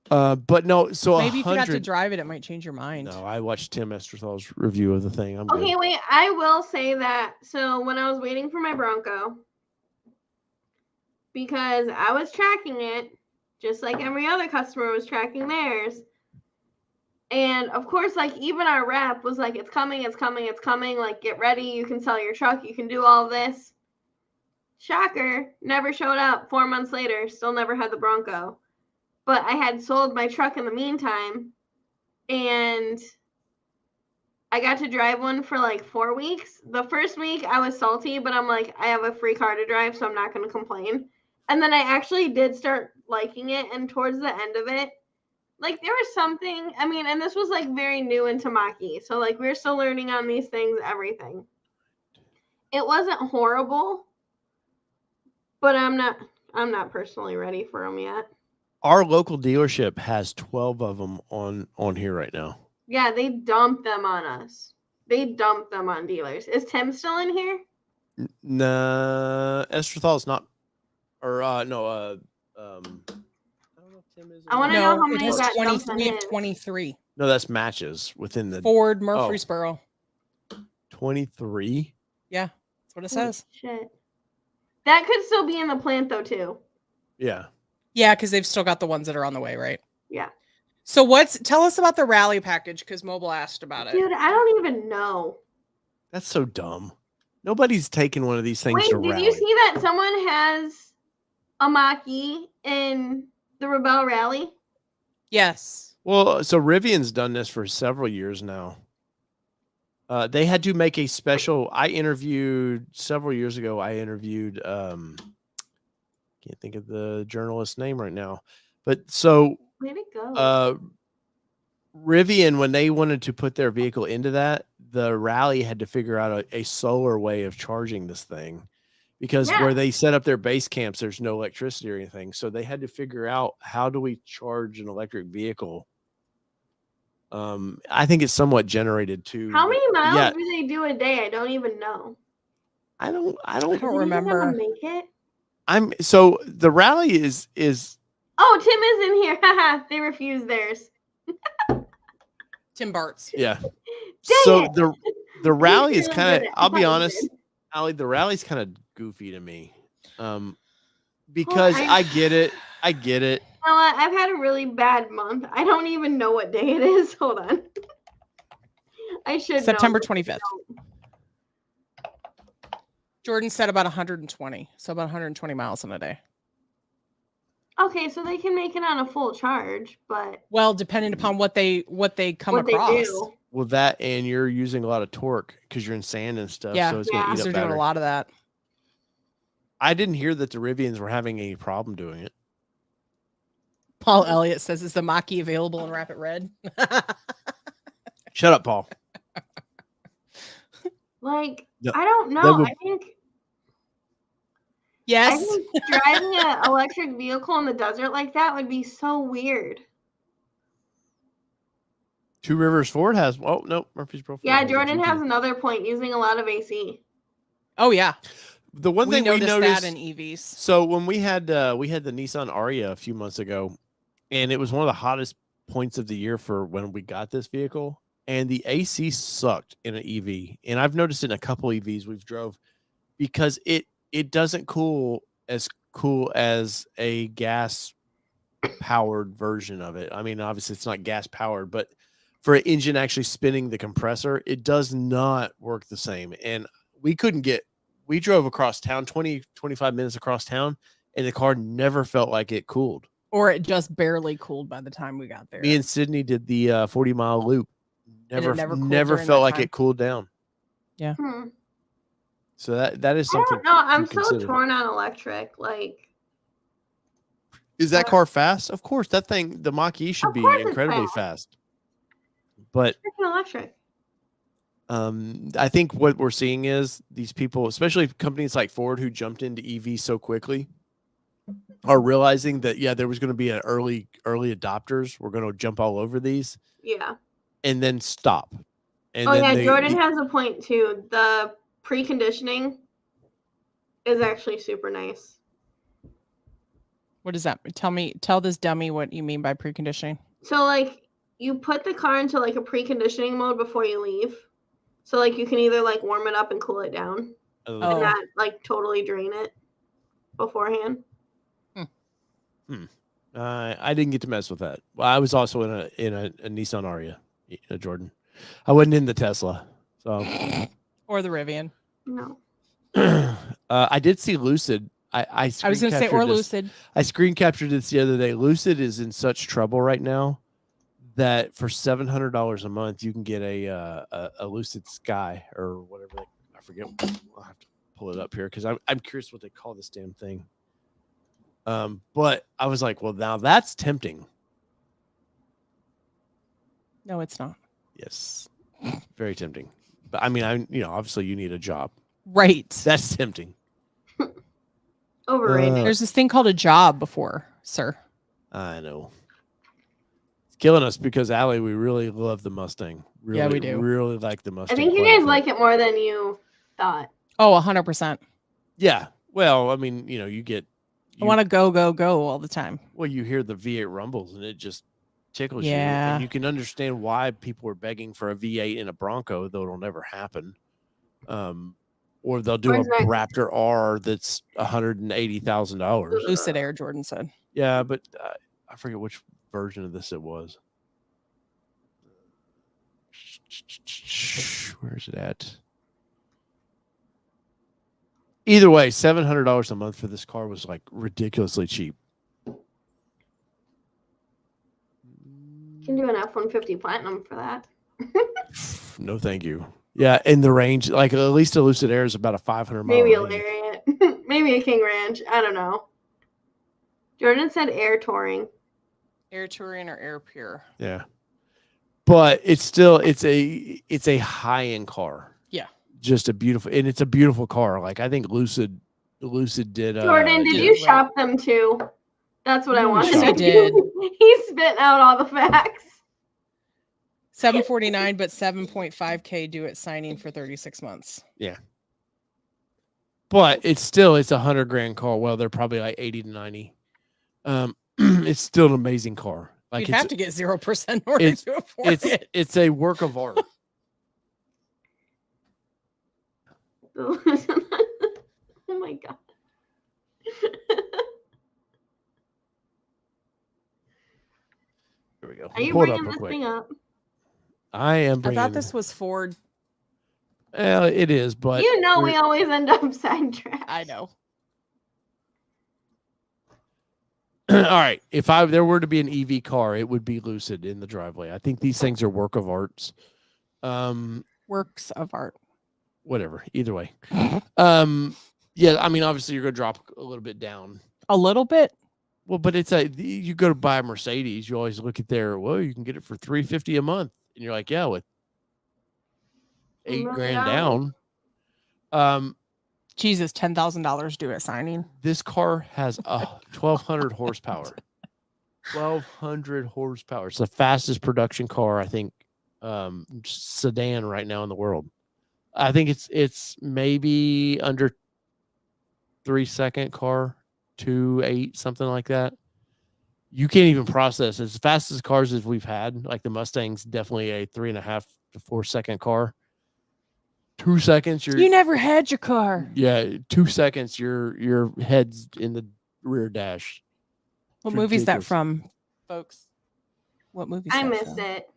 But no, so maybe if you got to drive it, it might change your mind. No, I watched Tim Esterthal's review of the thing. I'm okay, good. wait. I will say that. So when I was waiting for my Bronco, because I was tracking it, just like every other customer was tracking theirs. And of course, like even our rep was like, it's coming. Like, get ready. You can sell your truck. You can do all this. Shocker, never showed up. 4 months later, still never had the Bronco. But I had sold my truck in the meantime. And I got to drive one for like 4 weeks. The first week I was salty, but I'm like, I have a free car to drive, so I'm not going to complain. And then I actually did start liking it. And towards the end of it, like there was something, I mean, and this was like very new into Mach-E. So like we're still learning on these things, everything. It wasn't horrible, but I'm not personally ready for them yet. Our local dealership has 12 of them on here right now. Yeah, they dumped them on us. They dumped them on dealers. Is Tim still in here? Nah, Esterthal is not. Or no, I don't know if Tim is. I want to know how many got 23 of 23. No, that's matches within the Ford Murfreesboro. 23. Yeah, that's what it says. Shit. That could still be in the plant though too. Yeah. Yeah, because they've still got the ones that are on the way, right? Yeah. So tell us about the rally package, because Mobile asked about it. Dude, I don't even know. That's so dumb. Nobody's taking one of these things to rally. Did you see that someone has a Mach-E in the Rebel Rally? Yes. Well, so Rivian's done this for several years now. They had to make a special. Several years ago, can't think of the journalist's name right now, but so way to go. Rivian, when they wanted to put their vehicle into that, the rally had to figure out a solar way of charging this thing, because where they set up their base camps, there's no electricity or anything. So they had to figure out, how do we charge an electric vehicle? I think it's somewhat generated too. How many miles do they do a day? I don't even know. I don't remember. Make it? So the rally is. Oh, Tim is in here. Haha, they refused theirs. Tim Bartz. Yeah. So the rally is kind of, I'll be honest, Allie, the rally's kind of goofy to me. because Well, I get it. I get it. You know what? I've had a really bad month. I don't even know what day it is. Hold on. I should September know. 25th. Jordan said about 120. So about 120 miles in a day. Okay, so they can make it on a full charge, but Well, depending upon what they come what across. they do. Well, that and you're using a lot of torque because you're in sand and stuff. Yeah, so it's going to eat up they're doing battery. a lot of that. I didn't hear that the Rivians were having any problem doing it. Paul Elliott says, "Is the Mach-E available in Rapid Red?" Shut up, Paul. Like, No, I don't that know. would- I think Yes. driving an electric vehicle in the desert like that would be so weird. Two Rivers Ford has. Oh no, Murfreesboro. Ford Yeah, has a Jordan GT. has another point using a lot of AC. Oh yeah. The one thing we noticed noticed that in EVs. So when we had the Nissan Aria a few months ago, and it was one of the hottest points of the year for when we got this vehicle, and the AC sucked in an EV. And I've noticed in a couple EVs we've drove because it doesn't cool as a gas powered version of it. I mean, obviously it's not gas powered, but for an engine actually spinning the compressor, it does not work the same. And we drove across town 25 minutes across town, and the car never felt like it cooled. Or it just barely cooled by the time we got there. Me and Sydney did the 40-mile loop. Never cooled felt like time. it cooled down. Yeah. So that is I something. don't know. I'm to so consider. torn on electric. Like, Is that car fast? Of course, that thing, the Mach-E should Of be course it's incredibly fast. But freaking electric. I think what we're seeing is these people, especially companies like Ford, who jumped into EV so quickly, are realizing that there was going to be an early adopters. We're going to jump all over these, Yeah. and then stop. And Oh then yeah, Jordan has a point too. The preconditioning is actually super nice. What does that tell this dummy what you mean by preconditioning? So like you put the car into like a preconditioning mode before you leave. So like you can either like warm it up and cool it down and not like totally drain it beforehand. I didn't get to mess with that. Well, I was also in a Nissan Aria, Jordan. I wasn't in the Tesla, so or the Rivian. No. I did see Lucid. I was going to say or Lucid. I screen captured this the other day. Lucid is in such trouble right now that for $700 a month you can get a Lucid Sky or whatever. I forget. I'll have to pull it up here because I'm curious what they call this damn thing. But I was like, well, now that's tempting. No, it's not. Yes, very tempting. But I mean, obviously you need a job, right? That's tempting. Overrated. There's this thing called a job before, sir. I know. It's killing us because Allie, we really love the Mustang. Really, yeah, we do. Really like the Mustang. I think you guys like it more than you thought. Oh, 100%. Yeah. Well, I mean, you get. I want to go all the time. Well, you hear the V8 rumbles and it just tickles you. Yeah. And you can understand why people are begging for a V8 in a Bronco, though it'll never happen. Or they'll do a Raptor R that's $180,000. Lucid Air, Jordan said. Yeah, but I forget which version of this it was. Where's it at? Either way, $700 a month for this car was like ridiculously cheap. You can do an F-150 Platinum for that. No, thank you. Yeah, in the range, like at least a Lucid Air is about a 500 mile Maybe a range. Lariat. Maybe a King Ranch. I don't know. Jordan said Air Touring. Air Touring or Air Pure. Yeah. But it's still it's a high-end car. Yeah. Just a beautiful, and it's a beautiful car. Like I think Lucid did Jordan, did you shop them too? That's what I wanted to did. He's spitting out all the facts. $749, but $7.5K due at signing for 36 months. Yeah. But it's $100,000 car. Well, they're probably like 80 to 90. It's still an amazing car. Like you'd have to get 0% in order to afford it. It's a work of art. Oh my god. go. Are you Pull it up bringing real this quick. thing up? I am I bringing. thought this was Ford. It is, but You know we always end up sidetracked. I know. all right. If there were to be an EV car, it would be Lucid in the driveway. I think these things are work of arts. Works of art. Whatever. Either way. Yeah. I mean, obviously, you're gonna drop a little bit down. A little bit. Well, but it's you go to buy a Mercedes, you always look at you can get it for $350 a month, and you're like, yeah, with $8,000 down. Jesus, $10,000 due at signing. This car has 1,200 horsepower. 1,200 horsepower. It's the fastest production car, I think, sedan right now in the world. I think it's maybe under 3-second car, 2.8, something like that. You can't even process as fast as cars as we've had. Like the Mustang's definitely a 3.5 to 4-second car. 2 seconds, you never had your car. Yeah, 2 seconds, your head's in the rear dash. What movie is that from, folks? What movie? I missed it.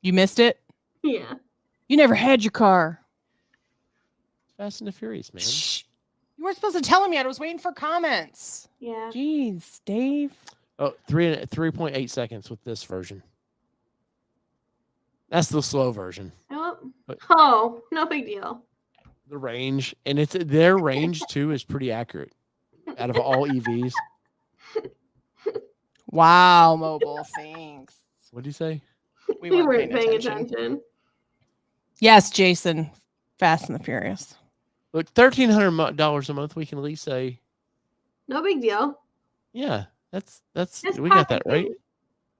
You missed it? Yeah. You never had your car. Fast and the Furious, man. Shh. You weren't supposed to tell him yet. I was waiting for comments. Yeah. Jeez, Dave. Oh, 3.8 seconds with this version. That's the slow version. Oh, no big deal. The range, and their range too is pretty accurate out of all EVs. Wow, mobile. Thanks. What did you say? We weren't paying attention. Yes, Jason. Fast and the Furious. Look, $1,300 a month. We can at least say, no big deal. Yeah, that's we got that right.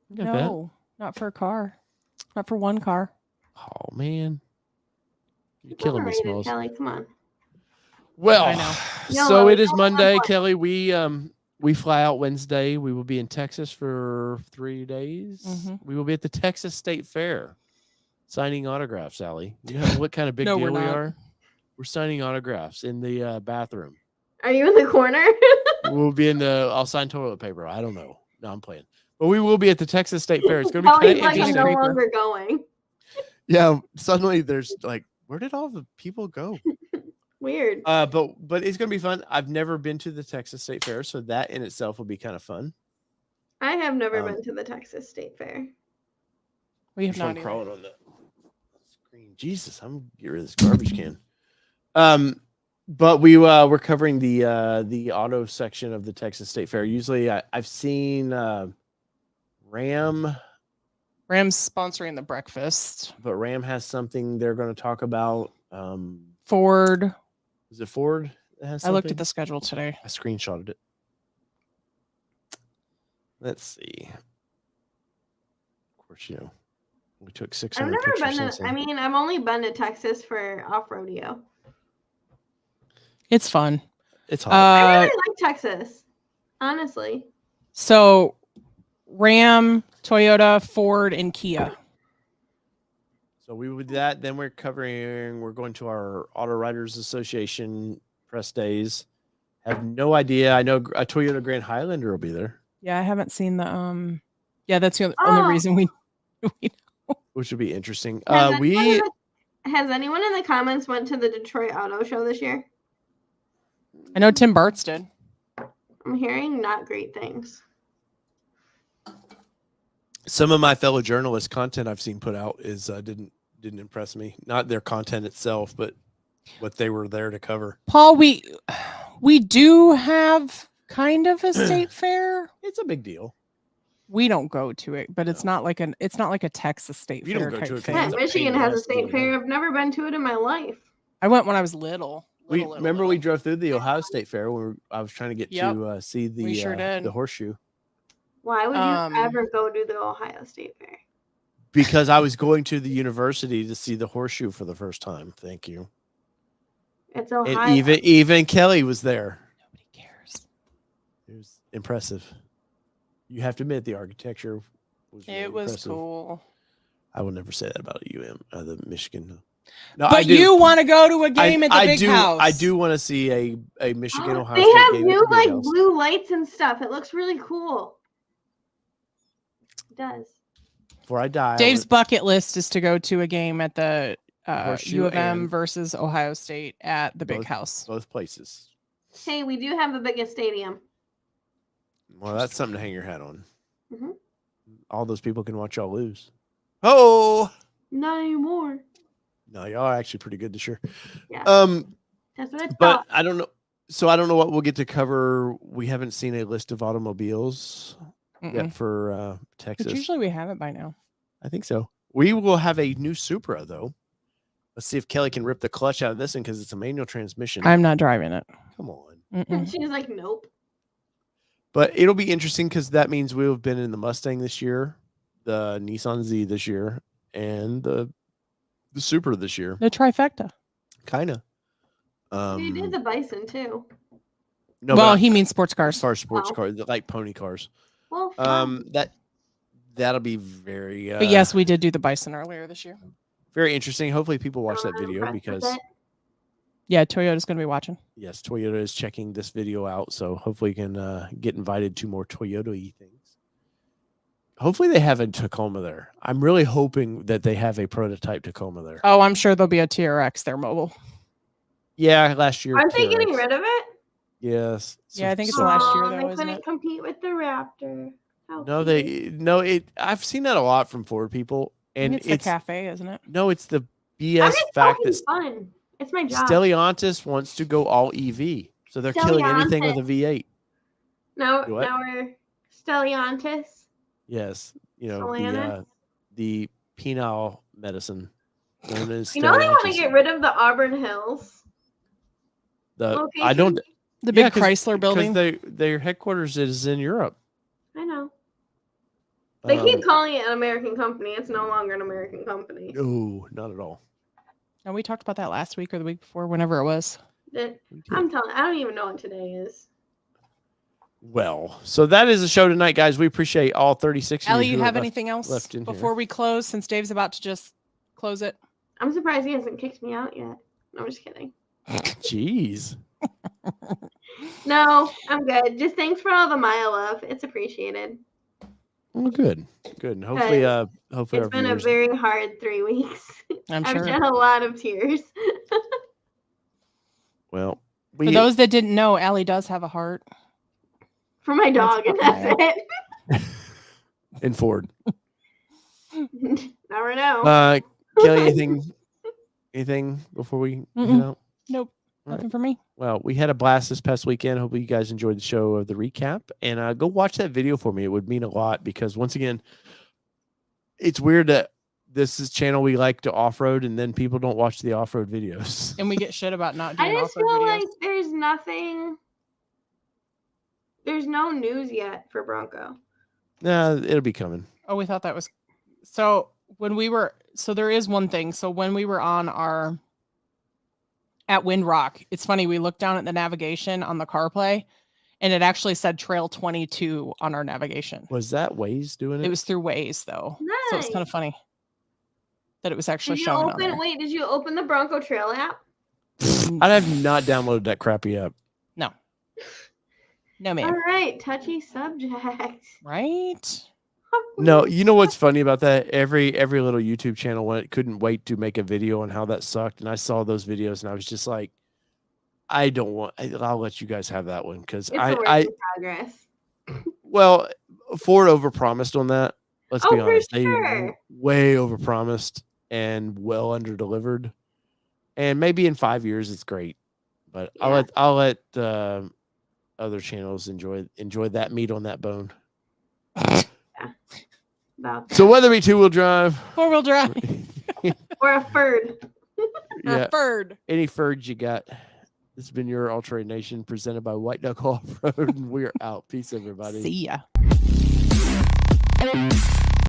We got no, not for a car. Not for one car. Oh man, you're killing me, Smalls. Kelly, come on. Well, I know. So it is Monday, Kelly. We fly out Wednesday. We will be in Texas for 3 days. Mm-hmm. We will be at the Texas State Fair signing autographs, Allie. You know what kind of big deal we are? We're signing autographs in the bathroom. Are you in the corner? We'll be I'll sign toilet paper. I don't know. No, I'm playing. But we will be at the Texas State Fair. It's going to be kind of interesting. I'm no longer going. Yeah, suddenly there's like, where did all the people go? Weird. But it's going to be fun. I've never been to the Texas State Fair, so that in itself will be kind of fun. I have never been to the Texas State Fair. We have not crawling on the screen. Jesus, I'm getting rid of this garbage can. But we're covering the auto section of the Texas State Fair. Usually, I've seen Ram. Ram's sponsoring the breakfast, but Ram has something they're going to talk about. Ford. Is it Ford that has something? I looked at the schedule today. I screenshotted it. Let's see. Of course, we took 600 I've never pictures. I've only been to Texas for off rodeo. It's fun. It's hot. I really like Texas, honestly. So, Ram, Toyota, Ford, and Kia. So we would do that. Then we're going to our Auto Writers Association press days. Have no idea. I know a Toyota Grand Highlander will be there. Yeah, I haven't seen the yeah, that's the only reason we know. Which would be interesting. Has anyone in the comments went to the Detroit Auto Show this year? I know Tim Bartz did. I'm hearing not great things. Some of my fellow journalists' content I've seen put out is didn't impress me. Not their content itself, but what they were there to cover. Paul, we do have kind of a state fair. It's a big deal. We don't go to it, but it's not like a Texas state fair. Don't go to it. Yeah, Michigan has a state fair. I've never been to it in my life. I went when I was little. Remember we drove through the Ohio State Fair when I was trying to get to see the horseshoe. Why would you ever go to the Ohio State Fair? Because I was going to the university to see the horseshoe for the first time. Thank you. It's Ohio. And even Kelly was there. Nobody cares. It was impressive. You have to admit the architecture was really impressive. Cool. I will never say that about the Michigan. No, but you want to go to a game at the big house. I do want to see a Michigan Ohio They State have game new at the big house. blue lights and stuff. It looks really cool. It does. Before I die, Dave's bucket list is to go to a game at the Horseshoe U of M and- versus Ohio State at the big house. both places. Hey, we do have the biggest stadium. Well, that's something to hang your hat on. Mhm. All those people can watch y'all lose. Oh, Not anymore. no, y'all are actually pretty good this year. Yeah. That's what I But thought. I don't know. So I don't know what we'll get to cover. We haven't seen a list of automobiles yet for Texas. But usually we have it by now. I think so. We will have a new Supra though. Let's see if Kelly can rip the clutch out of this one because it's a manual transmission. I'm not driving it. Come on. She's like, nope. But it'll be interesting because that means we'll have been in the Mustang this year, the Nissan Z this year, and the Supra this year. The trifecta. Kind of. You did the Bison too. No, well, but he means sports as cars. far as sports Oh. cars, like pony cars. Well, fun. That'll be very. But yes, we did do the Bison earlier this year. Very interesting. Hopefully, people watch that I'm video impressed with because it. Yeah, Toyota's going to be watching. yes, Toyota is checking this video out. So hopefully, you can get invited to more Toyota-y things. Hopefully, they have a Tacoma there. I'm really hoping that they have a prototype Tacoma there. Oh, I'm sure there'll be a TRX there mobile. Yeah, last year. Aren't they getting TRX. rid of it? Yes. Yeah, I think it's the last year, Oh, though, they isn't couldn't it? compete with the Raptor. How No, cute. I've seen that a lot from Ford people, and It's the cafe, isn't it? no, it's the I'm BS just fact having that fun. It's my job. Stellantis wants to go all EV, so they're killing anything with a V8. Now What? we're Stellantis. Yes, Stellantis? the penile medicine. Known as You know they want to Stellantis. get rid of the Auburn Hills. I don't. The big yeah, 'cause- Chrysler building. because their headquarters is in Europe. I know. They keep Um, calling it an American company. It's no longer an American company. No, not at all. And we talked about that last week or the week before, whenever it was. I'm telling. I don't even know what today is. Well, so that is the show tonight, guys. We appreciate all 36 of Ellie, you you who have left- anything else left in here. before we close, since Dave's about to just close it? I'm surprised he hasn't kicked me out yet. No, I'm just kidding. Jeez. No, I'm good. Just thanks for all the Maya love. It's appreciated. Well, good. And hopefully, hopefully It's our been a viewers. very hard 3 weeks. I'm I've sure. shed a lot of tears. Well, For those that didn't know, Ellie does have a heart. For my dog, and That's that's in Ford. it. Never know. Kelly, anything before we head out? Nope. All right. Nothing for me. Well, we had a blast this past weekend. Hopefully you guys enjoyed the show of the recap, and go watch that video for me. It would mean a lot because once again, it's weird that this is channel we like to off-road and then people don't watch the off-road videos. And we get shit about not I doing just off-road feel videos. like there's nothing. There's no news yet for Bronco. Nah, it'll be coming. Oh, we thought that was so when we were there is one thing. So when we were on at Windrock, it's funny, we looked down at the navigation on the CarPlay and it actually said Trail 22 on our navigation. Was that Waze doing it? It was through Waze though. So it's kind of Nice. funny that it was actually Did you showing on there. open? Wait, did you open the Bronco Trail app? I have not downloaded that crappy app. No, ma'am. All right, touchy subject. Right? No, you know what's funny about that? Every little YouTube channel couldn't wait to make a video on how that sucked, and I saw those videos, and I was just like, I'll let you guys have that one because It's a work in progress. well, Ford overpromised on that. Let's be Oh, for honest, they sure. way overpromised and well underdelivered. And maybe in 5 years it's great, but Yeah. I'll let other channels enjoy that meat on that bone. About that. So whether it be 2-wheel drive, 4-wheel drive. Or a Ford. yeah, Bird. any Ferds you got. This has been your Ultra Nation presented by White Duck Off Road, and we're out. Peace, everybody. See ya.